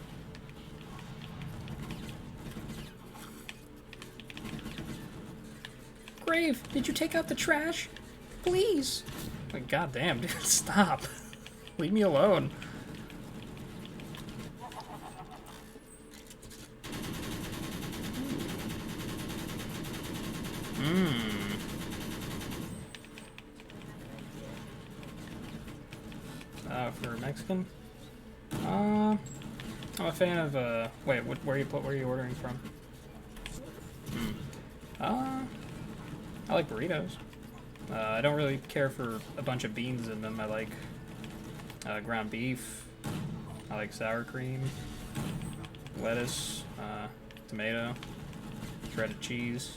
Grave, did you take out the trash? Please. Like, goddamn, dude, stop. Leave me alone. For Mexican? I'm a fan of, wait, where are you ordering from? I like burritos. I don't really care for a bunch of beans in them. I like ground beef. I like sour cream, lettuce, tomato, shredded cheese,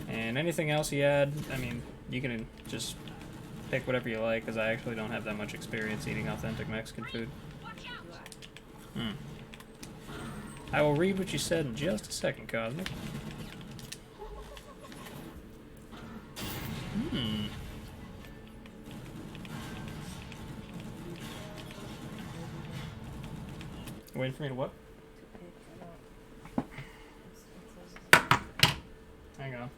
and anything else you add. I mean, you can just pick whatever you like, because I actually don't have that much experience eating authentic Mexican food. I will read what you said in just a second, Cosmic. Waiting for me to what? Hang on.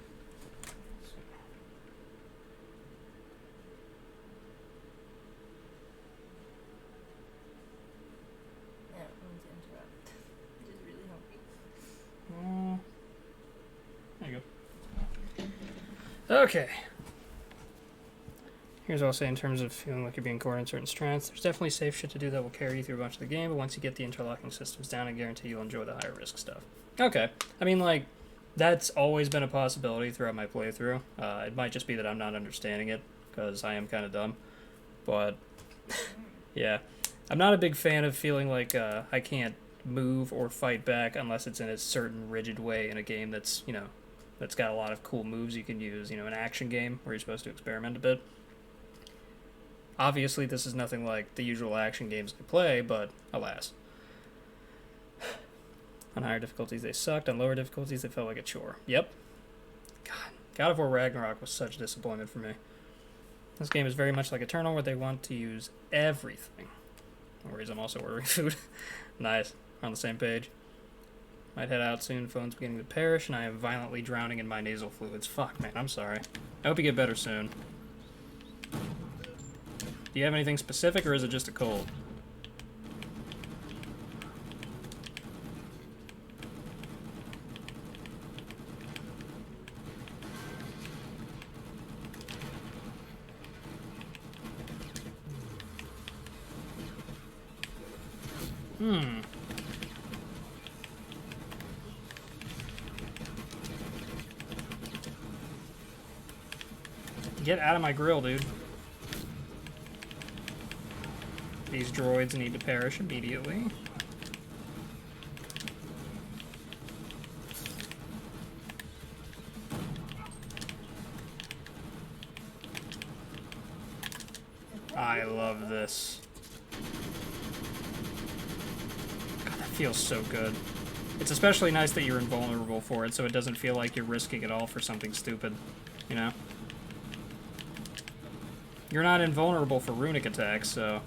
Yeah, I want to interrupt. Just really hungry. There you go. Okay. Here's what I'll say in terms of feeling like you're being cored in certain strengths. There's definitely safe shit to do that will carry you through a bunch of the game, but once you get the interlocking systems down, I guarantee you'll enjoy the higher risk stuff. Okay. I mean, like, that's always been a possibility throughout my playthrough. It might just be that I'm not understanding it, because I am kind of dumb. But, yeah. I'm not a big fan of feeling like I can't move or fight back unless it's in a certain rigid way in a game that's, you know, that's got a lot of cool moves you can use. You know, an action game where you're supposed to experiment a bit. Obviously, this is nothing like the usual action games I play, but alas. On higher difficulties, they sucked. On lower difficulties, they felt like a chore. Yep. God of War Ragnarok was such a disappointment for me. This game is very much like Eternal, where they want to use everything. No worries, I'm also ordering food. Nice. We're on the same page. Might head out soon. Phone's beginning to perish, and I am violently drowning in my nasal fluids. Fuck, man. I'm sorry. I hope you get better soon. Do you have anything specific, or is it just a cold? Get out of my grill, dude. These droids need to perish immediately. I love this. God, that feels so good. It's especially nice that you're invulnerable for it, so it doesn't feel like you're risking it all for something stupid, you know? You're not invulnerable for runic attacks, so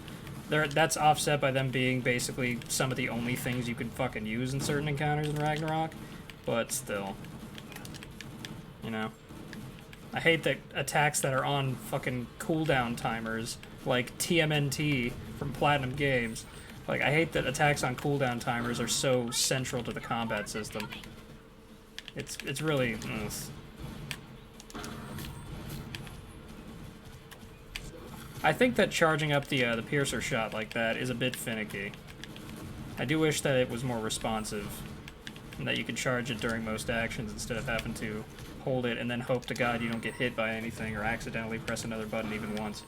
that's offset by them being basically some of the only things you can fucking use in certain encounters in Ragnarok, but still. You know? I hate that attacks that are on fucking cooldown timers, like TMNT from Platinum Games. Like, I hate that attacks on cooldown timers are so central to the combat system. It's really... I think that charging up the piercer shot like that is a bit finicky. I do wish that it was more responsive, and that you could charge it during most actions instead of having to hold it and then hope to God you don't get hit by anything or accidentally press another button even once.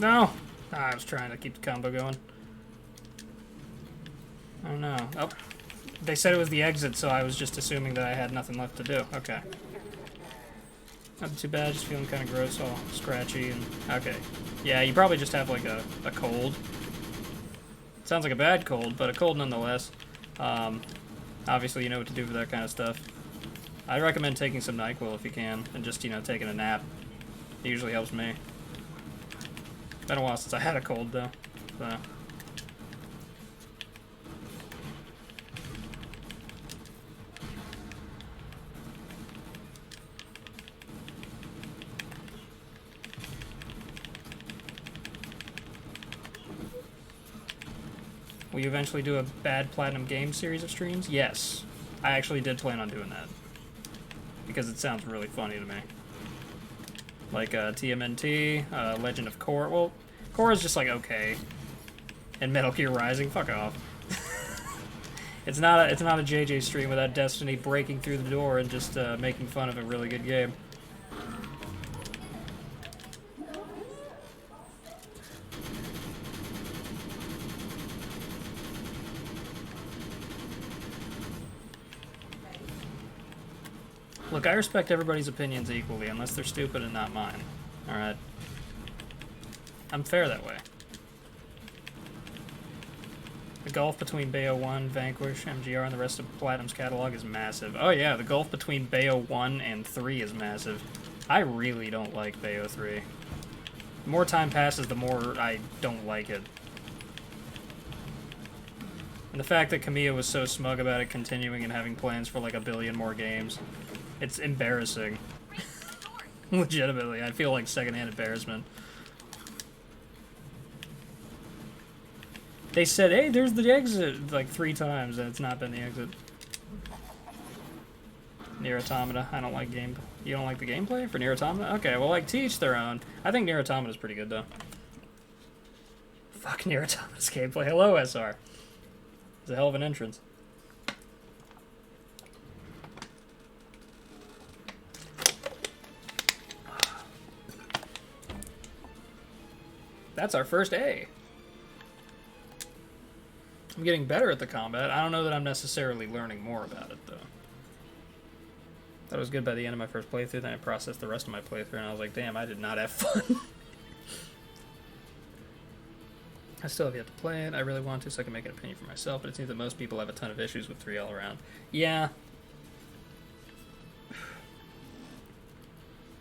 No! Ah, I was trying to keep the combo going. Oh no. Oh. They said it was the exit, so I was just assuming that I had nothing left to do. Okay. Nothing too bad, just feeling kind of gross, all scratchy and... Okay. Yeah, you probably just have like a cold. Sounds like a bad cold, but a cold nonetheless. Obviously you know what to do for that kind of stuff. I recommend taking some NyQuil if you can, and just, you know, taking a nap. It usually helps me. Been a while since I had a cold, though. So. Will you eventually do a bad Platinum Games series of streams? Yes. I actually did plan on doing that. Because it sounds really funny to me. Like TMNT, Legend of Core. Well, Core is just like okay. And Metal Gear Rising, fuck off. It's not a JJ stream without Destiny breaking through the door and just making fun of a really good game. Look, I respect everybody's opinions equally, unless they're stupid and not mine. Alright? I'm fair that way. The gulf between Bayo 1, Vanquish, MGR, and the rest of Platinum's catalog is massive. Oh yeah, the gulf between Bayo 1 and 3 is massive. I really don't like Bayo 3. The more time passes, the more I don't like it. And the fact that Kamiya was so smug about it continuing and having plans for like a billion more games. It's embarrassing. Legitimately, I feel like secondhand embarrassment. They said, hey, there's the exit, like 3 times, and it's not been the exit. Nier Automata, I don't like game... You don't like the gameplay for Nier Automata? Okay, well, like, to each their own. I think Nier Automata's pretty good, though. Fuck Nier Automata's gameplay. Hello, SR. It's a hell of an entrance. That's our first A. I'm getting better at the combat. I don't know that I'm necessarily learning more about it, though. Thought it was good by the end of my first playthrough, then I processed the rest of my playthrough, and I was like, damn, I did not have fun. I still have yet to play it. I really want to, so I can make an opinion for myself, but it seems that most people have a ton of issues with 3 all around. Yeah.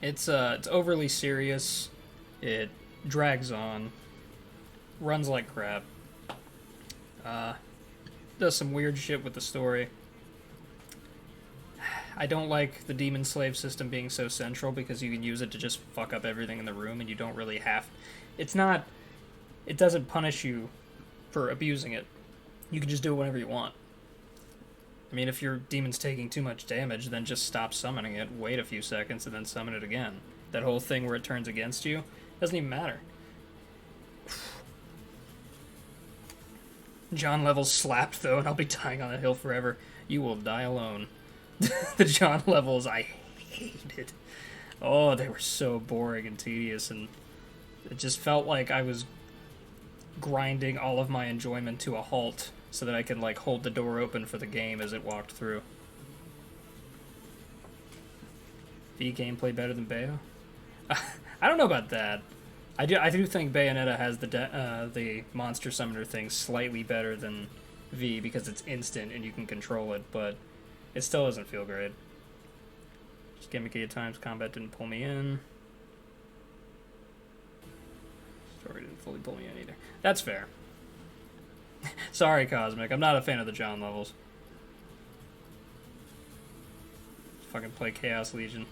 It's overly serious. It drags on. Runs like crap. Does some weird shit with the story. I don't like the demon slave system being so central because you can use it to just fuck up everything in the room and you don't really have... It's not... It doesn't punish you for abusing it. You can just do it whenever you want. I mean, if your demon's taking too much damage, then just stop summoning it, wait a few seconds, and then summon it again. That whole thing where it turns against you doesn't even matter. John levels slapped, though, and I'll be dying on a hill forever. You will die alone. The John levels, I hated. Oh, they were so boring and tedious, and it just felt like I was grinding all of my enjoyment to a halt so that I could, like, hold the door open for the game as it walked through. V gameplay better than Bayo? I don't know about that. I do think Bayonetta has the monster summoner thing slightly better than V because it's instant and you can control it, but it still doesn't feel great. Just gimmicky at times, combat didn't pull me in. Story didn't fully pull me in either. That's fair. Sorry, Cosmic. I'm not a fan of the John levels. Fucking play Chaos Legion.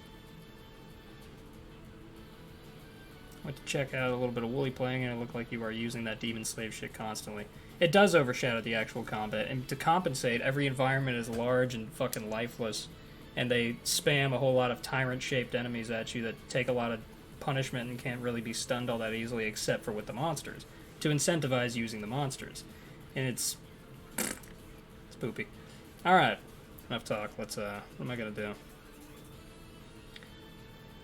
Went to check out a little bit of Wooly playing, and it looked like you are using that demon slave shit constantly. It does overshadow the actual combat, and to compensate, every environment is large and fucking lifeless, and they spam a whole lot of tyrant-shaped enemies at you that take a lot of punishment and can't really be stunned all that easily except for with the monsters, to incentivize using the monsters. And it's poopy. Alright, enough talk. Let's, what am I gonna do?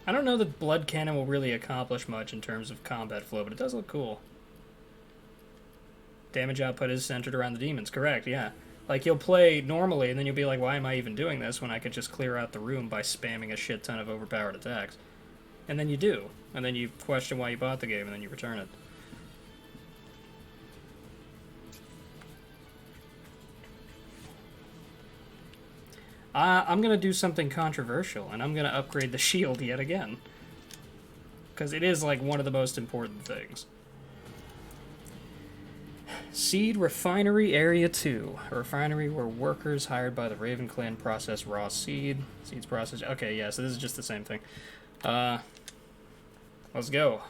I don't know that Blood Cannon will really accomplish much in terms of combat flow, but it does look cool. Damage output is centered around the demons, correct, yeah. Like, you'll play normally, and then you'll be like, why am I even doing this when I could just clear out the room by spamming a shit ton of overpowered attacks? And then you do. And then you question why you bought the game, and then you return it. I'm going to do something controversial, and I'm going to upgrade the shield yet again. Because it is, like, one of the most important things. Seed Refinery Area 2. A refinery where workers hired by the Raven Clan process raw seed. Seeds processed... Okay, yeah, so this is just the same thing. Let's go.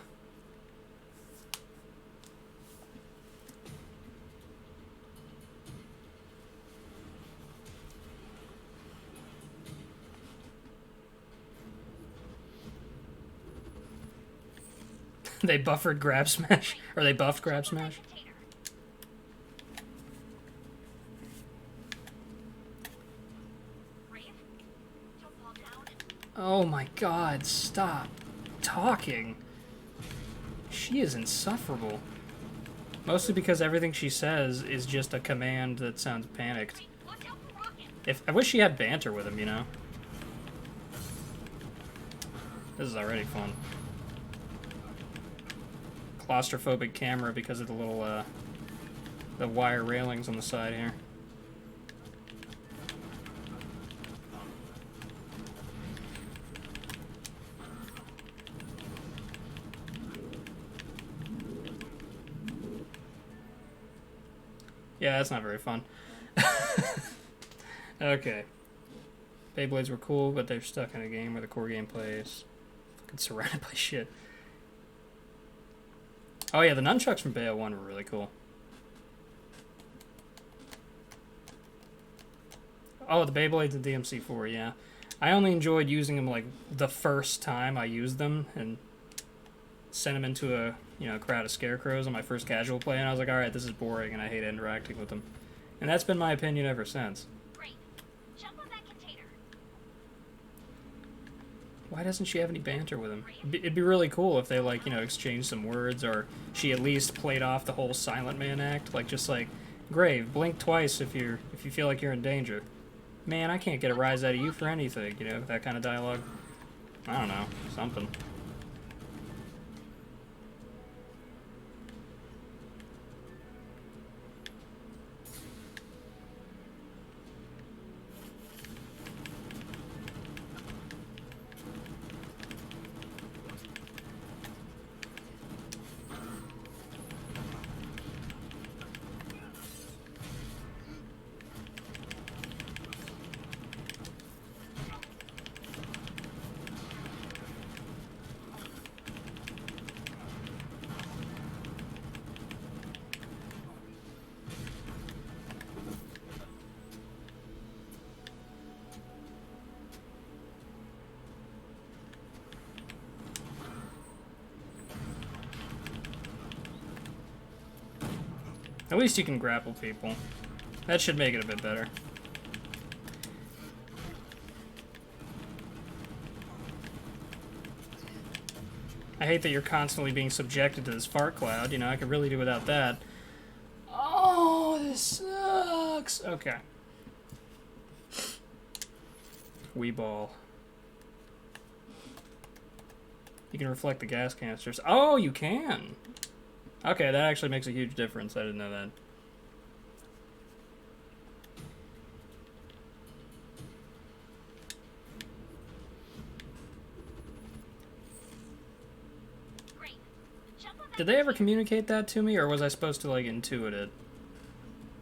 They buffered Grab Smash. Or they buffed Grab Smash. Oh my god, stop talking. She is insufferable. Mostly because everything she says is just a command that sounds panicked. I wish she had banter with him, you know? This is already fun. Claustrophobic camera because of the little, the wire railings on the side here. Yeah, that's not very fun. Okay. Beyblades were cool, but they're stuck in a game where the core gameplay is fucking surrounded by shit. Oh yeah, the nunchucks from Bayo 1 were really cool. Oh, the Beyblades in DMC4, yeah. I only enjoyed using them, like, the first time I used them, and sent them into a, you know, crowd of scarecrows on my first casual play, and I was like, alright, this is boring, and I hate interacting with them. And that's been my opinion ever since. Great. Jump on that container. Why doesn't she have any banter with him? It'd be really cool if they, like, you know, exchanged some words, or she at least played off the whole Silent Man act, like, just like, Grave, blink twice if you feel like you're in danger. Man, I can't get a rise out of you for anything, you know, that kind of dialogue. I don't know, something. At least you can grapple people. That should make it a bit better. I hate that you're constantly being subjected to this fart cloud. You know, I could really do without that. Oh, this sucks. Okay. Wee ball. You can reflect the gas canisters. Oh, you can. Okay, that actually makes a huge difference. I didn't know that. Did they ever communicate that to me, or was I supposed to, like, intuit it?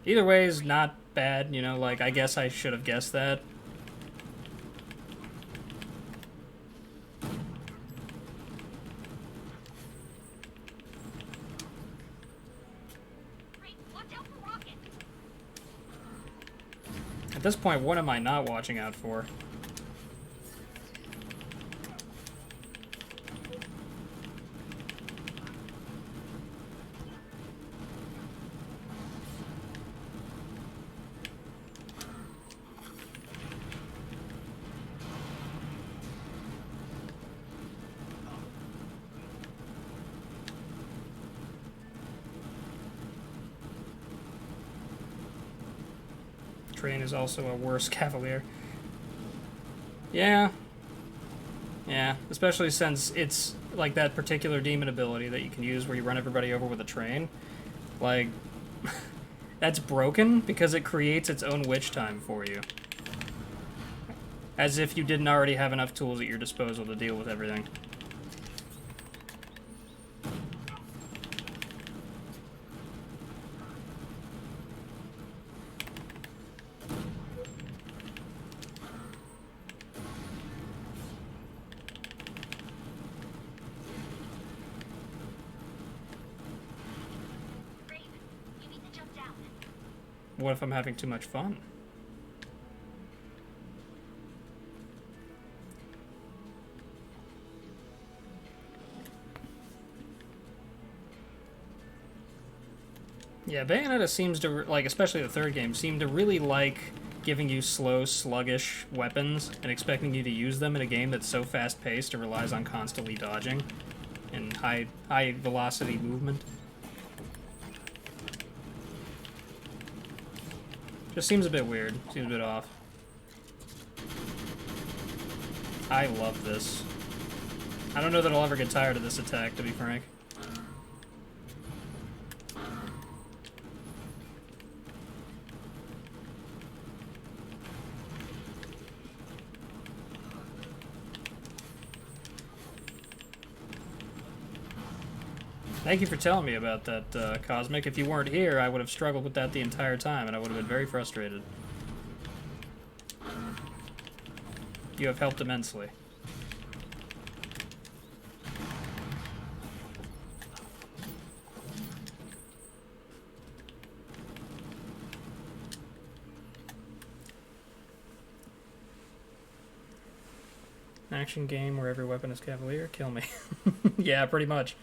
Either way is not bad, you know, like, I guess I should have guessed that. At this point, what am I not watching out for? train is also a worse cavalier. Yeah. Yeah, especially since it's like that particular demon ability that you can use where you run everybody over with a train. Like, that's broken because it creates its own witch time for you. As if you didn't already have enough tools at your disposal to deal with everything. What if I'm having too much fun? Yeah, Bayonetta seems to, like, especially the third game, seemed to really like giving you slow, sluggish weapons and expecting you to use them in a game that's so fast-paced it relies on constantly dodging and high-velocity movement. Just seems a bit weird. Seems a bit off. I love this. I don't know that I'll ever get tired of this attack, to be frank. Thank you for telling me about that, Cosmic. If you weren't here, I would have struggled with that the entire time, and I would have been very frustrated. You have helped immensely. Action game where every weapon is cavalier? Kill me. Yeah, pretty much.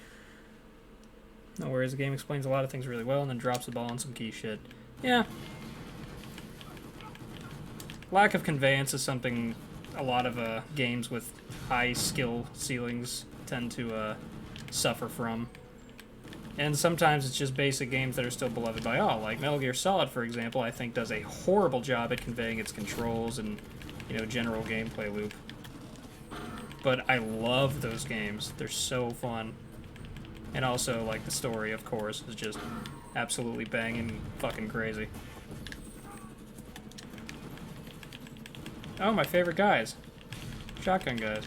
No worries, the game explains a lot of things really well and then drops the ball on some key shit. Yeah. Lack of conveyance is something a lot of games with high skill ceilings tend to suffer from. And sometimes it's just basic games that are still beloved by all. Like Metal Gear Solid, for example, I think does a horrible job at conveying its controls and, you know, general gameplay loop. But I love those games. They're so fun. And also, like, the story, of course, is just absolutely banging fucking crazy. Oh, my favorite guys. Shotgun guys.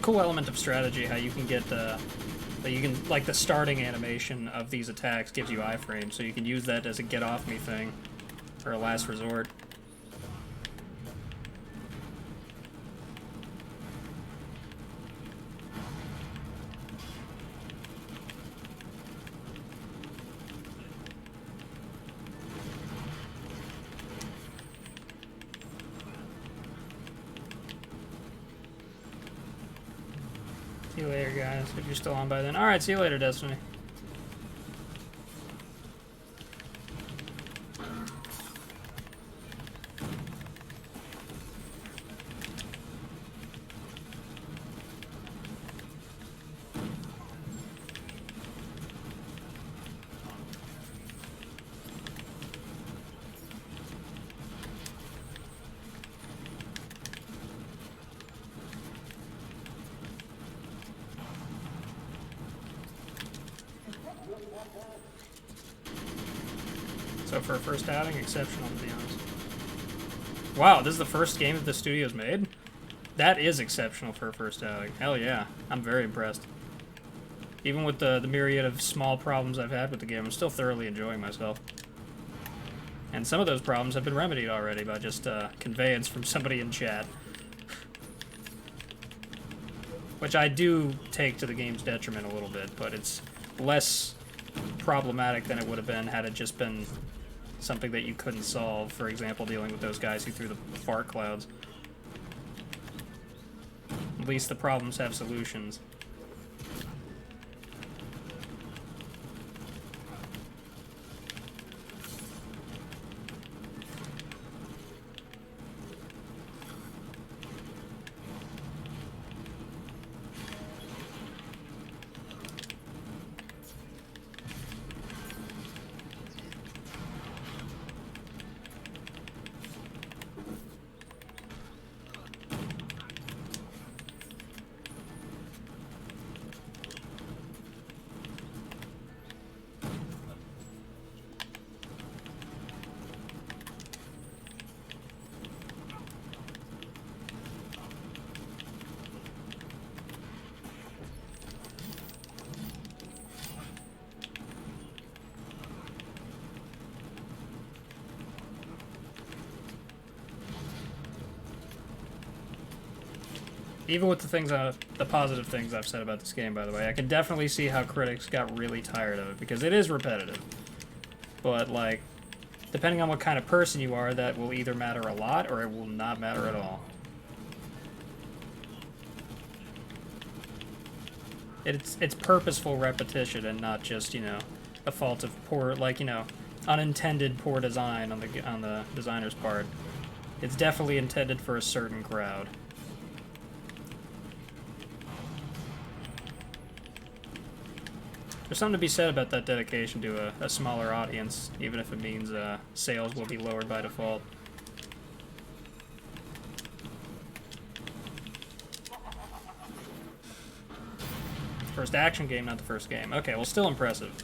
Cool element of strategy how you can get that you can, like, the starting animation of these attacks gives you iframes, so you can use that as a get off me thing or a last resort. See you later, guys, if you're still on by then. Alright, see you later, Destiny. So for a first outing, exceptional, to be honest. Wow, this is the first game that the studio's made? That is exceptional for a first outing. Hell yeah, I'm very impressed. Even with the myriad of small problems I've had with the game, I'm still thoroughly enjoying myself. And some of those problems have been remedied already by just conveyance from somebody in chat. Which I do take to the game's detriment a little bit, but it's less problematic than it would have been had it just been something that you couldn't solve. For example, dealing with those guys who threw the fart clouds. least the problems have solutions. Even with the positive things I've said about this game, by the way, I can definitely see how critics got really tired of it, because it is repetitive. But, like, depending on what kind of person you are, that will either matter a lot, or it will not matter at all. It's purposeful repetition, and not just, you know, a fault of poor, like, you know, unintended poor design on the designer's part. It's definitely intended for a certain crowd. There's something to be said about that dedication to a smaller audience, even if it means sales will be lowered by default. First action game, not the first game. Okay, well, still impressive.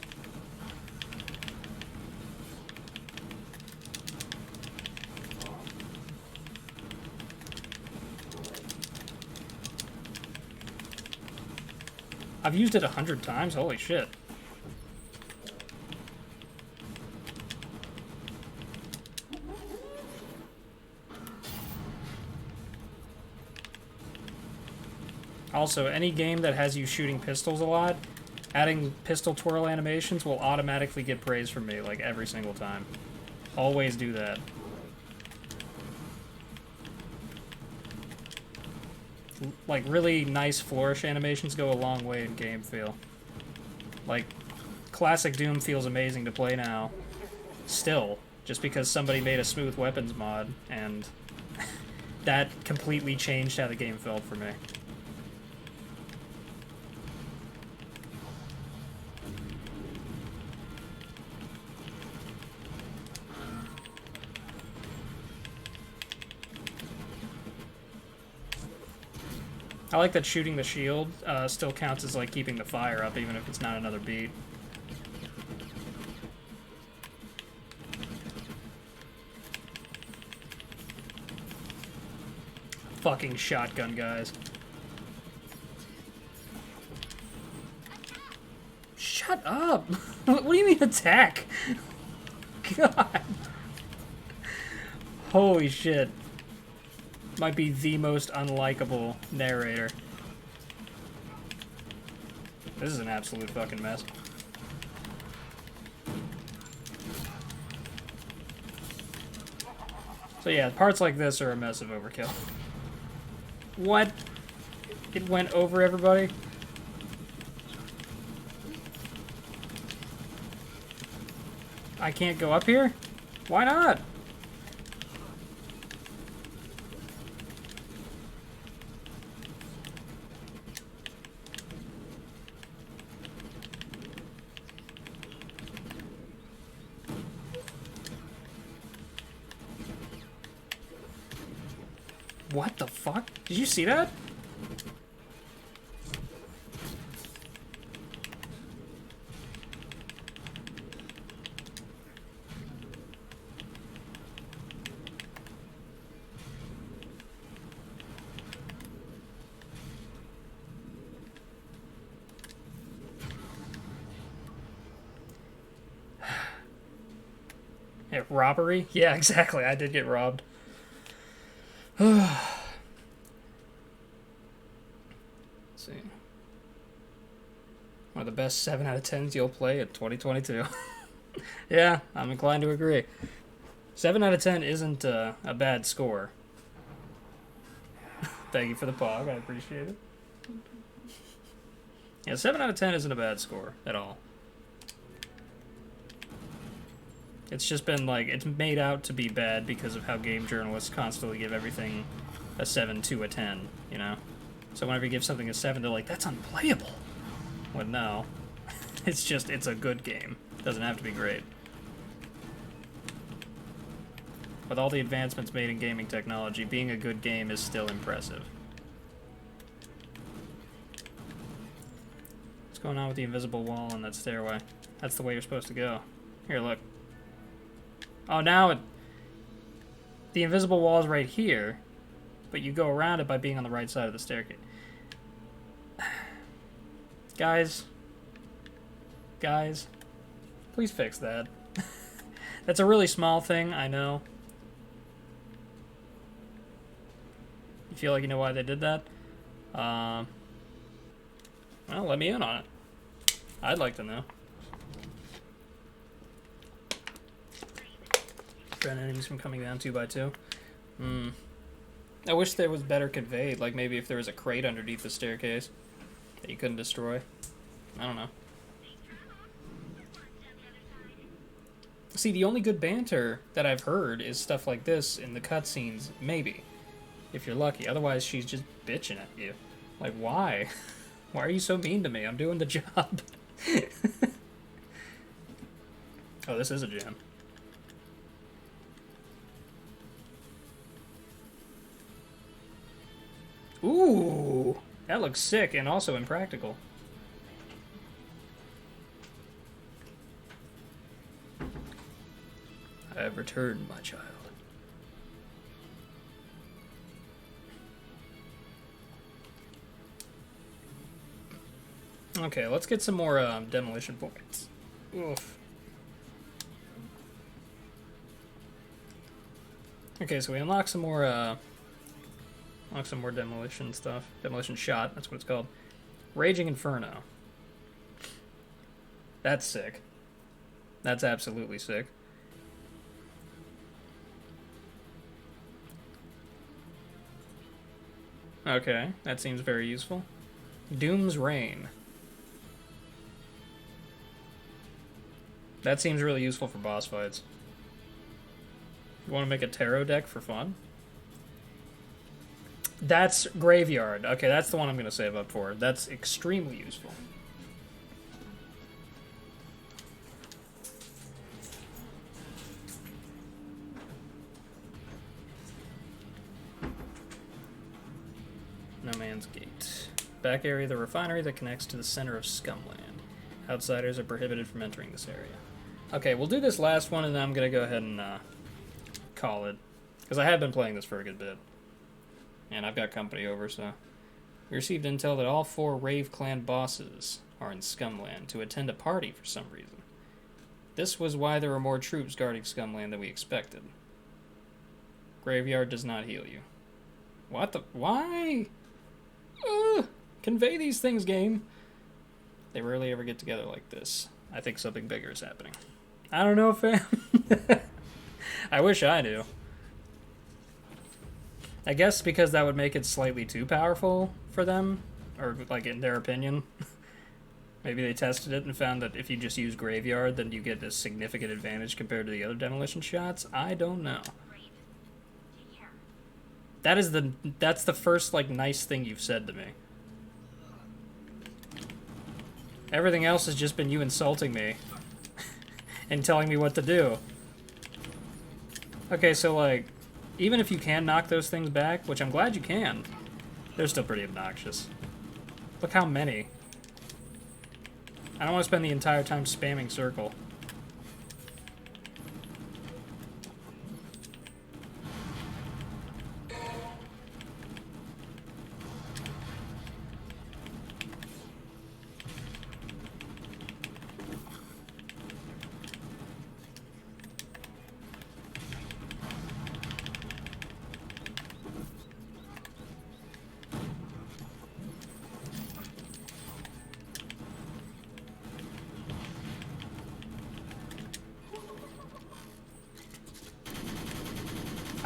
I've used it 100 times? Holy shit. Also, any game that has you shooting pistols a lot, adding pistol twirl animations will automatically get praise from me, like, every single time. Always do that. Like, really nice flourish animations go a long way in game feel. Like, classic Doom feels amazing to play now. Still, just because somebody made a smooth weapons mod, and that completely changed how the game felt for me. I like that shooting the shield still counts as, like, keeping the fire up, even if it's not another beat. Fucking shotgun guys. Shut up! What do you mean attack? God. Holy shit. Might be the most unlikable narrator. This is an absolute fucking mess. So yeah, parts like this are a mess of overkill. What? It went over everybody? I can't go up here? Why not? What the fuck? Did you see that? Yeah, robbery? Yeah, exactly. I did get robbed. Let's see. One of the best 7 out of 10s you'll play in 2022. Yeah, I'm inclined to agree. 7 out of 10 isn't a bad score. Thank you for the pog. I appreciate it. Yeah, 7 out of 10 isn't a bad score at all. It's just been like, it's made out to be bad because of how game journalists constantly give everything a 7 to a 10, you know? So whenever you give something a 7, they're like, that's unplayable. Well, no. It's just, it's a good game. Doesn't have to be great. With all the advancements made in gaming technology, being a good game is still impressive. What's going on with the invisible wall on that stairway? That's the way you're supposed to go. Here, look. Oh, now it... The invisible wall is right here, but you go around it by being on the right side of the staircase. Guys, please fix that. That's a really small thing, I know. You feel like you know why they did that? Well, let me in on it. I'd like to know. Prevent enemies from coming down 2 by 2. I wish there was better conveyed, like maybe if there was a crate underneath the staircase that you couldn't destroy. I don't know. See, the only good banter that I've heard is stuff like this in the cutscenes, maybe. If you're lucky. Otherwise, she's just bitching at you. Like, why? Why are you so mean to me? I'm doing the job. Oh, this is a gem. Ooh! That looks sick and also impractical. I have returned, my child. Okay, let's get some more demolition points. Oof. Okay, so we unlock some more demolition stuff. Demolition shot, that's what it's called. Raging Inferno. That's sick. That's absolutely sick. Okay, that seems very useful. Doom's Reign. That seems really useful for boss fights. You want to make a tarot deck for fun? That's Graveyard. Okay, that's the one I'm going to save up for. That's extremely useful. No Man's Gate. Back area of the refinery that connects to the center of Scumland. Outsiders are prohibited from entering this area. Okay, we'll do this last one, and then I'm going to go ahead and call it. Because I have been playing this for a good bit. And I've got company over, so... We received intel that all 4 Rave Clan bosses are in Scumland to attend a party for some reason. This was why there were more troops guarding Scumland than we expected. Graveyard does not heal you. What the... Why? Convey these things, game. They rarely ever get together like this. I think something bigger is happening. I don't know, fam. I wish I knew. I guess because that would make it slightly too powerful for them, or like in their opinion. Maybe they tested it and found that if you just use Graveyard, then you get a significant advantage compared to the other demolition shots. I don't know. That's the first like nice thing you've said to me. Everything else has just been you insulting me and telling me what to do. Okay, so like, even if you can knock those things back, which I'm glad you can, they're still pretty obnoxious. Look how many. I don't want to spend the entire time spamming circle.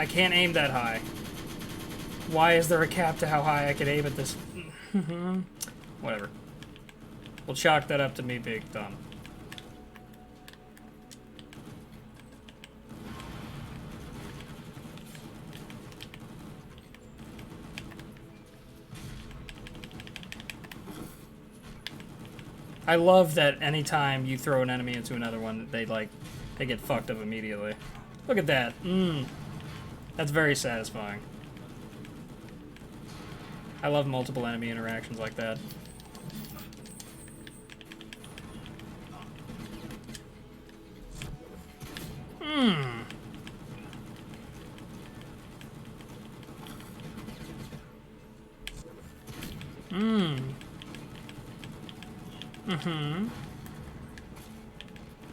I can't aim that high. Why is there a cap to how high I can aim at this? Whatever. We'll chalk that up to me being dumb. I love that anytime you throw an enemy into another one, they get fucked up immediately. Look at that. That's very satisfying. I love multiple enemy interactions like that.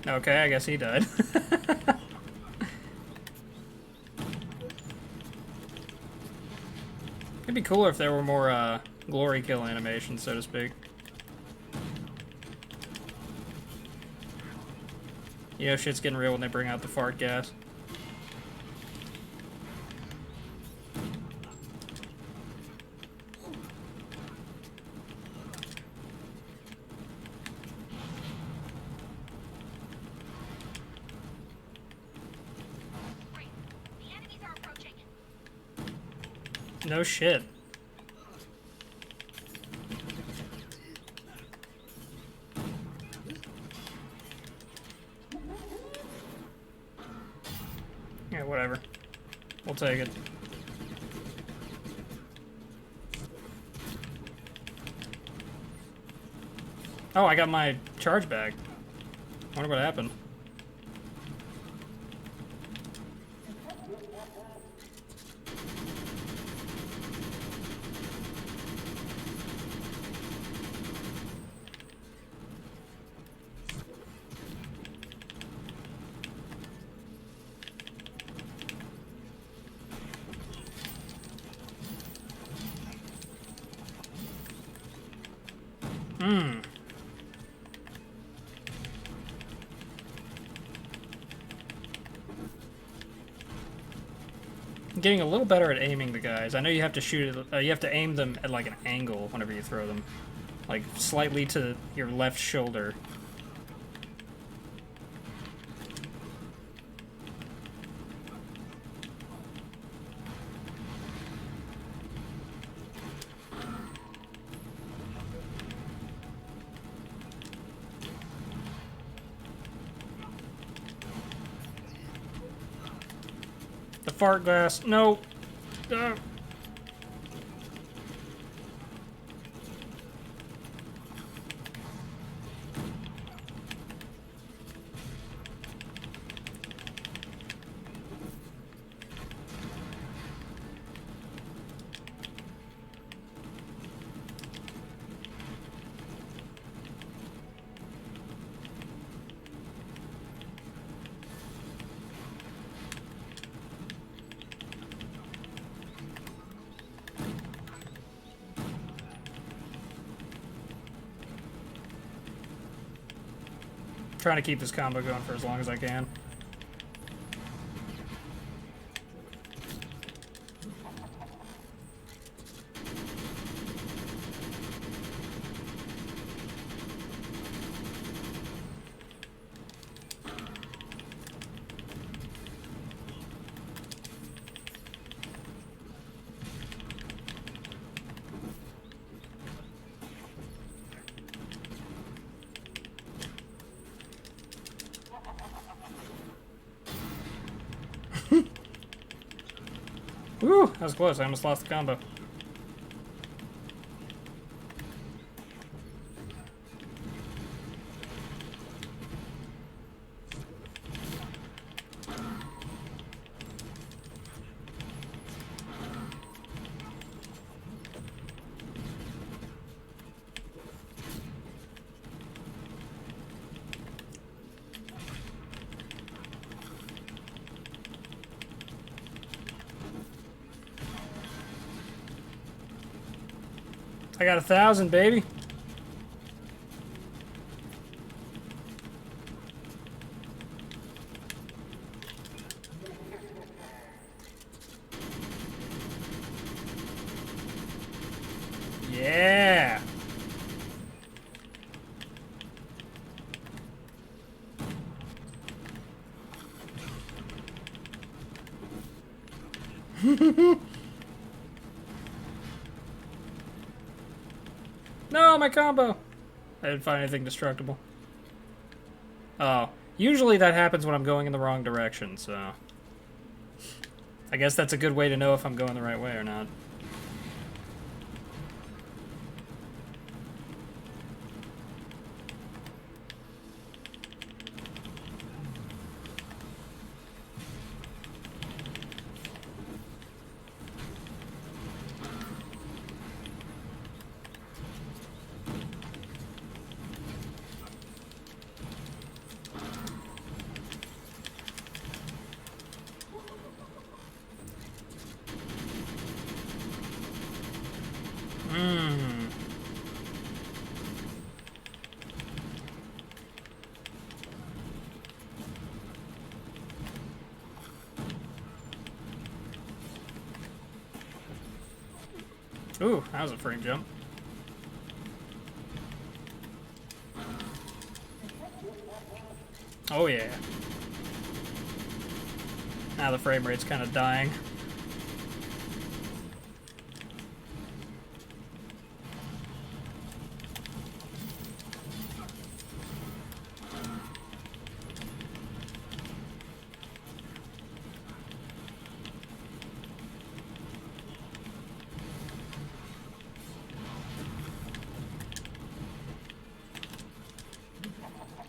Okay, I guess he died. It'd be cooler if there were more, glory kill animations, so to speak. You know, shit's getting real when they bring out the fart gas. Great. The enemies are approaching. No shit. Yeah, whatever. We'll take it. Oh, I got my charge bag. Wonder what happened. I'm getting a little better at aiming the guys. I know you have to shoot it, you have to aim them at like an angle whenever you throw them. Like slightly to your left shoulder. The fart glass. No. Trying to keep this combo going for as long as I can. Woo! That was close. I almost lost the combo. I got 1,000, baby. No, my combo! I didn't find anything destructible. Oh, usually that happens when I'm going in the wrong direction, so... I guess that's a good way to know if I'm going the right way or not. Ooh, that was a frame jump. Oh yeah. Now the frame rate's kind of dying.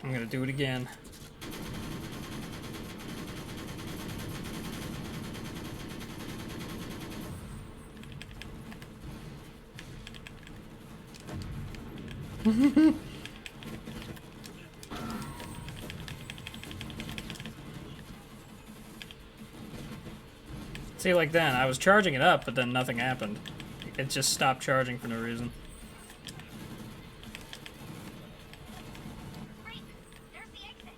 I'm gonna do it again. See, like then, I was charging it up, but then nothing happened. It just stopped charging for no reason. Great. There's the exit.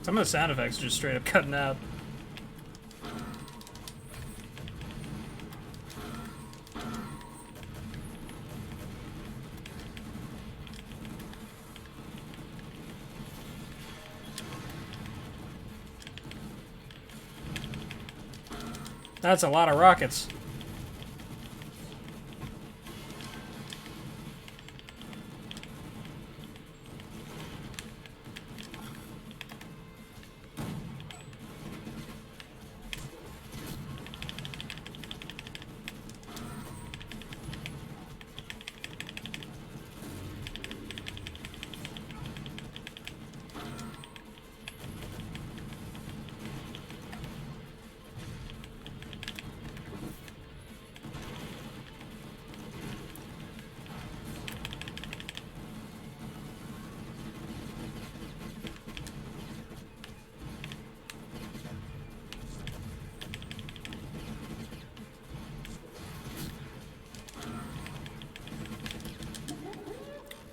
Some of the sound effects are just straight up cutting out. That's a lot of rockets.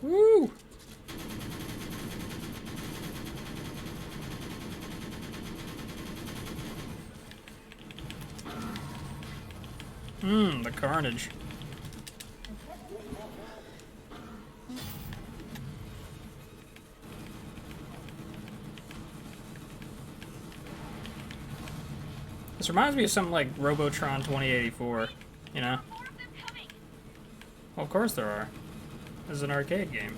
Woo! The carnage. This reminds me of something like Robotron 2084, you know? More of them coming. Well, of course there are. This is an arcade game.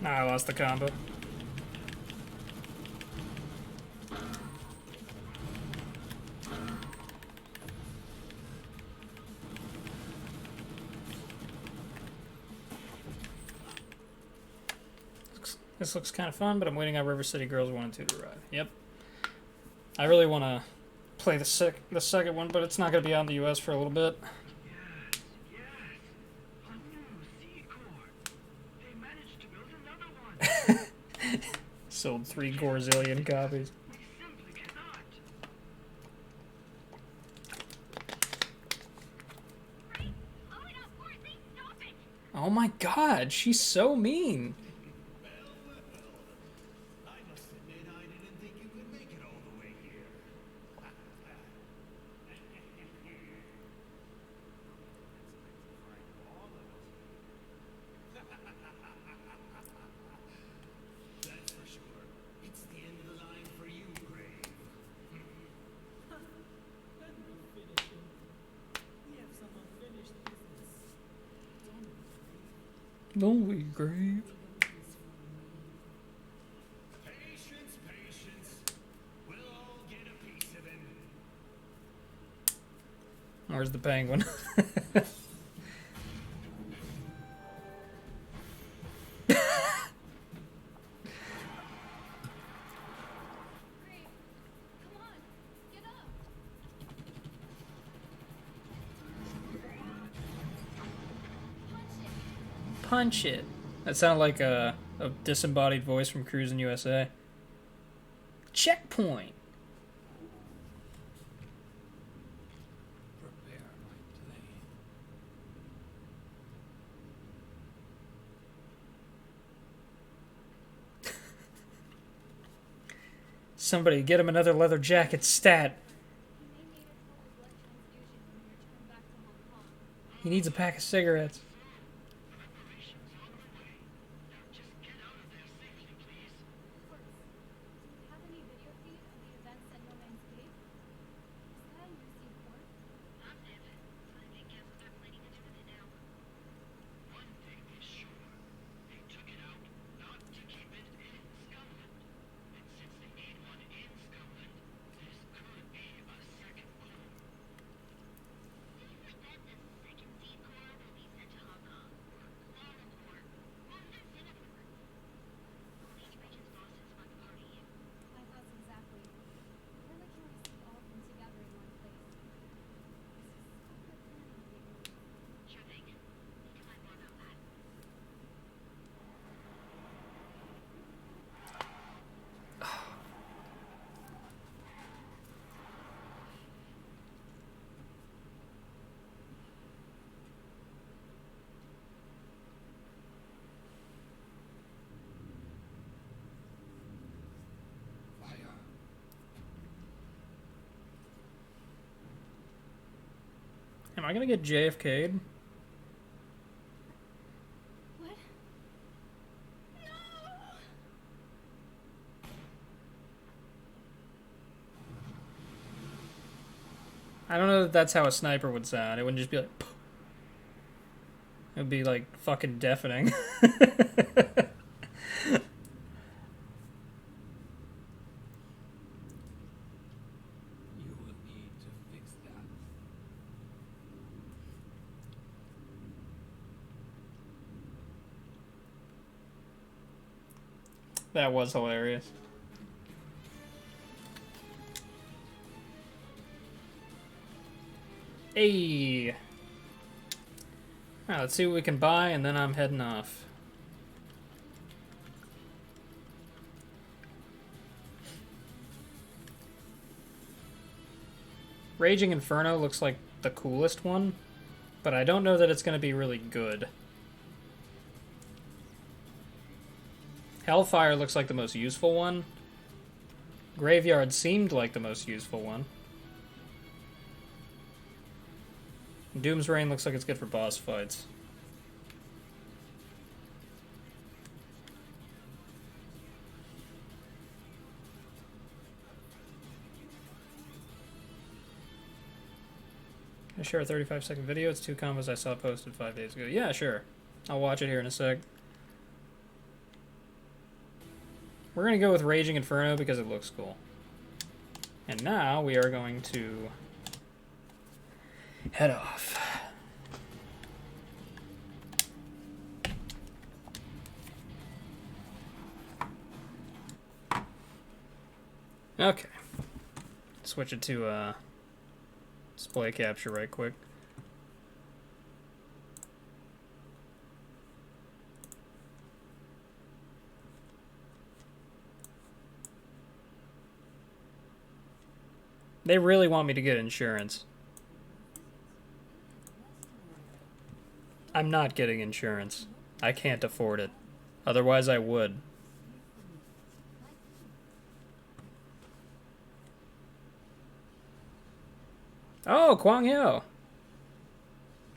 I lost the combo. This looks kind of fun, but I'm waiting on River City Girls 1 and 2 to arrive. Yep. I really want to play the second one, but it's not going to be out in the US for a little bit. Yes, yes. A new G.O.R.E. They managed to build another one. Sold 3 Gorzillion copies. We simply cannot. Right? Blow it up, Gorsley. Stop it. Oh my god, she's so mean. I must admit I didn't think you could make it all the way here. That's for sure. It's the end of the line for you, Grave. We have some unfinished business. Don't we, Grave? Patience, patience. We'll all get a piece of him. Where's the penguin? Grave, come on. Get up. Punch it. Punch it. That sounded like a disembodied voice from Cruis'n USA. Checkpoint. Prepare my plane. Somebody get him another leather jacket stat. He may need a total blood transfusion when we return back to Hong Kong. He needs a pack of cigarettes. Preparations on the way. Now just get out of there safely, please. First, do you have any video feed of the events at No Man's Cave? Is that a new seaport? Not yet. So they can't guess what they're planning to do with it now. One thing is sure. They took it out not to keep it in Scotland. And since they need one in Scotland, this could be a second home. Things like that the second G.O.R.E will be sent to Hong Kong, or Kuala Lumpur, or even Singapore. All each region's bosses want the party in. My thoughts exactly. Where can we see all of them together in one place? This is so good planning. Sure thing. Need to find more about that. Fire. Am I gonna get JFK'd? What? No! I don't know that that's how a sniper would sound. It wouldn't just be like... It would be like fucking deafening. You will need to fix that. That was hilarious. Hey. Alright, let's see what we can buy, and then I'm heading off. Raging Inferno looks like the coolest one, but I don't know that it's going to be really good. Hellfire looks like the most useful one. Graveyard seemed like the most useful one. Doom's Reign looks like it's good for boss fights. Can I share a 35-second video? It's 2 combos I saw posted 5 days ago. Yeah, sure. I'll watch it here in a sec. We're going to go with Raging Inferno because it looks cool. And now we are going to head off. Okay. Switch it to display capture right quick. They really want me to get insurance. I'm not getting insurance. I can't afford it. Otherwise I would. Oh, Kwang Yo.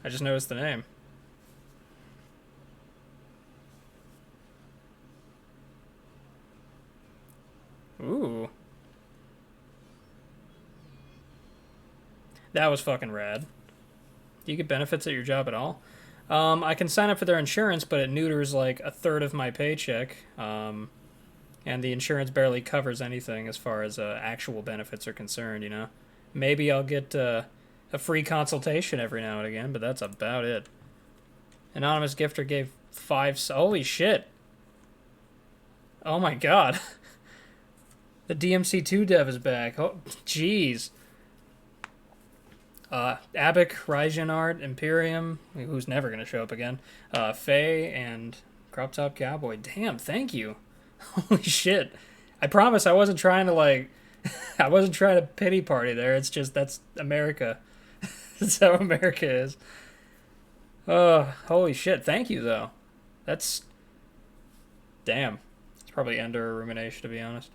I just noticed the name. Ooh. That was fucking rad. Do you get benefits at your job at all? I can sign up for their insurance, but it neuters like a third of my paycheck. And the insurance barely covers anything as far as actual benefits are concerned, you know? Maybe I'll get a free consultation every now and again, but that's about it. Anonymous Gifter gave 5... Holy shit. Oh my god. The DMC2 dev is back. Oh, jeez. Abic, Raijin Art, Imperium, who's never going to show up again, Faye, and Crop Top Cowboy. Damn, thank you. Holy shit. I promise I wasn't trying to, like... I wasn't trying to pity party there. It's just, that's America. That's how America is. Holy shit. Thank you, though. That's... Damn. It's probably Ender rumination, to be honest.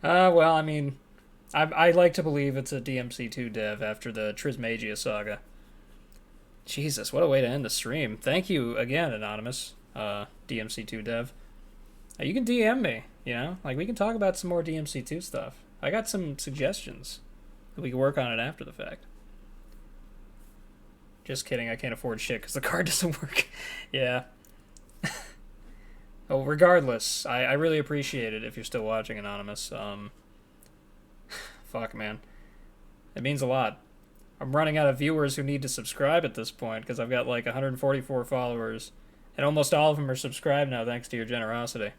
Well, I mean... I like to believe it's a DMC2 dev after the Trismegia saga. Jesus, what a way to end the stream. Thank you again, Anonymous, DMC2 dev. You can DM me, you know? Like, we can talk about some more DMC2 stuff. I got some suggestions. We can work on it after the fact. Just kidding, I can't afford shit because the card doesn't work. Yeah. Oh, regardless, I really appreciate it if you're still watching, Anonymous. Fuck, man. It means a lot. I'm running out of viewers who need to subscribe at this point because I've got like 144 followers. And almost all of them are subscribed now thanks to your generosity.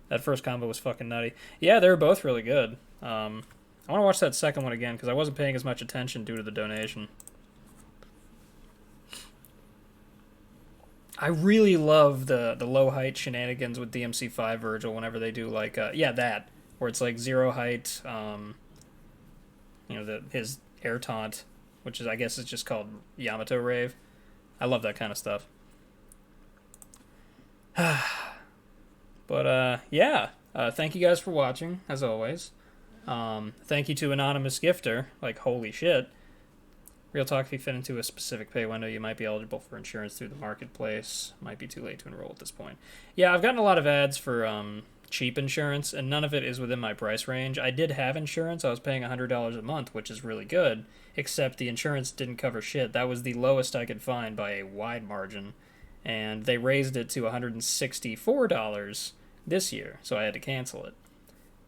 That first combo was fucking nutty. Yeah, they were both really good. I want to watch that second one again because I wasn't paying as much attention due to the donation. I really love the low height shenanigans with DMC5 Virgil whenever they do like, yeah, that. Where it's like 0 height, you know, his air taunt, which is, I guess, is just called Yamato Rave. I love that kind of stuff. But, yeah. Thank you guys for watching, as always. Thank you to Anonymous Gifter. Like, holy shit. Real talk, if you fit into a specific pay window, you might be eligible for insurance through the marketplace. Might be too late to enroll at this point. Yeah, I've gotten a lot of ads for, cheap insurance, and none of it is within my price range. I did have insurance. I was paying $100 a month, which is really good, except the insurance didn't cover shit. That was the lowest I could find by a wide margin, and they raised it to $164 this year, so I had to cancel it.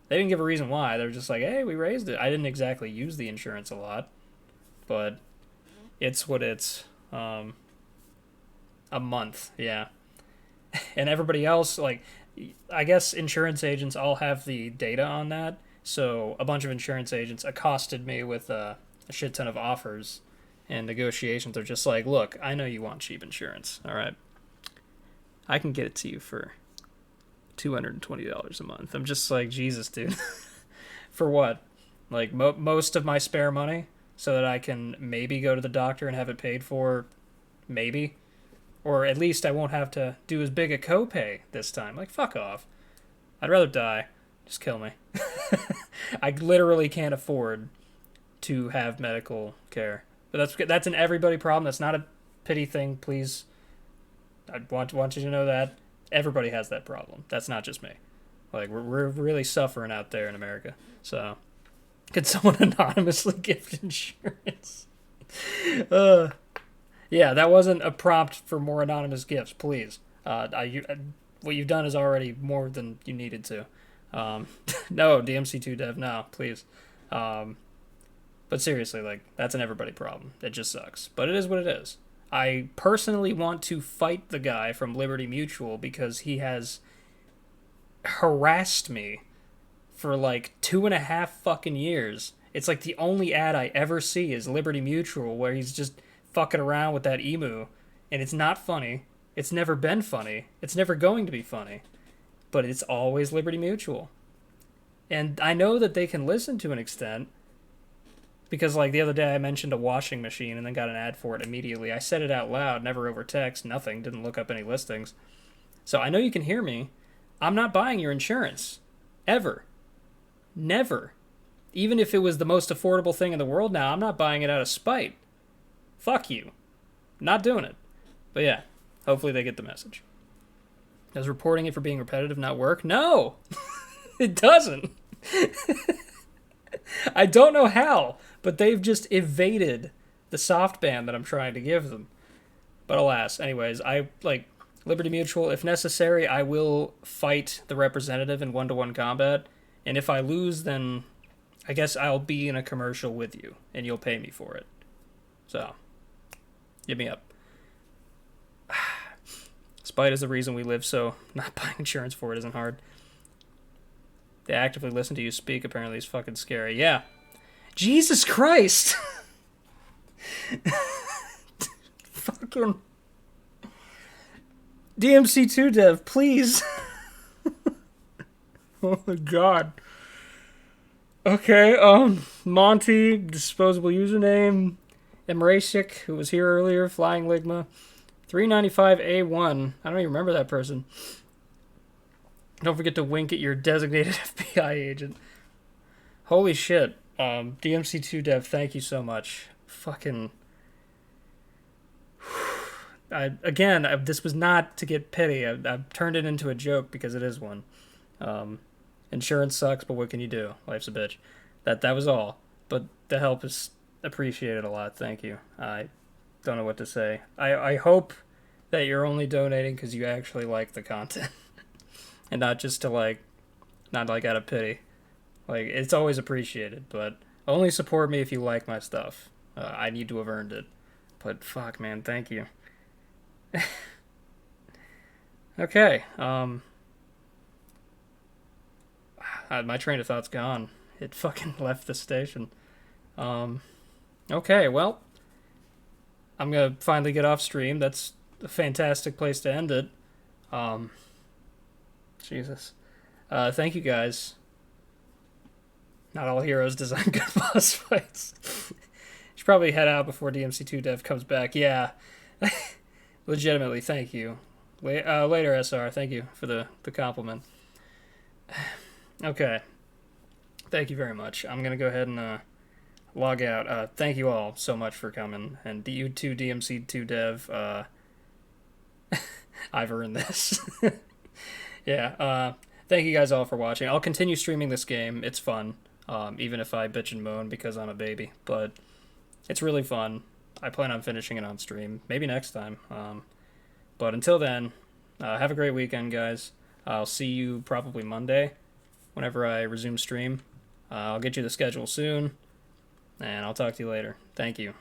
They didn't give a reason why. They were just like, hey, we raised it. I didn't exactly use the insurance a lot, but it's what it's, a month, yeah. And everybody else, like, I guess insurance agents all have the data on that, so a bunch of insurance agents accosted me with a shit ton of offers, and negotiations are just like, look, I know you want cheap insurance, all right? I can get it to you for $220 a month. I'm just like, Jesus, dude. For what? Like, most of my spare money so that I can maybe go to the doctor and have it paid for, maybe? Or at least I won't have to do as big a copay this time. Like, fuck off. I'd rather die. Just kill me. I literally can't afford to have medical care. But that's an everybody problem. That's not a pity thing, please. I want you to know that. Everybody has that problem. That's not just me. Like, we're really suffering out there in America. So, could someone anonymously gift insurance? Yeah, that wasn't a prompt for more anonymous gifts, please. What you've done is already more than you needed to. No, DMC2 dev, no, please. But seriously, like, that's an everybody problem. It just sucks. But it is what it is. I personally want to fight the guy from Liberty Mutual because he has harassed me for like 2.5 fucking years. It's like the only ad I ever see is Liberty Mutual where he's just fucking around with that emu. And it's not funny. It's never been funny. It's never going to be funny. But it's always Liberty Mutual. And I know that they can listen to an extent. Because, like, the other day I mentioned a washing machine and then got an ad for it immediately. I said it out loud, never over text, nothing, didn't look up any listings. So I know you can hear me. I'm not buying your insurance. Ever. Never. Even if it was the most affordable thing in the world now, I'm not buying it out of spite. Fuck you. Not doing it. But yeah, hopefully they get the message. Does reporting it for being repetitive not work? No! It doesn't. I don't know how, but they've just evaded the soft ban that I'm trying to give them. But alas, anyways, Liberty Mutual, if necessary, I will fight the representative in one-to-one combat, and if I lose, then I guess I'll be in a commercial with you, and you'll pay me for it. So, hit me up. Spite is the reason we live, so not buying insurance for it isn't hard. They actively listen to you speak, apparently is fucking scary. Yeah. Jesus Christ! Fucking... DMC2 dev, please! Oh my god. Okay, Monty, disposable username, Emrasic, who was here earlier, Flying Ligma, 395A1, I don't even remember that person. Don't forget to wink at your designated FBI agent. Holy shit. DMC2 dev, thank you so much. Fucking... this was not to get pity. I've turned it into a joke because it is one. Insurance sucks, but what can you do? Life's a bitch. That was all. But the help is appreciated a lot. Thank you. I don't know what to say. I hope that you're only donating because you actually like the content. And not just to, not out of pity. Like, it's always appreciated, but only support me if you like my stuff. I need to have earned it. But fuck, man, thank you. Okay, my train of thought's gone. It fucking left the station. Okay, well, I'm gonna finally get off stream. That's a fantastic place to end it. Jesus. Thank you guys. Not all heroes design good boss fights. Should probably head out before DMC2 dev comes back. Yeah. Legitimately, thank you. Later, SR. Thank you for the compliment. Okay. Thank you very much. I'm going to go ahead and log out. Thank you all so much for coming. And you too, DMC2 dev. I've earned this. Yeah, thank you guys all for watching. I'll continue streaming this game. It's fun, even if I bitch and moan because I'm a baby. But it's really fun. I plan on finishing it on stream. Maybe next time. But until then, have a great weekend, guys. I'll see you probably Monday whenever I resume stream. I'll get you the schedule soon, and I'll talk to you later. Thank you.